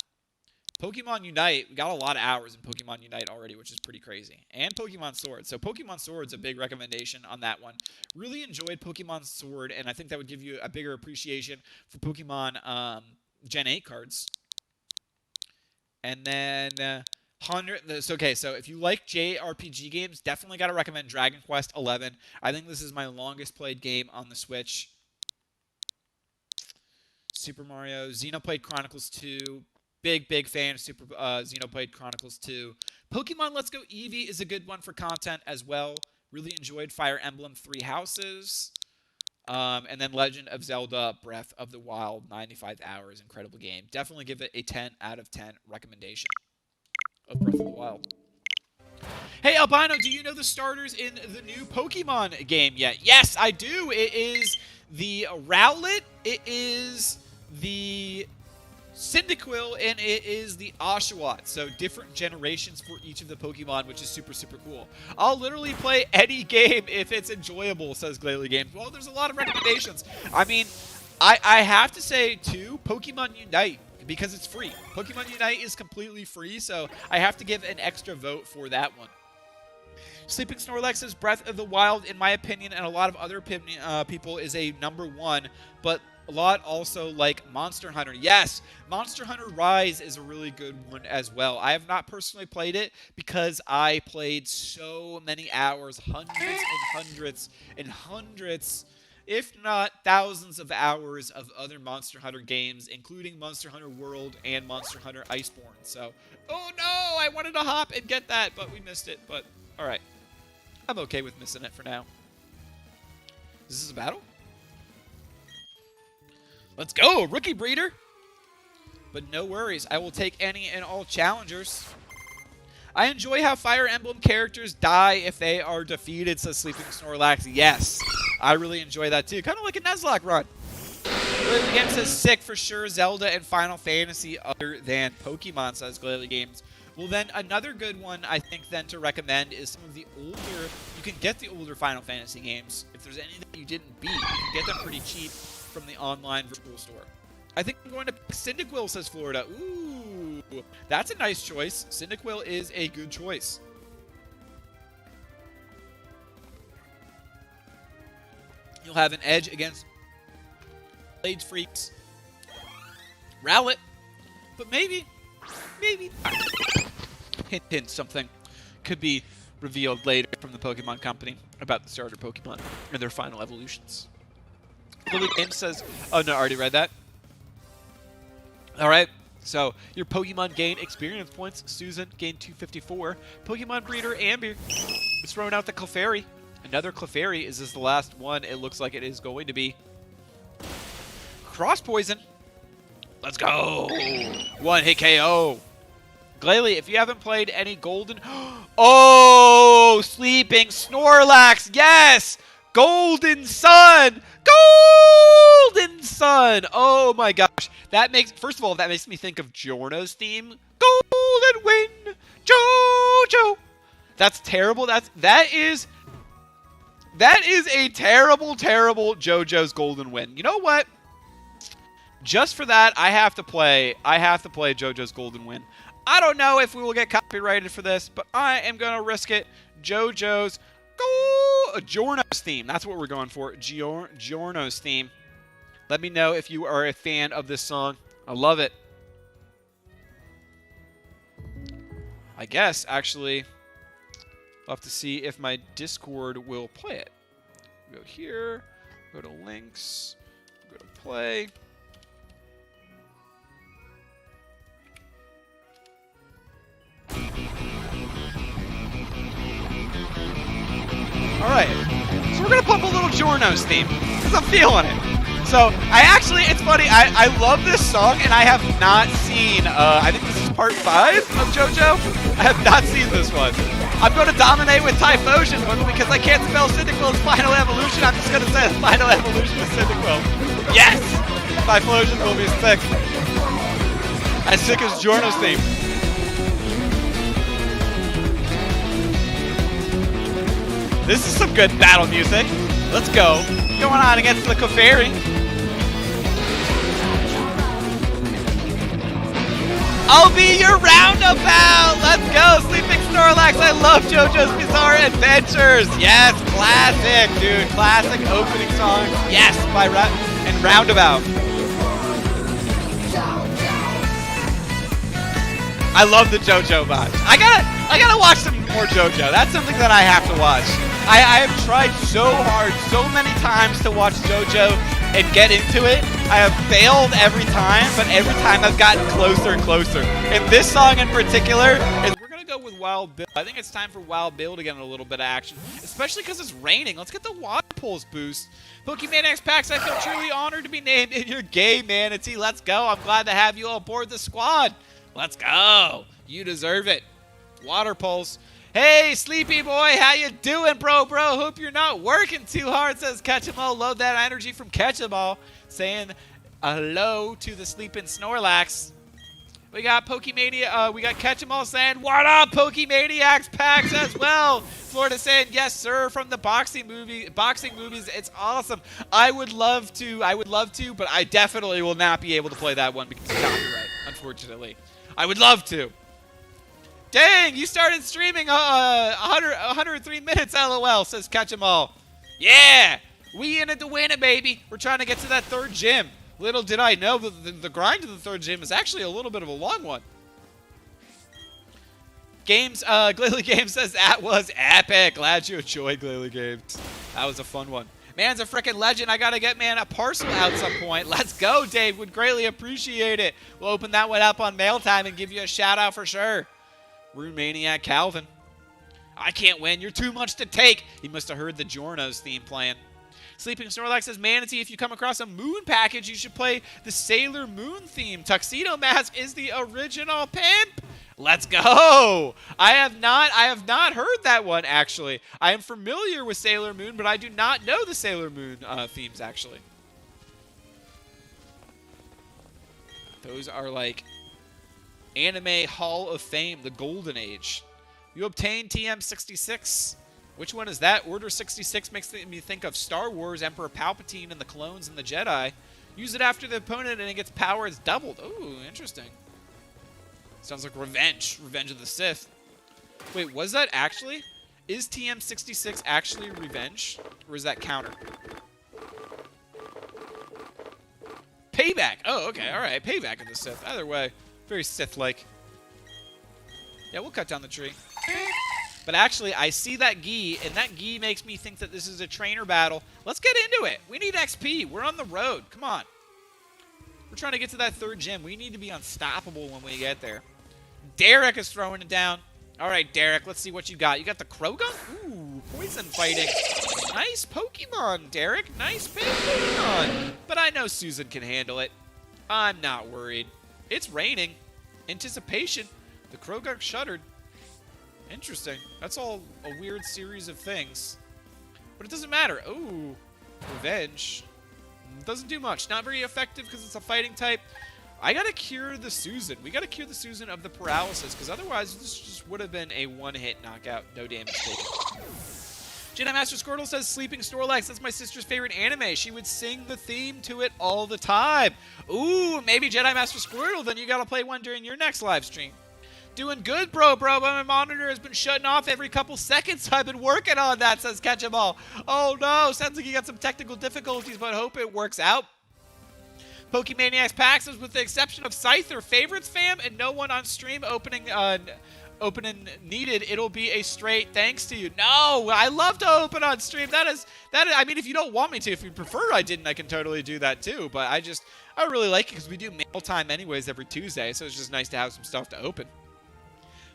Pokemon Unite, we got a lot of hours in Pokemon Unite already, which is pretty crazy. And Pokemon Sword. So Pokemon Sword's a big recommendation on that one. Really enjoyed Pokemon Sword, and I think that would give you a bigger appreciation for Pokemon Gen 8 cards. And then 100... Okay, so if you like JRPG games, definitely got to recommend Dragon Quest XI. I think this is my longest played game on the Switch. Super Mario, Xenoblade Chronicles 2... Big fan of Xenoblade Chronicles 2. Pokemon Let's Go Eevee is a good one for content as well. Really enjoyed Fire Emblem 3 Houses. And then Legend of Zelda Breath of the Wild, 95 hours. Incredible game. Definitely give it a 10 out of 10 recommendation of Breath of the Wild. Hey, Albino, do you know the starters in the new Pokemon game yet? Yes, I do. It is the Rowlet. It is the Cyndaquil, and it is the Oshawott. So different generations for each of the Pokemon, which is super, super cool. I'll literally play any game if it's enjoyable, says Glalie Games. Well, there's a lot of recommendations. I mean, I have to say, too, Pokemon Unite, because it's free. Pokemon Unite is completely free, so I have to give an extra vote for that one. Sleeping Snorlax says Breath of the Wild, in my opinion, and a lot of other people, is a #1, but a lot also like Monster Hunter. Yes, Monster Hunter Rise is a really good one as well. I have not personally played it because I played so many hours, hundreds and hundreds and hundreds, if not thousands of hours of other Monster Hunter games, including Monster Hunter World and Monster Hunter Iceborne. So, oh no, I wanted to hop and get that, but we missed it. But, alright. I'm okay with missing it for now. Is this a battle? Let's go, Rookie Breeder! But no worries, I will take any and all challengers. I enjoy how Fire Emblem characters die if they are defeated, says Sleeping Snorlax. Yes, I really enjoy that too. Kind of like a Nuzlocke run. Glalie Games says sick for sure. Zelda and Final Fantasy other than Pokemon, says Glalie Games. Well, then another good one I think then to recommend is some of the older. You can get the older Final Fantasy games. If there's any that you didn't beat, you can get them pretty cheap from the online virtual store. I think I'm going to pick Cyndaquil, says Florida. Ooh, that's a nice choice. Cyndaquil is a good choice. You'll have an edge against Blade Freaks. Rowlet. But maybe hint, hint, something could be revealed later from the Pokemon Company about the starter Pokemon and their final evolutions. Lily Game says, oh no, I already read that. Alright, so your Pokemon gain experience points. Susan gained 254. Pokemon Breeder Amber is throwing out the Clefairy. Another Clefairy. Is this the last one? It looks like it is going to be. Cross Poison. Let's go. One hit KO. Glalie, if you haven't played any Golden... Oh, Sleeping Snorlax. Yes. Golden Sun. Golden Sun. Oh my gosh. That makes... First of all, that makes me think of Giorno's theme. Golden Wind. JoJo. That's terrible. That is a terrible, terrible JoJo's Golden Wind. You know what? Just for that, I have to play JoJo's Golden Wind. I don't know if we will get copyrighted for this, but I am going to risk it. JoJo's Giorno's theme. That's what we're going for. Giorno's theme. Let me know if you are a fan of this song. I love it. I guess, actually, I'll have to see if my Discord will play it. Go here, go to links, go to play. Alright, so we're going to pump a little Giorno's theme, because I'm feeling it. So, it's funny, I love this song, and I have not seen, I think this is part 5 of JoJo. I have not seen this one. I'm going to dominate with Typhlosion, but because I can't spell Cyndaquil's final evolution, I'm just going to say the final evolution of Cyndaquil. Yes! Typhlosion will be sick. As sick as Giorno's theme. This is some good battle music. Let's go. Going on against the Clefairy. I'll be your roundabout. Let's go, Sleeping Snorlax. I love JoJo's Bizarre Adventures. Yes, classic, dude. Classic opening song. Yes, by and Roundabout. I love the JoJo vibe. I gotta watch some more JoJo. That's something that I have to watch. I have tried so hard, so many times to watch JoJo and get into it. I have failed every time, but every time I've gotten closer and closer. And this song in particular, we're going to go with Wild Bill. I think it's time for Wild Bill to get in a little bit of action, especially because it's raining. Let's get the water pulse boost. Pokemon Packs, I feel truly honored to be named in your game, Manatee. Let's go. I'm glad to have you aboard the squad. Let's go. You deserve it. Water pulse. Hey, Sleepy Boy, how you doing, bro? Hope you're not working too hard, says Ketchumall. Load that energy from Ketchumall. Saying hello to the Sleeping Snorlax. We got Pokemania, we got Ketchumall saying, what up, Pokemaniacs packs as well. Florida saying, yes, sir, from the boxing movies. It's awesome. I would love to, but I definitely will not be able to play that one because of copyright, unfortunately. I would love to. Dang, you started streaming 103 minutes, LOL, says Ketchumall. Yeah, we in it to win it, baby. We're trying to get to that third gym. Little did I know that the grind to the third gym is actually a little bit of a long one. Glalie Games says, that was epic. Glad you enjoyed Glalie Games. That was a fun one. Man's a freaking legend. I got to get, man, a parcel out some point. Let's go, Dave. Would greatly appreciate it. We'll open that one up on mail time and give you a shout out for sure. Rune Maniac Calvin. I can't win. You're too much to take. He must have heard the Giorno's theme playing. Sleeping Snorlax says, Manatee, if you come across a moon package, you should play the Sailor Moon theme. Tuxedo Mask is the original pimp. Let's go. I have not heard that one, actually. I am familiar with Sailor Moon, but I do not know the Sailor Moon themes, actually. Those are like Anime Hall of Fame, the Golden Age. You obtain TM66. Which one is that? Order 66 makes me think of Star Wars, Emperor Palpatine, and the clones and the Jedi. Use it after the opponent and it gets power. It's doubled. Ooh, interesting. Sounds like Revenge. Revenge of the Sith. Wait, was that actually? Is TM66 actually Revenge? Or is that counter? Payback. Oh, okay. All right. Payback of the Sith. Either way, very Sith-like. Yeah, we'll cut down the tree. But actually, I see that gi, and that gi makes me think that this is a trainer battle. Let's get into it. We need XP. We're on the road. Come on. We're trying to get to that 3rd gym. We need to be unstoppable when we get there. Derek is throwing it down. All right, Derek, let's see what you got. You got the Krogan? Ooh, poison fighting. Nice Pokemon, Derek. Nice big Pokemon. But I know Susan can handle it. I'm not worried. It's raining. Anticipation. The Krogan shuddered. Interesting. That's all a weird series of things. But it doesn't matter. Ooh, Revenge. Doesn't do much. Not very effective because it's a fighting type. I gotta cure the Susan. We gotta cure the Susan of the paralysis, because otherwise this just would have been a one-hit knockout, no damage taken. Jedi Master Squirtle says, Sleeping Snorlax, that's my sister's favorite anime. She would sing the theme to it all the time. Ooh, maybe Jedi Master Squirtle, then you gotta play one during your next live stream. Doing good, bro, but my monitor has been shutting off every couple seconds. I've been working on that, says Catch'em-all. Oh no, sounds like you got some technical difficulties, but hope it works out. Pokemaniacs Pax is, with the exception of Scyther, favorites fam, and no one on stream opening needed. It'll be a straight thanks to you. No, I love to open on stream. That is. I mean, if you don't want me to, if you prefer I didn't, I can totally do that too. But I really like it because we do mail time anyways every Tuesday, so it's just nice to have some stuff to open.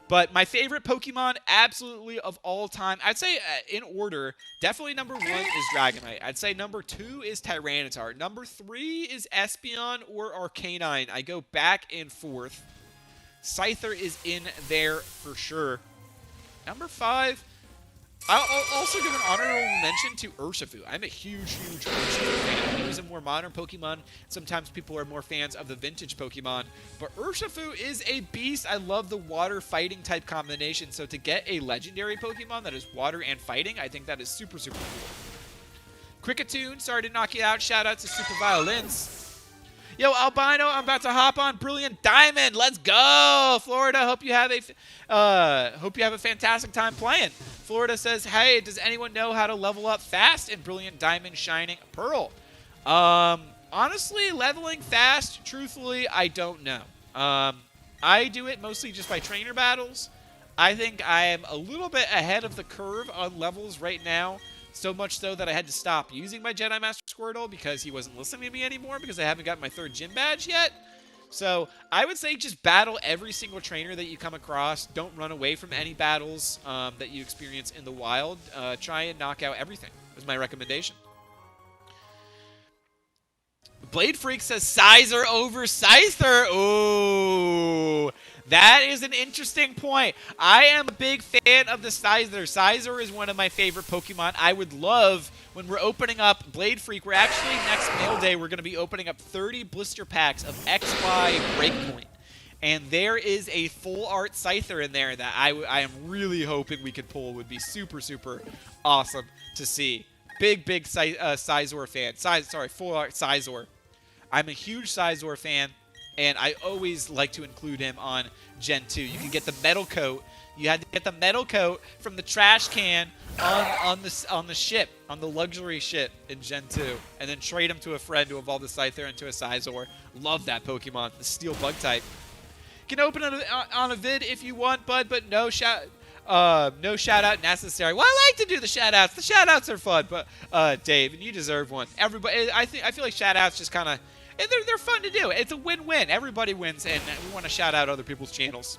But my favorite Pokemon, absolutely, of all time, I'd say in order, definitely number 1 is Dragonite. I'd say number 2 is Tyranitar. Number 3 is Espeon or Arcanine. I go back and forth. Scyther is in there for sure. Number 5, I'll also give an honorable mention to Urshifu. I'm a huge Urshifu fan. He was a more modern Pokemon. Sometimes people are more fans of the vintage Pokemon. But Urshifu is a beast. I love the water fighting type combination. So to get a legendary Pokemon that is water and fighting, I think that is super, super cool. Cricketune, sorry to knock you out. Shout out to Super Violins. Yo, Albino, I'm about to hop on Brilliant Diamond. Let's go, Florida. Hope you have a fantastic time playing. Florida says, hey, does anyone know how to level up fast in Brilliant Diamond Shining Pearl? Honestly, leveling fast, truthfully, I don't know. I do it mostly just by trainer battles. I think I am a little bit ahead of the curve on levels right now. So much so that I had to stop using my Jedi Master Squirtle because he wasn't listening to me anymore because I haven't got my 3rd gym badge yet. So I would say just battle every single trainer that you come across. Don't run away from any battles that you experience in the wild. Try and knock out everything is my recommendation. Blade Freak says Sizer over Scyther. Ooh, that is an interesting point. I am a big fan of the Scyther. Scyther is one of my favorite Pokemon. I would love, when we're opening up Blade Freak, we're actually, next mail day, we're going to be opening up 30 blister packs of XY Breakpoint. And there is a full art Scyther in there that I am really hoping we could pull. Would be super, super awesome to see. Big Scizor fan. Full art Scizor. I'm a huge Scizor fan, and I always like to include him on Gen 2. You can get the metal coat. You had to get the metal coat from the trash can on the ship, on the luxury ship in Gen 2, and then trade him to a friend to evolve the Scyther into a Scizor. Love that Pokemon, the Steel Bug type. You can open it on a vid if you want, bud, but no shout out necessary. Well, I like to do the shout outs. The shout outs are fun, but Dave, and you deserve one. Everybody, I feel like shout outs just kind of, they're fun to do. It's a win-win. Everybody wins, and we want to shout out other people's channels.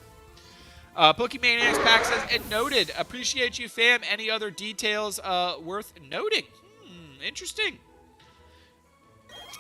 Pokemaniacs Pack says, and noted. Appreciate you, fam. Any other details worth noting? Interesting.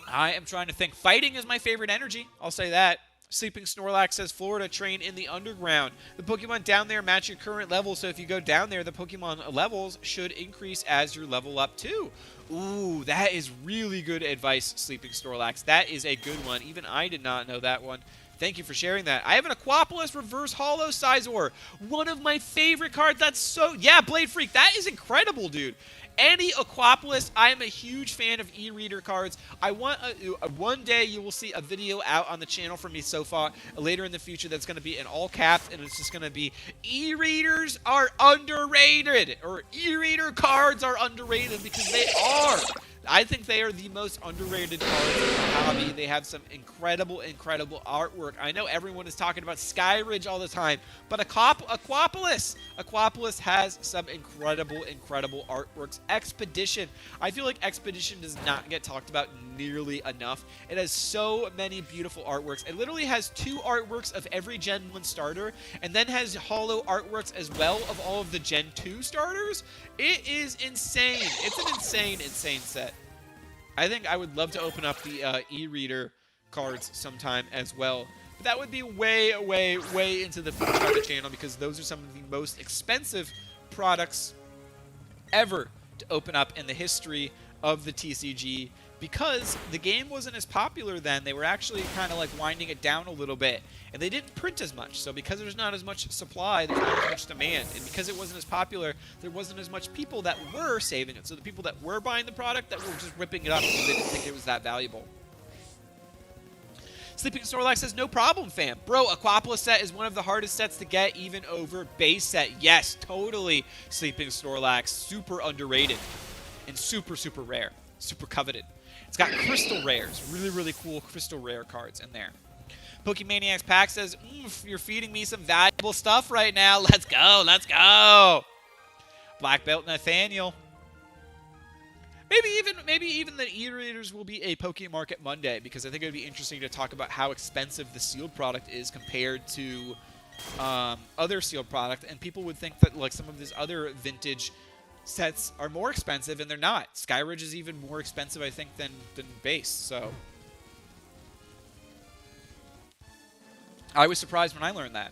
I am trying to think. Fighting is my favorite energy. I'll say that. Sleeping Snorlax says, Florida, train in the underground. The Pokemon down there match your current level, so if you go down there, the Pokemon levels should increase as you level up too. Ooh, that is really good advice, Sleeping Snorlax. That is a good one. Even I did not know that one. Thank you for sharing that. I have an Aquapolis Reverse Holo Sizor. One of my favorite cards. That's so... Yeah, Blade Freak. That is incredible, dude. Any Aquapolis, I am a huge fan of e-reader cards. I want one day you will see a video out on the channel from me so far later in the future that's going to be in all caps, and it's just going to be e-readers are underrated, or e-reader cards are underrated, because they are. I think they are the most underrated cards in the hobby. They have some incredible, incredible artwork. I know everyone is talking about Skyridge all the time, but Aquapolis has some incredible, incredible artworks. Expedition. I feel like Expedition does not get talked about nearly enough. It has so many beautiful artworks. It literally has 2 artworks of every Gen 1 starter, and then has holo artworks as well of all of the Gen 2 starters. It is insane. It's an insane, insane set. I think I would love to open up the e-reader cards sometime as well. But that would be way, way, way into the future of the channel, because those are some of the most expensive products ever to open up in the history of the TCG, because the game wasn't as popular then. They were actually kind of like winding it down a little bit, and they didn't print as much. So because there's not as much supply, there's not as much demand, and because it wasn't as popular, there wasn't as much people that were saving it. So the people that were buying the product, that were just ripping it up because they didn't think it was that valuable. Sleeping Snorlax says, no problem, fam. Bro, Aquapolis set is one of the hardest sets to get, even over base set. Yes, totally, Sleeping Snorlax. Super underrated and super, super rare. Super coveted. It's got crystal rares. Really, really cool crystal rare cards in there. Pokemaniacs Pack says, you're feeding me some valuable stuff right now. Let's go. Let's go. Black Belt Nathaniel. Maybe even the e-readers will be a Pokemon Market Monday, because I think it would be interesting to talk about how expensive the sealed product is compared to other sealed product, and people would think that like some of these other vintage sets are more expensive, and they're not. Skyridge is even more expensive, I think, than base. So I was surprised when I learned that.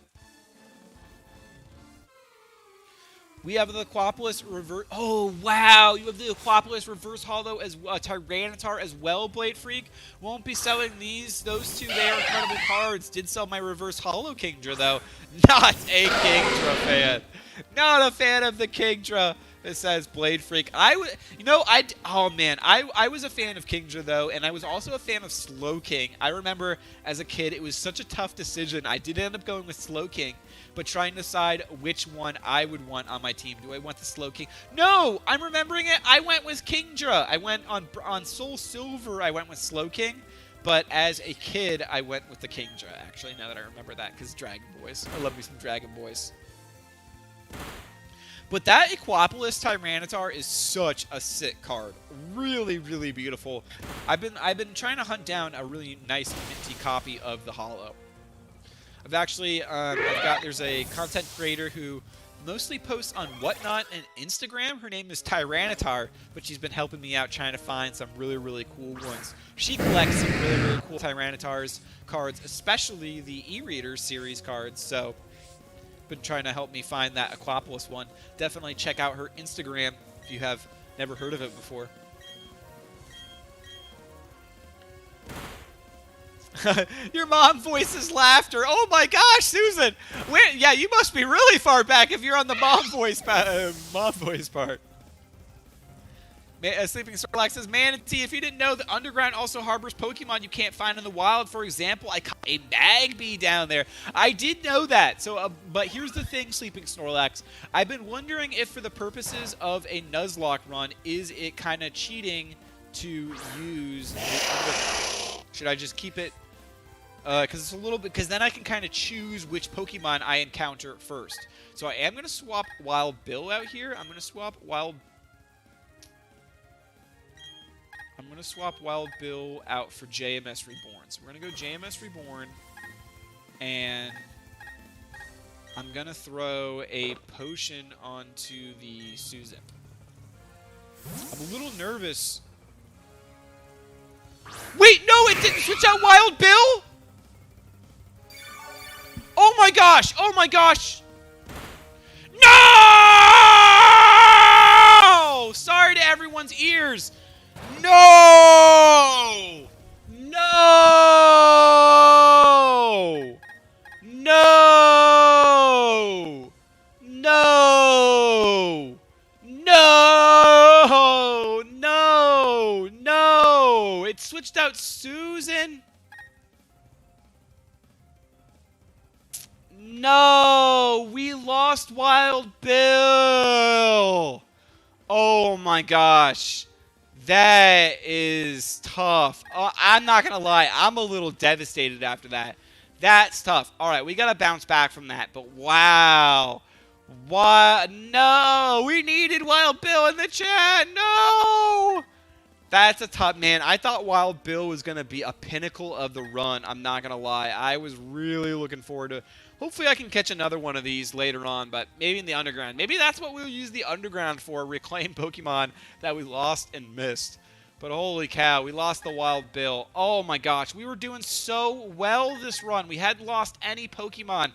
We have the Aquapolis reverse. Oh, wow. You have the Aquapolis reverse holo as Tyranitar as well, Blade Freak. Won't be selling those two. They are incredible cards. Did sell my reverse holo Kingdra, though. Not a Kingdra fan. Not a fan of the Kingdra. It says Blade Freak. I was a fan of Kingdra, though, and I was also a fan of Slowking. I remember as a kid, it was such a tough decision. I did end up going with Slowking, but trying to decide which one I would want on my team. Do I want the Slowking? No! I'm remembering it. I went with Kingdra. I went on Soul Silver. I went with Slowking, but as a kid, I went with the Kingdra, actually, now that I remember that, because Dragon Boys. I love me some Dragon Boys. But that Aquapolis Tyranitar is such a sick card. Really, really beautiful. I've been trying to hunt down a really nice minty copy of the holo. I've actually there's a content creator who mostly posts on Whatnot and Instagram. Her name is Tyranitar, but she's been helping me out trying to find some really, really cool ones. She collects some really, really cool Tyranitars cards, especially the e-reader series cards. So been trying to help me find that Aquapolis one. Definitely check out her Instagram if you have never heard of it before. Your mom voices laughter. Oh my gosh, Susan! Yeah, you must be really far back if you're on the mom voice part. Sleeping Snorlax says, Manatee, if you didn't know, the underground also harbors Pokemon you can't find in the wild. For example, I caught a Magby down there. I did know that. So, but here's the thing, Sleeping Snorlax. I've been wondering if for the purposes of a Nuzlocke run, is it kind of cheating to use the underground? Should I just keep it? Because it's a little bit, because then I can kind of choose which Pokemon I encounter first. So I am going to swap Wild Bill out here. I'm going to swap Wild Bill out for JMS Reborn. So we're going to go JMS Reborn, and I'm going to throw a potion onto the Susan. I'm a little nervous. Wait, no, it didn't switch out Wild Bill? Oh my gosh! Oh my gosh! No! Sorry to everyone's ears. No! No! No! No! No! It switched out Susan. No! We lost Wild Bill! Oh my gosh. That is tough. I'm not going to lie. I'm a little devastated after that. That's tough. All right, we got to bounce back from that. But wow. What? No, we needed Wild Bill in the chat. No. That's a tough, man. I thought Wild Bill was going to be a pinnacle of the run. I'm not going to lie. I was really looking forward to. Hopefully I can catch another one of these later on, but maybe in the underground. Maybe that's what we'll use the underground for, reclaim Pokemon that we lost and missed. But holy cow, we lost the Wild Bill. Oh my gosh, we were doing so well this run. We hadn't lost any Pokemon.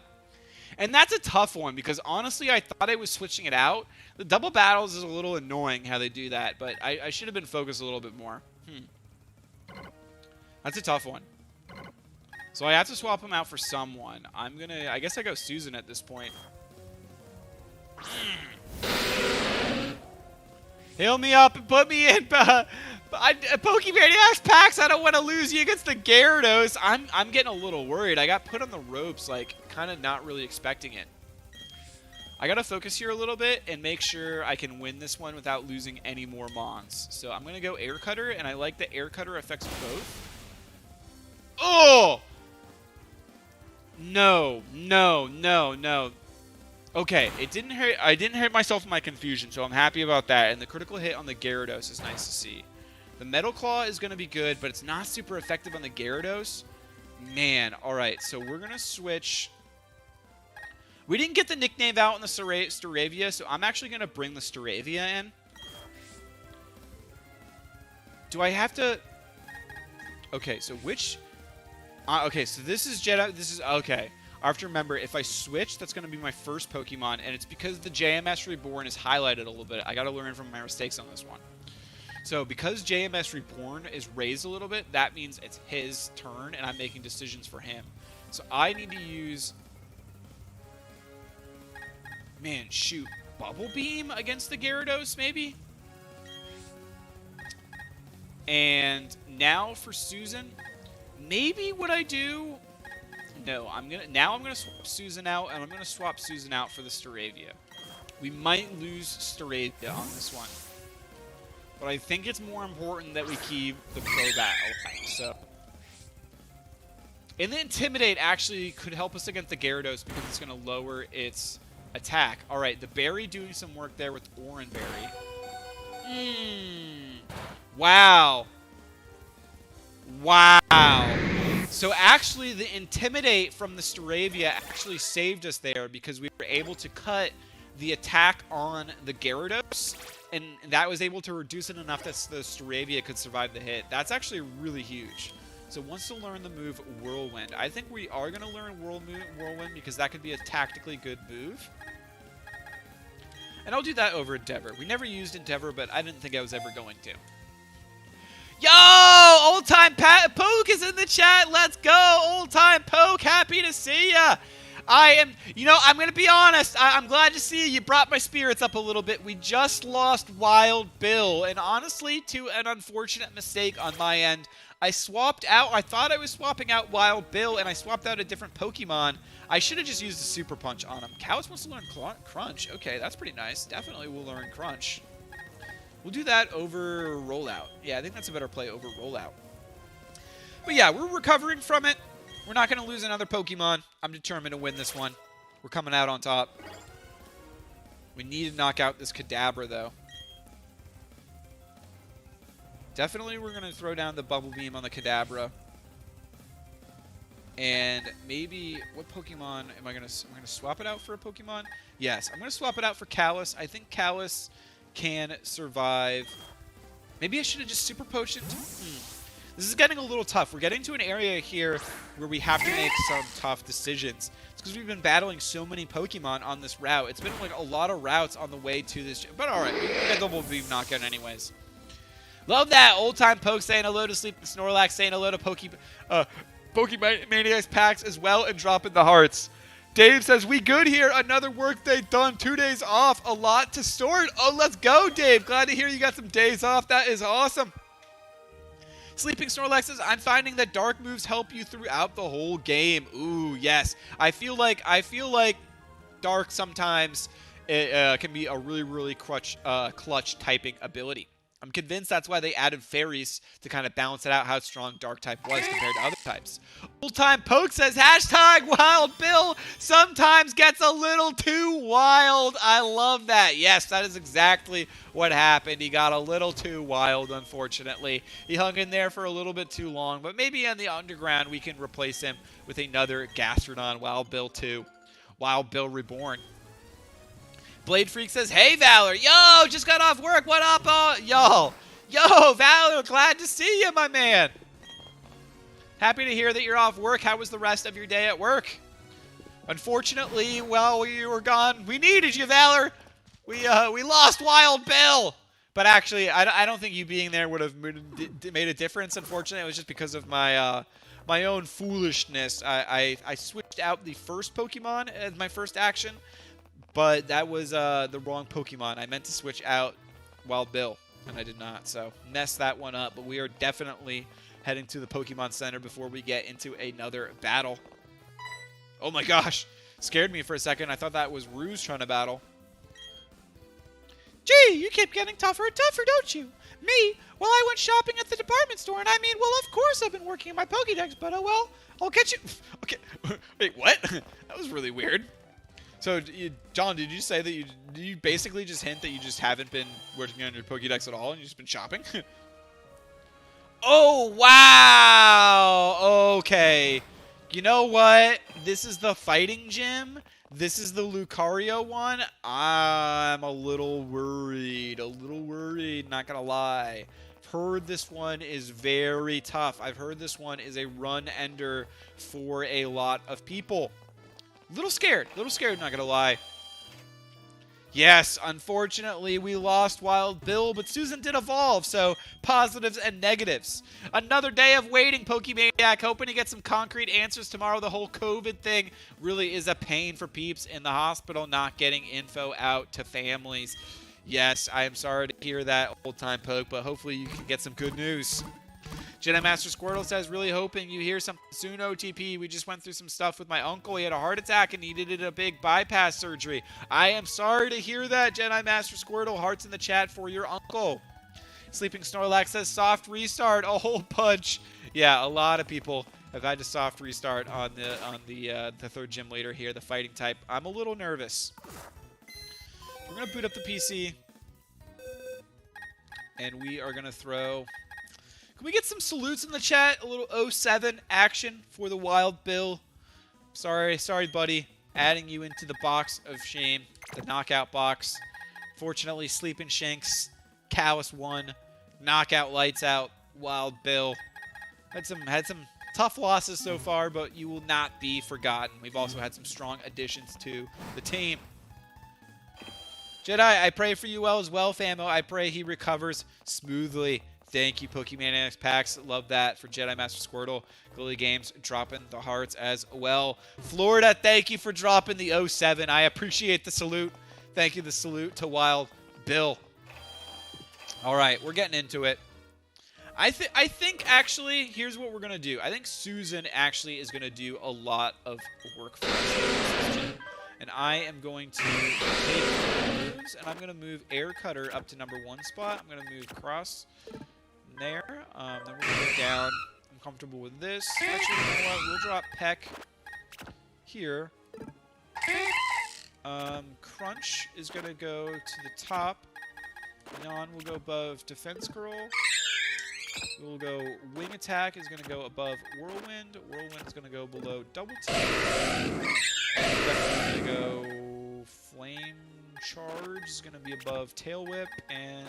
And that's a tough one because honestly, I thought I was switching it out. The double battles is a little annoying how they do that, but I should have been focused a little bit more. That's a tough one. So I have to swap him out for someone. I guess I go Susan at this point. Heal me up and put me in. Pokemaniacs packs, I don't want to lose you against the Gyarados. I'm getting a little worried. I got put on the ropes, like, kind of not really expecting it. I got to focus here a little bit and make sure I can win this one without losing any more Mons. So I'm going to go Air Cutter, and I like that Air Cutter affects both. Oh! No, no, no, no. Okay, it didn't hurt. I didn't hurt myself in my confusion, so I'm happy about that. And the critical hit on the Gyarados is nice to see. The Metal Claw is going to be good, but it's not super effective on the Gyarados. Man, all right, so we're going to switch. We didn't get the nickname out in the Staravia, so I'm actually going to bring the Staravia in. Do I have to... Okay, so which... okay, so this is Jedi... This is... Okay. I have to remember, if I switch, that's going to be my first Pokemon, and it's because the JMS Reborn is highlighted a little bit. I got to learn from my mistakes on this one. So because JMS Reborn is raised a little bit, that means it's his turn, and I'm making decisions for him. So I need to use... Man, shoot. Bubble Beam against the Gyarados, maybe? And now for Susan, maybe what I do... No, I'm gonna swap Susan out, and I'm gonna swap Susan out for the Staravia. We might lose Staravia on this one, but I think it's more important that we keep the Crobat alive. So, and the Intimidate actually could help us against the Gyarados because it's gonna lower its attack. All right, the Berry doing some work there with Oran Berry. Wow. Wow. So actually, the Intimidate from the Staravia actually saved us there because we were able to cut the attack on the Gyarados, and that was able to reduce it enough that the Staravia could survive the hit. That's actually really huge. So wants to learn the move Whirlwind. I think we are going to learn Whirlwind because that could be a tactically good move. And I'll do that over Endeavor. We never used Endeavor, but I didn't think I was ever going to. Yo! Old Time Poke is in the chat. Let's go! Old Time Poke, happy to see ya! I'm going to be honest. I'm glad to see you. You brought my spirits up a little bit. We just lost Wild Bill, and honestly, to an unfortunate mistake on my end, I swapped out. I thought I was swapping out Wild Bill, and I swapped out a different Pokemon. I should have just used a Super Punch on him. Cows wants to learn Crunch. Okay, that's pretty nice. Definitely will learn Crunch. We'll do that over Rollout. Yeah, I think that's a better play over Rollout. But yeah, we're recovering from it. We're not going to lose another Pokemon. I'm determined to win this one. We're coming out on top. We need to knock out this Kadabra, though. Definitely we're going to throw down the Bubble Beam on the Kadabra. And maybe... What Pokemon am I going to... I'm going to swap it out for a Pokemon? Yes, I'm going to swap it out for Callus. I think Callus can survive. Maybe I should have just Super Potioned. This is getting a little tough. We're getting to an area here where we have to make some tough decisions. It's because we've been battling so many Pokemon on this route. It's been like a lot of routes on the way to this. But alright, we got Double Beam knockout anyways. Love that. Old Time Poke saying hello to Sleep and Snorlax, saying hello to Pokemaniacs packs as well, and dropping the hearts. Dave says, we good here. Another work day done. 2 days off. A lot to sort. Oh, let's go, Dave. Glad to hear you got some days off. That is awesome. Sleeping Snorlax says, I'm finding that dark moves help you throughout the whole game. Ooh, yes. I feel like dark sometimes can be a really clutch typing ability. I'm convinced that's why they added fairies to kind of balance it out how strong dark type was compared to other types. Old Time Poke says, hashtag Wild Bill sometimes gets a little too wild. I love that. Yes, that is exactly what happened. He got a little too wild, unfortunately. He hung in there for a little bit too long, but maybe in the underground we can replace him with another Gastrodon Wild Bill 2. Wild Bill Reborn. Blade Freak says, hey, Valor. Yo, just got off work. What up? Yo, Valor, glad to see you, my man. Happy to hear that you're off work. How was the rest of your day at work? Unfortunately, while you were gone, we needed you, Valor. We lost Wild Bill. But actually, I don't think you being there would have made a difference. Unfortunately, it was just because of my my own foolishness. I switched out the first Pokemon as my first action. But that was the wrong Pokemon. I meant to switch out Wild Bill, and I did not. So messed that one up. But we are definitely heading to the Pokemon Center before we get into another battle. Oh my gosh. Scared me for a second. I thought that was Ruse trying to battle. Gee, you keep getting tougher and tougher, don't you? Me? Well, I went shopping at the department store, and I mean, well, of course I've been working in my Pokédex, but oh well. I'll get you. Okay. Wait, what? That was really weird. So, John, did you say that did you basically just hint that you just haven't been working on your Pokédex at all and you've just been shopping? Oh, wow! Okay. You know what? This is the fighting gym. This is the Lucario one. I'm a little worried. Not gonna lie. I've heard this one is very tough. I've heard this one is a run ender for a lot of people. Little scared, not gonna lie. Yes, unfortunately, we lost Wild Bill, but Susan did evolve, so positives and negatives. Another day of waiting, Pokemaniac, hoping to get some concrete answers tomorrow. The whole COVID thing really is a pain for peeps in the hospital, not getting info out to families. Yes, I am sorry to hear that, Old Time Poke, but hopefully you can get some good news. Jedi Master Squirtle says, really hoping you hear something soon, OTP. We just went through some stuff with my uncle. He had a heart attack and needed a big bypass surgery. I am sorry to hear that, Jedi Master Squirtle. Hearts in the chat for your uncle. Sleeping Snorlax says, soft restart, a whole bunch. Yeah, a lot of people have had to soft restart on the third gym leader here, the fighting type. I'm a little nervous. We're going to boot up the PC. And we are going to throw... Can we get some salutes in the chat? A little 07 action for the Wild Bill. Sorry, buddy. Adding you into the box of shame. The knockout box. Fortunately, Sleeping Shanks, Callus 1, knockout lights out, Wild Bill. Had some tough losses so far, but you will not be forgotten. We've also had some strong additions to the team. Jedi, I pray for you well as well, Famo. I pray he recovers smoothly. Thank you, Pokemaniacs Packs. Love that for Jedi Master Squirtle. Gilly Games dropping the hearts as well. Florida, thank you for dropping the 07. I appreciate the salute. Thank you, the salute to Wild Bill. All right, we're getting into it. I think, actually, here's what we're going to do. I think Susan actually is going to do a lot of work for us. And I am going to take moves, and I'm going to move Air Cutter up to #1 spot. I'm going to move Cross there. Then we're going to go down. I'm comfortable with this. Actually, you know what? We'll drop Peck here. Crunch is going to go to the top. Yawn will go above Defense Scroll. We'll go Wing Attack is going to go above Whirlwind. Whirlwind is going to go below Double Team. Definitely going to go Flame Charge is going to be above Tail Whip, and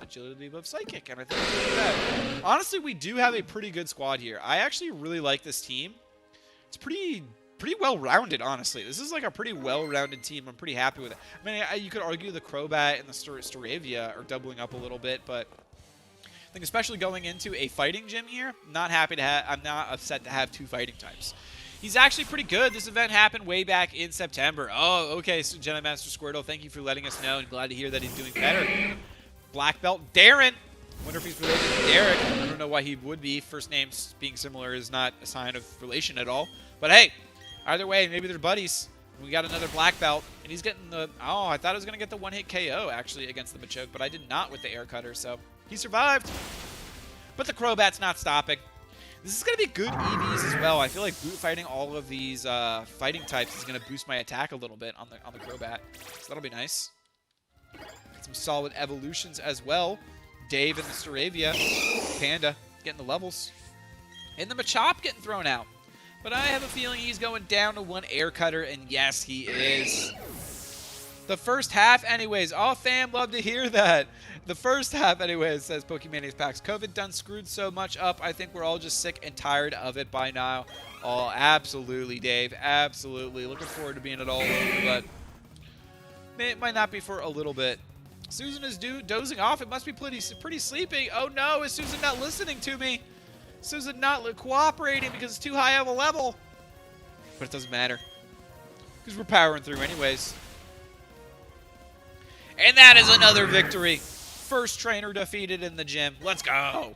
Agility above Psychic. And I think we'll do that. Honestly, we do have a pretty good squad here. I actually really like this team. It's pretty well-rounded, honestly. This is like a pretty well-rounded team. I'm pretty happy with it. I mean, you could argue the Crobat and the Staravia are doubling up a little bit, but I think especially going into a fighting gym here, I'm not upset to have two fighting types. He's actually pretty good. This event happened way back in September. Oh, okay, so Jedi Master Squirtle, thank you for letting us know, and glad to hear that he's doing better. Black Belt Darren. Wonder if he's related to Derek. I don't know why he would be. First names being similar is not a sign of relation at all. But hey, either way, maybe they're buddies. We got another Black Belt, and he's getting the... Oh, I thought I was going to get the one-hit KO, actually, against the Machoke, but I did not with the Air Cutter, so he survived. But the Crobat's not stopping. This is going to be good EVs as well. I feel like boot fighting all of these fighting types is going to boost my attack a little bit on the Crobat. So that'll be nice. Got some solid evolutions as well. Dave and the Staravia. Panda getting the levels. And the Machop getting thrown out. But I have a feeling he's going down to one Air Cutter, and yes, he is. The first half anyways. Oh, fam, love to hear that. The first half anyways, says Pokemania's Packs. COVID done screwed so much up. I think we're all just sick and tired of it by now. Oh, absolutely, Dave. Absolutely. Looking forward to being it all over, but it might not be for a little bit. Susan is dozing off. It must be pretty sleepy. Oh, no. Is Susan not listening to me? Susan not cooperating because it's too high of a level. But it doesn't matter, because we're powering through anyways. And that is another victory. First trainer defeated in the gym. Let's go.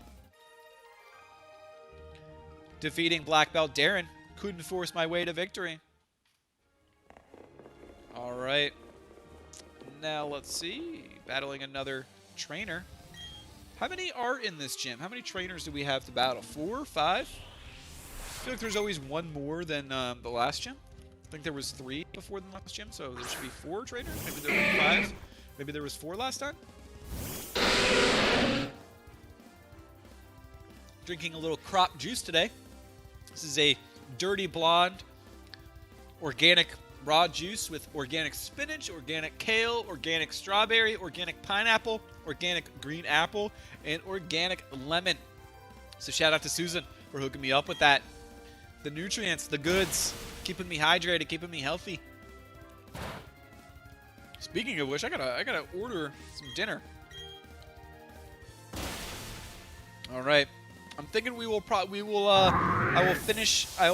Defeating Black Belt Darren. Couldn't force my way to victory. All right. Now let's see. Battling another trainer. How many are in this gym? How many trainers do we have to battle? 4, 5? I feel like there's always one more than the last gym. I think there was 3 before the last gym, so there should be 4 trainers. Maybe there were 5. Maybe there was 4 last time. Drinking a little crop juice today. This is a dirty blonde organic raw juice with organic spinach, organic kale, organic strawberry, organic pineapple, organic green apple, and organic lemon. So shout out to Susan for hooking me up with that. The nutrients, the goods, keeping me hydrated, keeping me healthy. Speaking of which, I gotta order some dinner. All right, I'm thinking I will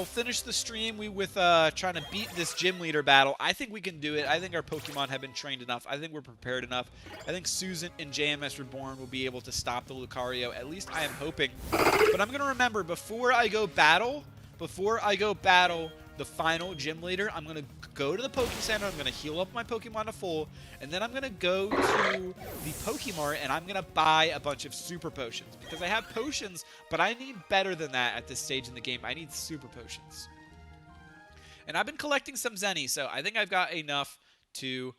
finish the stream with trying to beat this gym leader battle. I think we can do it. I think our Pokemon have been trained enough. I think we're prepared enough. I think Susan and JMS Reborn will be able to stop the Lucario. At least I am hoping. But I'm gonna remember before I go battle the final gym leader, I'm going to go to the Poke Center, I'm going to heal up my Pokemon to full, and then I'm going to go to the Pokemart and I'm going to buy a bunch of Super Potions. Because I have potions, but I need better than that at this stage in the game. I need Super Potions. And I've been collecting some Zenny, so I think I've got enough to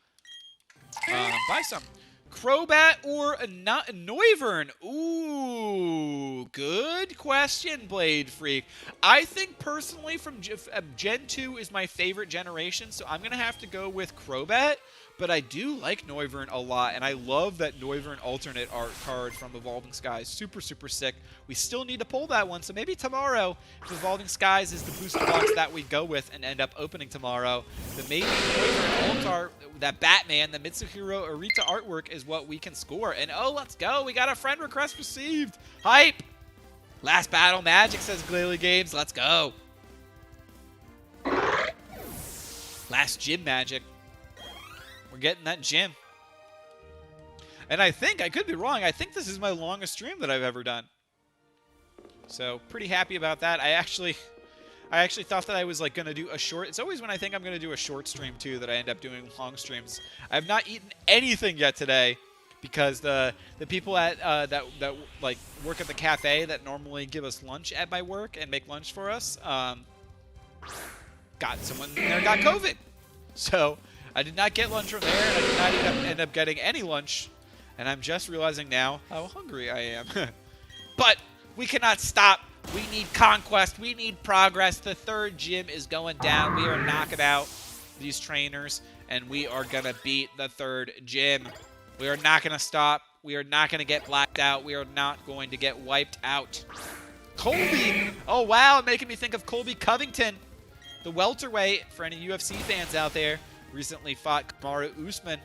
buy some. Crobat or Noivern? Ooh, good question, Blade Freak. I think personally from Gen 2 is my favorite generation, so I'm going to have to go with Crobat. But I do like Noivern a lot, and I love that Noivern alternate art card from Evolving Skies. Super, super sick. We still need to pull that one, so maybe tomorrow, if Evolving Skies is the booster box that we go with and end up opening tomorrow, then maybe Noivern alt art, that Batman, the Mitsuhiro Arita artwork is what we can score. And oh, let's go. We got a friend request received. Hype. Last battle magic, says Glalie Games. Let's go. Last gym magic. We're getting that gym. And I think, I could be wrong, I think this is my longest stream that I've ever done. So, pretty happy about that. I actually thought that I was like going to do a short. It's always when I think I'm going to do a short stream too that I end up doing long streams. I have not eaten anything yet today because the people at that like work at the cafe that normally give us lunch at my work and make lunch for us someone there got COVID. So, I did not get lunch from there, and I did not even end up getting any lunch. And I'm just realizing now how hungry I am. But we cannot stop. We need conquest. We need progress. The third gym is going down. We are knocking out these trainers, and we are going to beat the third gym. We are not going to stop. We are not going to get blacked out. We are not going to get wiped out. Colby. Oh, wow. Making me think of Colby Covington, the welterweight, for any UFC fans out there. Recently fought Kamaru Usman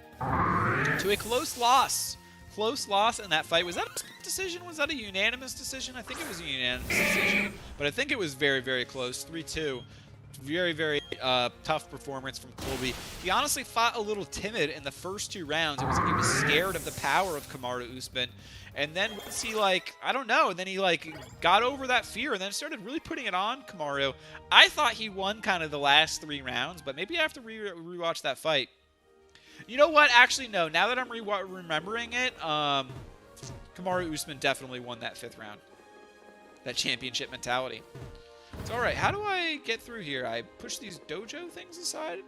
to a close loss. Close loss in that fight. Was that a decision? Was that a unanimous decision? I think it was a unanimous decision. But I think it was very, very close. 3-2. Very, very tough performance from Colby. He honestly fought a little timid in the first 2 rounds. It was like he was scared of the power of Kamaru Usman. And then once he, like, I don't know, then he, like, got over that fear and then started really putting it on Kamaru. I thought he won kind of the last 3 rounds, but maybe I have to rewatch that fight. You know what? Actually, no. Now that I'm remembering it, Kamaru Usman definitely won that 5th round. That championship mentality. It's alright. How do I get through here? I push these dojo things aside?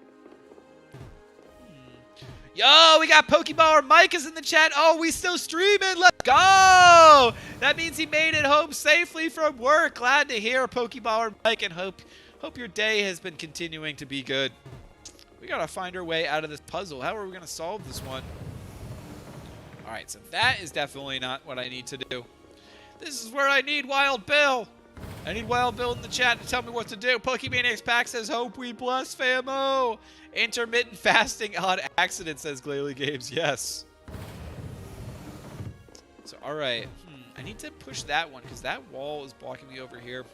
Yo, we got Pokeballer Mike is in the chat. Oh, we still streaming. Let's go. That means he made it home safely from work. Glad to hear, Pokeballer Mike, and hope your day has been continuing to be good. We got to find our way out of this puzzle. How are we going to solve this one? All right, so that is definitely not what I need to do. This is where I need Wild Bill. I need Wild Bill in the chat to tell me what to do. Pokemaniacs Pack says, hope we bless famo. Intermittent fasting on accident, says Glalie Games. Yes. So, all right. I need to push that one because that wall is blocking me over here.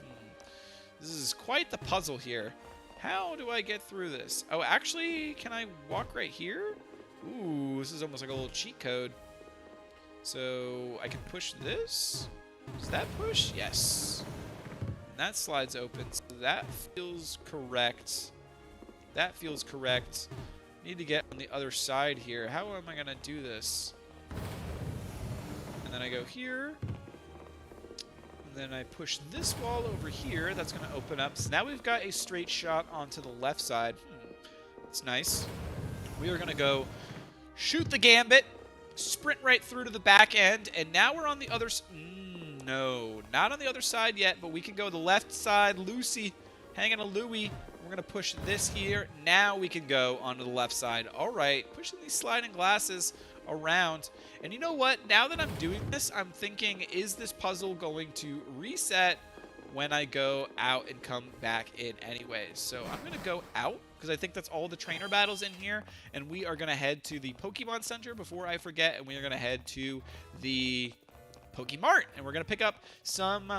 This is quite the puzzle here. How do I get through this? Oh, actually, can I walk right here? Ooh, this is almost like a little cheat code. So, I can push this. Does that push? Yes. And that slides open. So that feels correct. That feels correct. Need to get on the other side here. How am I going to do this? And then I go here. And then I push this wall over here. That's going to open up. So now we've got a straight shot onto the left side. That's nice. We are going to go shoot the gambit. Sprint right through to the back end. And now we're on the other side. No, not on the other side yet, but we can go the left side. Lucy hanging a Louie. We're going to push this here. Now we can go onto the left side. All right, pushing these sliding glasses around. And you know what? Now that I'm doing this, I'm thinking, is this puzzle going to reset when I go out and come back in anyways? So I'm going to go out because I think that's all the trainer battles in here. And we are going to head to the Pokemon Center before I forget. And we are going to head to the Pokemart. And we're going to pick up some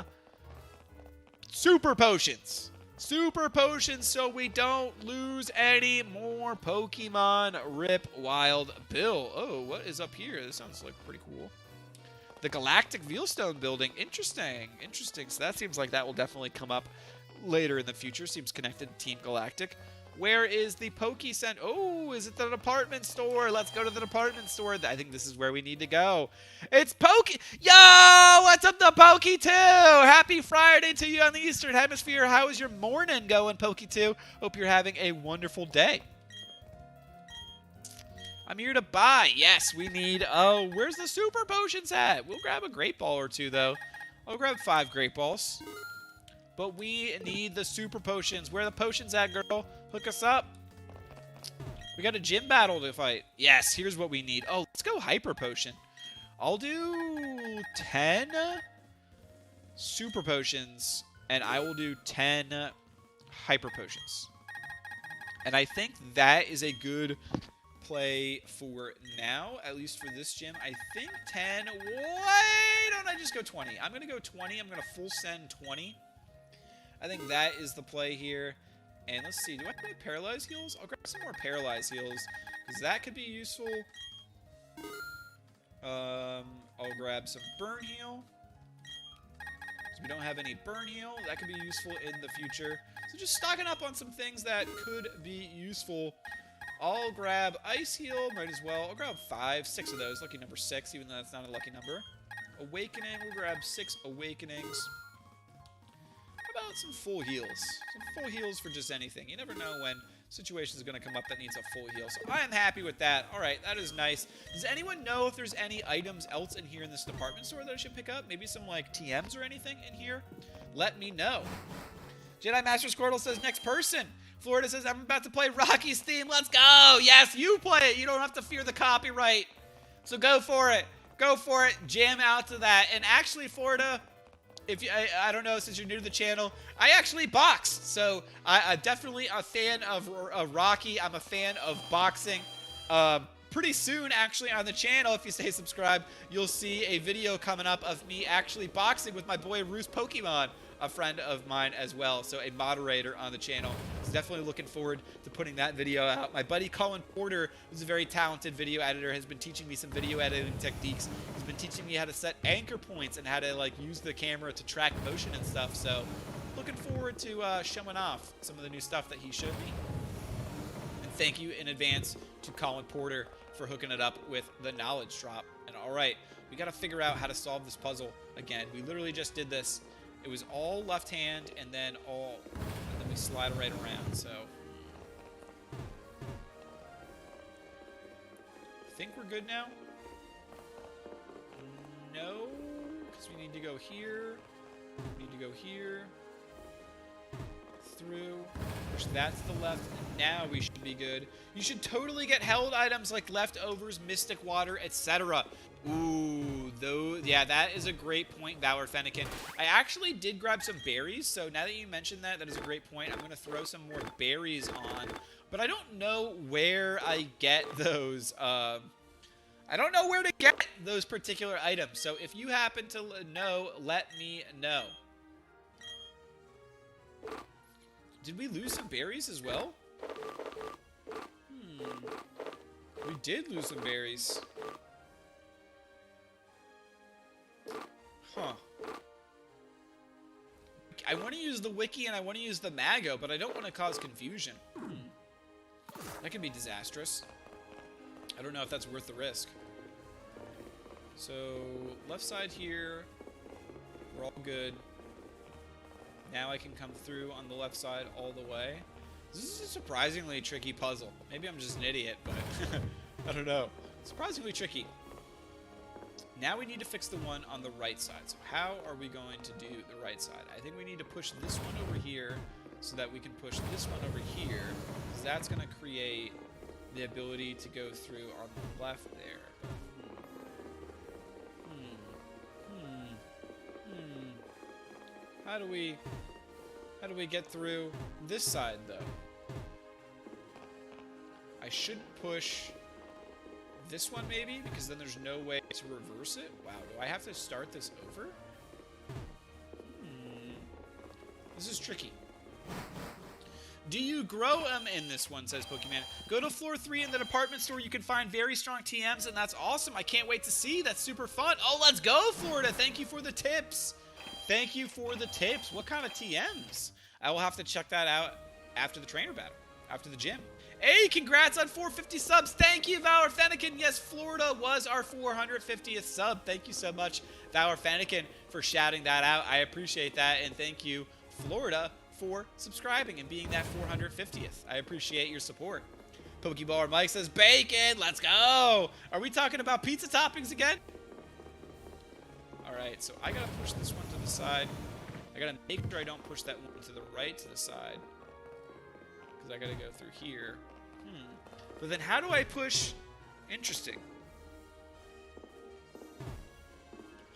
Super Potions. Super Potions so we don't lose any more Pokemon. Rip Wild Bill. Oh, what is up here? This sounds like pretty cool. The Galactic Veilstone building. Interesting. Interesting. So that seems like that will definitely come up later in the future. Seems connected to Team Galactic. Where is the Poke Center? Oh, is it the department store? Let's go to the department store. I think this is where we need to go. It's Poke. Yo, what's up, the Poke 2? Happy Friday to you on the Eastern Hemisphere. How is your morning going, Poke 2? Hope you're having a wonderful day. I'm here to buy. Yes, we need... Oh, where's the Super Potions at? We'll grab a Great Ball or 2, though. I'll grab 5 Great Balls. But we need the Super Potions. Where are the potions at, girl? Hook us up. We got a gym battle to fight. Yes, here's what we need. Oh, let's go Hyper Potion. I'll do 10 Super Potions, and I will do 10 Hyper Potions. And I think that is a good play for now, at least for this gym. I think 10. Why don't I just go 20? I'm going to go 20. I'm going to full send 20. I think that is the play here. And let's see, do I have any Paralyze Heals? I'll grab some more Paralyze Heals, because that could be useful. I'll grab some Burn Heal. So we don't have any Burn Heal. That could be useful in the future. So just stocking up on some things that could be useful. I'll grab Ice Heal, might as well. I'll grab 5, 6 of those. Lucky number 6, even though that's not a lucky number. Awakening, we'll grab 6 Awakenings. How about some full heals? Some full heals for just anything. You never know when situations are going to come up that needs a full heal. So I am happy with that. All right, that is nice. Does anyone know if there's any items else in here in this department store that I should pick up? Maybe some like TMs or anything in here? Let me know. Jedi Master Squirtle says next person. Florida says I'm about to play Rocky's theme. Let's go. Yes, you play it. You don't have to fear the copyright. So go for it. Go for it. Jam out to that. And actually, Florida... If you, I don't know, since you're new to the channel, I actually boxed. So I'm definitely a fan of Rocky. I'm a fan of boxing. Pretty soon, actually, on the channel, if you stay subscribed, you'll see a video coming up of me actually boxing with my boy Roos Pokemon a friend of mine as well, so a moderator on the channel. So definitely looking forward to putting that video out. My buddy Colin Porter, who's a very talented video editor, has been teaching me some video editing techniques. He's been teaching me how to set anchor points and how to like use the camera to track motion and stuff. So looking forward to showing off some of the new stuff that he showed me. And thank you in advance to Colin Porter for hooking it up with the knowledge drop. And all right, we got to figure out how to solve this puzzle again. We literally just did this. It was all left hand and then we slide right around. So I think we're good now. No, because we need to go here. We need to go here. Through. Push that to the left, and now we should be good. You should totally get held items like leftovers, mystic water, etc. Ooh, though, yeah, that is a great point, Valor Fennekin. I actually did grab some berries, so now that you mentioned that, that is a great point. I'm going to throw some more berries on, but I don't know where I get those, I don't know where to get those particular items, so if you happen to know, let me know. Did we lose some berries as well? We did lose some berries. Huh. I want to use the wiki and I want to use the Mago, but I don't want to cause confusion. That can be disastrous. I don't know if that's worth the risk. So, left side here. We're all good. Now I can come through on the left side all the way. This is a surprisingly tricky puzzle. Maybe I'm just an idiot, but I don't know. Surprisingly tricky. Now we need to fix the one on the right side. So how are we going to do the right side? I think we need to push this one over here so that we can push this one over here. Because that's going to create the ability to go through on the left there. How do we get through this side, though? I should push this one, maybe, because then there's no way to reverse it. Wow, do I have to start this over? This is tricky. Do you grow them in this one, says Pokemon. Go to floor 3 in the department store. You can find very strong TMs, and that's awesome. I can't wait to see. That's super fun. Oh, let's go, Florida. Thank you for the tips. Thank you for the tips. What kind of TMs? I will have to check that out after the trainer battle, after the gym. Hey, congrats on 450 subs. Thank you, Valor Fennekin. Yes, Florida was our 450th sub. Thank you so much, Valor Fennekin, for shouting that out. I appreciate that. And thank you, Florida, for subscribing and being that 450th. I appreciate your support. Pokeballer Mike says, bacon. Let's go. Are we talking about pizza toppings again? Alright, so I gotta push this one to the side. I gotta make sure I don't push that one to the right to the side. Because I gotta go through here. But then how do I push? Interesting.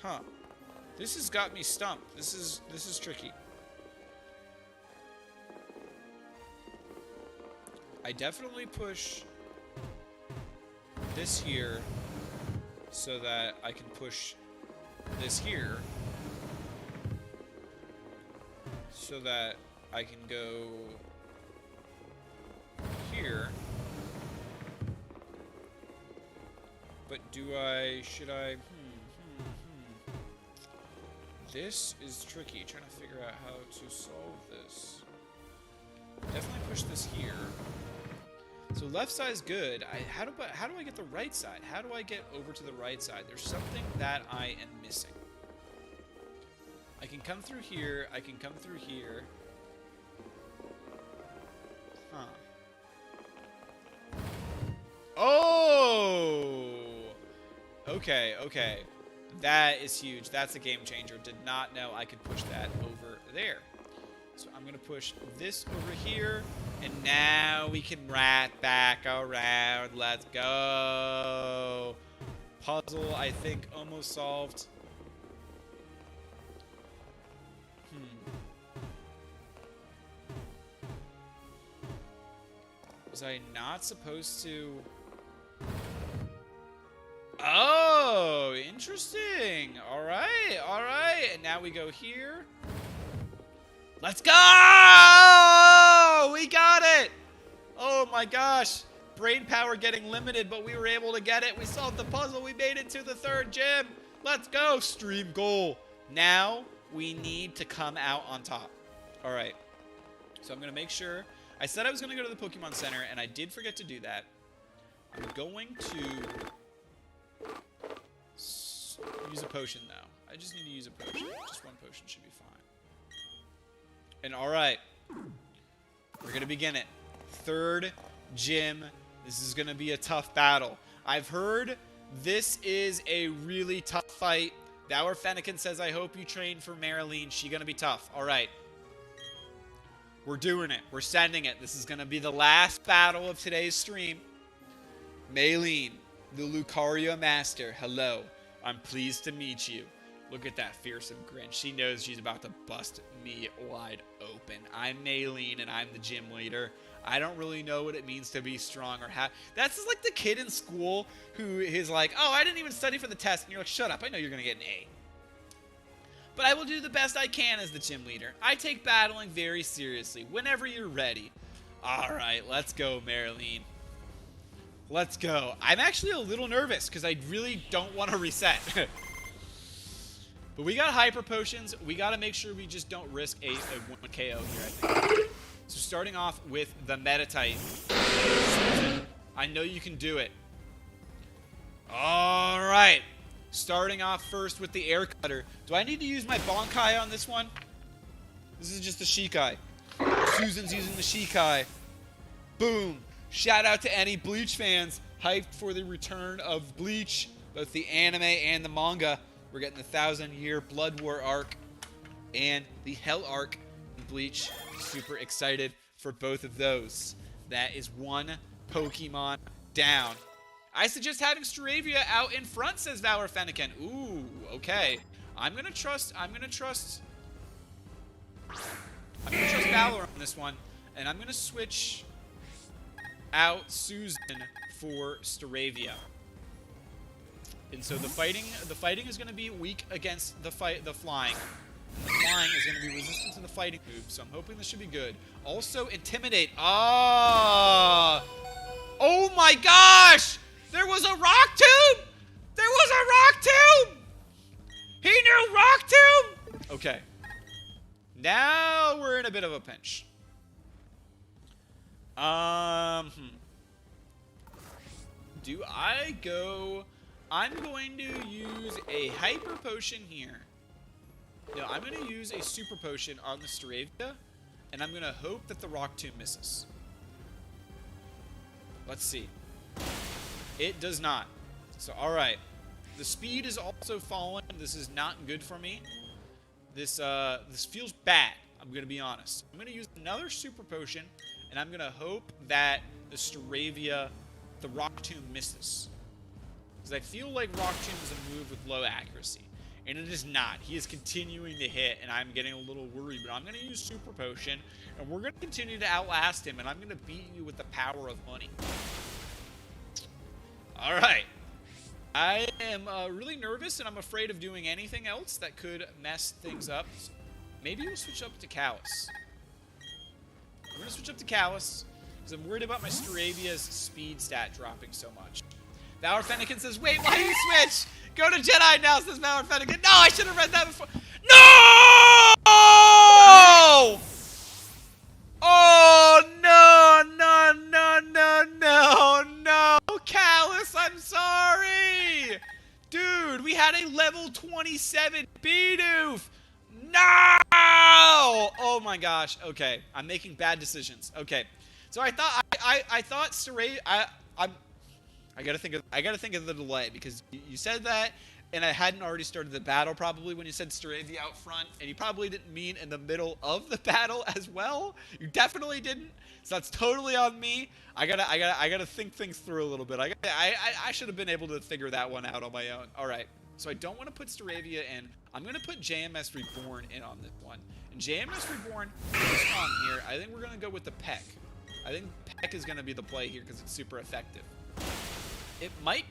Huh. This has got me stumped. This is tricky. I definitely push this here so that I can push this here so that I can go here. But should I, This is tricky, trying to figure out how to solve this. Definitely push this here. So left side's good. How do I get the right side? How do I get over to the right side? There's something that I am missing. I can come through here. I can come through here. Huh. Oh! Okay, okay. That is huge. That's a game changer. Did not know I could push that over there. So I'm going to push this over here. And now we can wrap back around. Let's go. Puzzle, I think, almost solved. Was I not supposed to... Oh, interesting. All right, all right. And now we go here. Let's go! We got it! Oh my gosh. Brain power getting limited, but we were able to get it. We solved the puzzle. We made it to the 3rd gym. Let's go. Stream goal. Now we need to come out on top. All right. So I'm going to make sure. I said I was going to go to the Pokemon Center, and I did forget to do that. I'm going to use a potion, though. I just need to use a potion. Just one potion should be fine. And all right. We're going to begin it. 3rd gym. This is going to be a tough battle. I've heard this is a really tough fight. Dower Fennekin says, I hope you train for Marilyn. She's going to be tough. All right. We're doing it. We're sending it. This is going to be the last battle of today's stream. Maylene, the Lucario Master. Hello. I'm pleased to meet you. Look at that fearsome grin. She knows she's about to bust me wide open. I'm Maylene, and I'm the gym leader. I don't really know what it means to be strong or have. That's just like the kid in school who is like, oh, I didn't even study for the test. And you're like, shut up. I know you're going to get an A. But I will do the best I can as the gym leader. I take battling very seriously. Whenever you're ready. All right, let's go, Marilyn. Let's go. I'm actually a little nervous because I really don't want to reset. But we got hyper potions. We got to make sure we just don't risk a 1 KO here, I think. So starting off with the meta type. I know you can do it. All right. Starting off first with the air cutter. Do I need to use my Bonkai on this one? This is just the Shikai. Susan's using the Shikai. Boom. Shout out to any Bleach fans. Hyped for the return of Bleach. Both the anime and the manga. We're getting the 1,000-year Blood War arc. And the Hell arc in Bleach. Super excited for both of those. That is 1 Pokemon down. I suggest having Staravia out in front, says Valor Fennekin. Ooh, okay. I'm gonna trust Valor on this one, and I'm gonna switch out Susan for Staravia. And so the fighting is gonna be weak against the flying. The flying is gonna be resistant to the fighting move, so I'm hoping this should be good. Also, Intimidate. Ah! Oh my gosh! There was a rock tomb! There was a rock tomb! He knew rock tomb! Okay. Now we're in a bit of a pinch. Do I go... I'm going to use a hyper potion here. No, I'm going to use a super potion on the Staravia, and I'm going to hope that the rock tomb misses. Let's see. It does not. So, alright. The speed is also falling. This is not good for me. This feels bad. I'm going to be honest. I'm going to use another super potion, and I'm going to hope that the Staravia, the Rock Tomb misses. Because I feel like Rock Tomb is a move with low accuracy. And it is not. He is continuing to hit, and I'm getting a little worried. But I'm going to use Super Potion, and we're going to continue to outlast him, and I'm going to beat you with the power of money. All right. I am really nervous, and I'm afraid of doing anything else that could mess things up. Maybe we'll switch up to Callus. We're going to switch up to Callus, because I'm worried about my Staravia's speed stat dropping so much. Valor Fennekin says, wait, why do you switch? Go to Jedi now, says Valor Fennekin. No, I should have read that before. No! Oh, no, no, no, no, no, no. Callus, I'm sorry. Dude, we had a level 27 Bidoof. No! Oh, my gosh. Okay, I'm making bad decisions. Okay, so I thought I gotta think of the delay, because you said that, and I hadn't already started the battle probably when you said Staravia out front, and you probably didn't mean in the middle of the battle as well. You definitely didn't, so that's totally on me. I gotta think things through a little bit. I should have been able to figure that one out on my own. All right, so I don't want to put Staravia in. I'm gonna put JMS Reborn in on this one, and JMS Reborn is strong here. I think we're gonna go with the Peck. I think Peck is gonna be the play here because it's super effective. It might...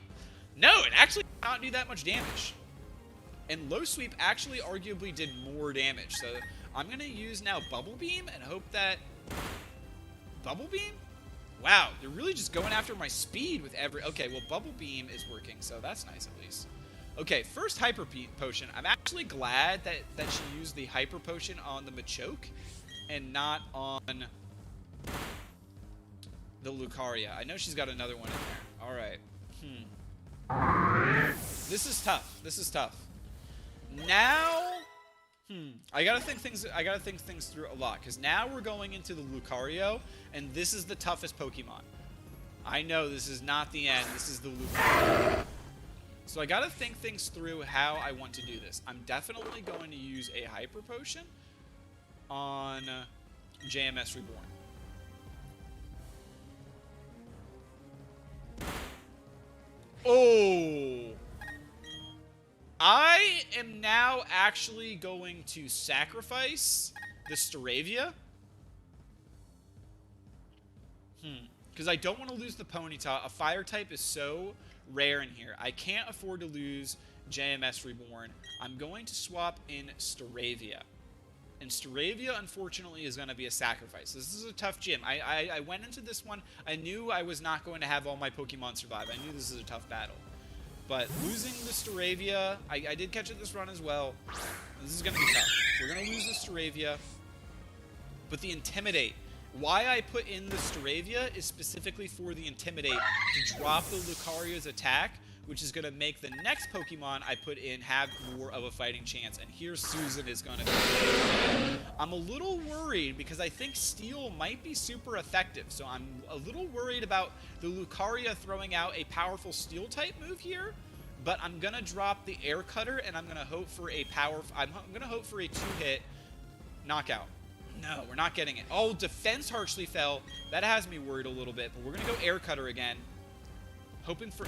No, it actually did not do that much damage. And Low Sweep actually arguably did more damage. So I'm going to use now Bubble Beam and hope that... Bubble Beam? Wow, they're really just going after my speed with every... Okay, well, Bubble Beam is working, so that's nice at least. Okay, first Hyper Potion. I'm actually glad that she used the Hyper Potion on the Machoke and not on the Lucaria. I know she's got another one in there. All right. This is tough. This is tough. Now, I gotta think things through a lot, because now we're going into the Lucario, and this is the toughest Pokemon. I know this is not the end. This is the Lucario. So I gotta think things through how I want to do this. I'm definitely going to use a Hyper Potion on JMS Reborn. Oh! I am now actually going to sacrifice the Staravia. Because I don't want to lose the Ponyta. A fire type is so rare in here. I can't afford to lose JMS Reborn. I'm going to swap in Staravia. And Staravia, unfortunately, is going to be a sacrifice. This is a tough gym. I went into this one. I knew I was not going to have all my Pokemon survive. I knew this is a tough battle. But losing the Staravia, I did catch it this run as well. This is going to be tough. We're going to lose the Staravia. But the Intimidate. Why I put in the Staravia is specifically for the Intimidate to drop the Lucario's attack, which is going to make the next Pokemon I put in have more of a fighting chance. And here Susan is going to be. I'm a little worried because I think Steel might be super effective. So I'm a little worried about the Lucaria throwing out a powerful Steel type move here. But I'm going to drop the Air Cutter and I'm going to hope for a I'm going to hope for a 2-hit knockout. No, we're not getting it. Oh, Defense harshly fell. That has me worried a little bit. But we're going to go Air Cutter again. Hoping for...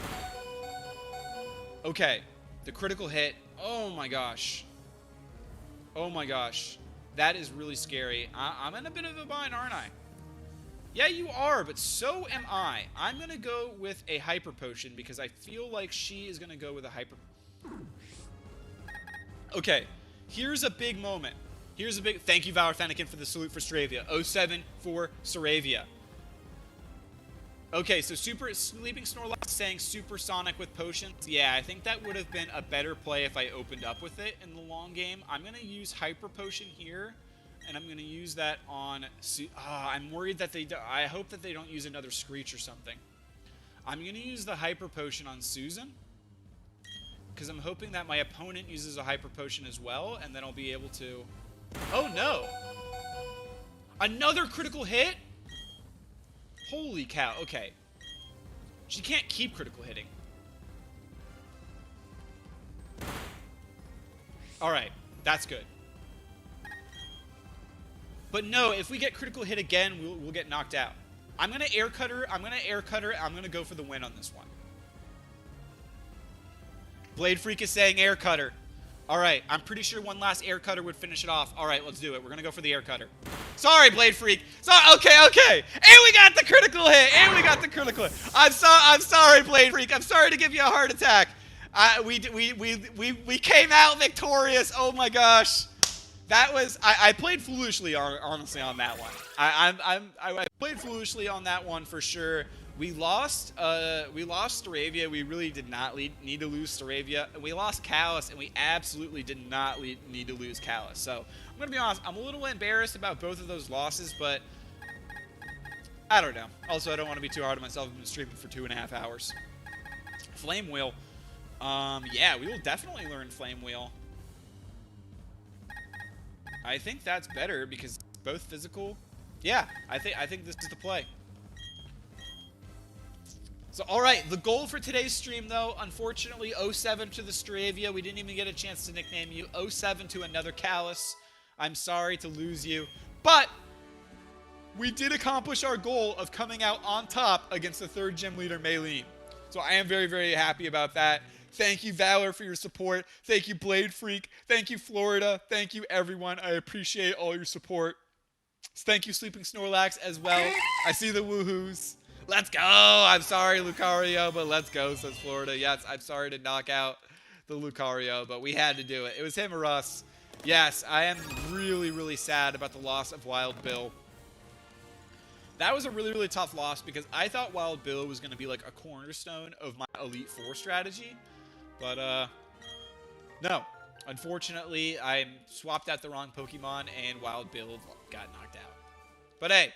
Okay, the critical hit. Oh my gosh. Oh my gosh. That is really scary. I'm in a bit of a bind, aren't I? Yeah, you are, but so am I. I'm going to go with a Hyper Potion because I feel like she is going to go with a Hyper... Okay, here's a big moment. Here's a big... Thank you, Valor Fennekin, for the salute for Staravia. 07 for Staravia. Okay, so Sleeping Snorlax saying Supersonic with potions. Yeah, I think that would have been a better play if I opened up with it in the long game. I'm going to use Hyper Potion here, and I'm going to use that on... I'm worried that I hope that they don't use another Screech or something. I'm going to use the Hyper Potion on Susan, because I'm hoping that my opponent uses a Hyper Potion as well, and then I'll be able to... Oh, no! Another critical hit? Holy cow, okay. She can't keep critical hitting. Alright, that's good. But no, if we get critical hit again, we'll get knocked out. I'm going to Air Cutter, I'm going to go for the win on this one. Blade Freak is saying Air Cutter. Alright, I'm pretty sure one last Air Cutter would finish it off. Alright, let's do it. We're going to go for the Air Cutter. Sorry, Blade Freak. Okay. And we got the critical hit. I'm sorry, Blade Freak. I'm sorry to give you a heart attack. We came out victorious. Oh my gosh. That was... I played foolishly, honestly, on that one. I played foolishly on that one for sure. We lost Staravia. We really did not need to lose Staravia. We lost Callus, and we absolutely did not need to lose Callus. So, I'm going to be honest, I'm a little embarrassed about both of those losses, but I don't know. Also, I don't want to be too hard on myself. I've been streaming for 2.5 hours. Flame Wheel. Yeah, we will definitely learn Flame Wheel. I think that's better because both physical. Yeah, I think this is the play. So, alright, the goal for today's stream, though, unfortunately, 07 to the Staravia. We didn't even get a chance to nickname you. 07 to another Callus. I'm sorry to lose you. But we did accomplish our goal of coming out on top against the third gym leader, Maylene. So I am very, very happy about that. Thank you, Valor, for your support. Thank you, Blade Freak. Thank you, Florida. Thank you, everyone. I appreciate all your support. Thank you, Sleeping Snorlax, as well. I see the woohoos. Let's go! I'm sorry, Lucario, but let's go, says Florida. Yes, I'm sorry to knock out the Lucario, but we had to do it. It was him or us. Yes, I am really, really sad about the loss of Wild Bill. That was a really, really tough loss because I thought Wild Bill was going to be like a cornerstone of my Elite Four strategy. But, no. Unfortunately, I swapped out the wrong Pokemon and Wild Bill got knocked out. But hey,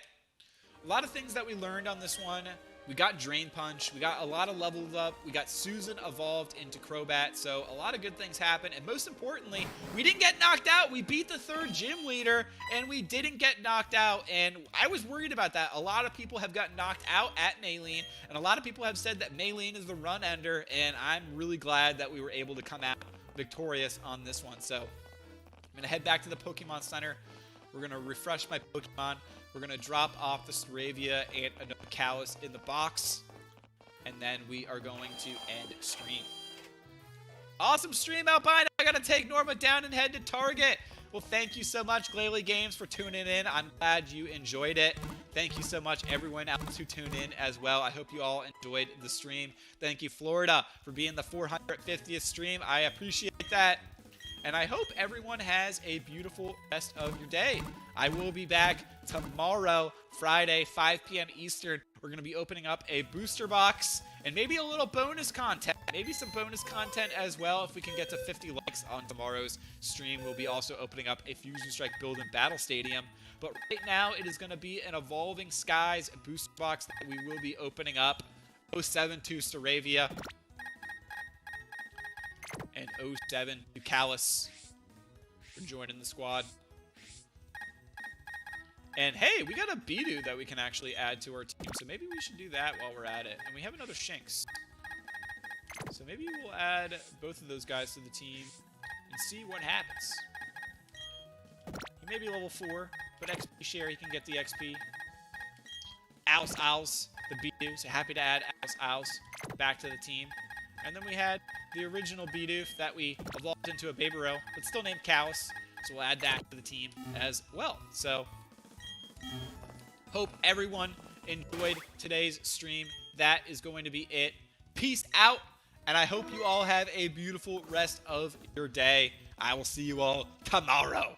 a lot of things that we learned on this one. We got Drain Punch. We got a lot of levels up. We got Susan evolved into Crobat. So a lot of good things happened. And most importantly, we didn't get knocked out. We beat the 3rd gym leader and we didn't get knocked out. And I was worried about that. A lot of people have gotten knocked out at Maylene. And a lot of people have said that Maylene is the run ender. And I'm really glad that we were able to come out victorious on this one. So I'm going to head back to the Pokemon Center. We're going to refresh my Pokemon. We're going to drop off the Staravia and another Kalos in the box. And then we are going to end stream. Awesome stream, Albino. I got to take Norma down and head to Target. Well, thank you so much, Glalie Games, for tuning in. I'm glad you enjoyed it. Thank you so much, everyone else who tuned in as well. I hope you all enjoyed the stream. Thank you, Florida, for being the 450th stream. I appreciate that. And I hope everyone has a beautiful rest of your day. I will be back tomorrow, Friday, 5 p.m. Eastern. We're going to be opening up a booster box and maybe a little bonus content. Maybe some bonus content as well. If we can get to 50 likes on tomorrow's stream, we'll be also opening up a Fusion Strike Build and Battle Stadium. But right now, it is going to be an Evolving Skies booster box that we will be opening up. 07 to Staravia. And 07 to Kalos for joining the squad. And hey, we got a Bidoof that we can actually add to our team, so maybe we should do that while we're at it. And we have another Shinx. So maybe we'll add both of those guys to the team and see what happens. He may be level 4, but XP share, he can get the XP. Owls, the Bidoof, so happy to add Owls back to the team. And then we had the original Bidoof that we evolved into a Babyrel, but still named Kalos. So we'll add that to the team as well. So, hope everyone enjoyed today's stream. That is going to be it. Peace out, and I hope you all have a beautiful rest of your day. I will see you all tomorrow.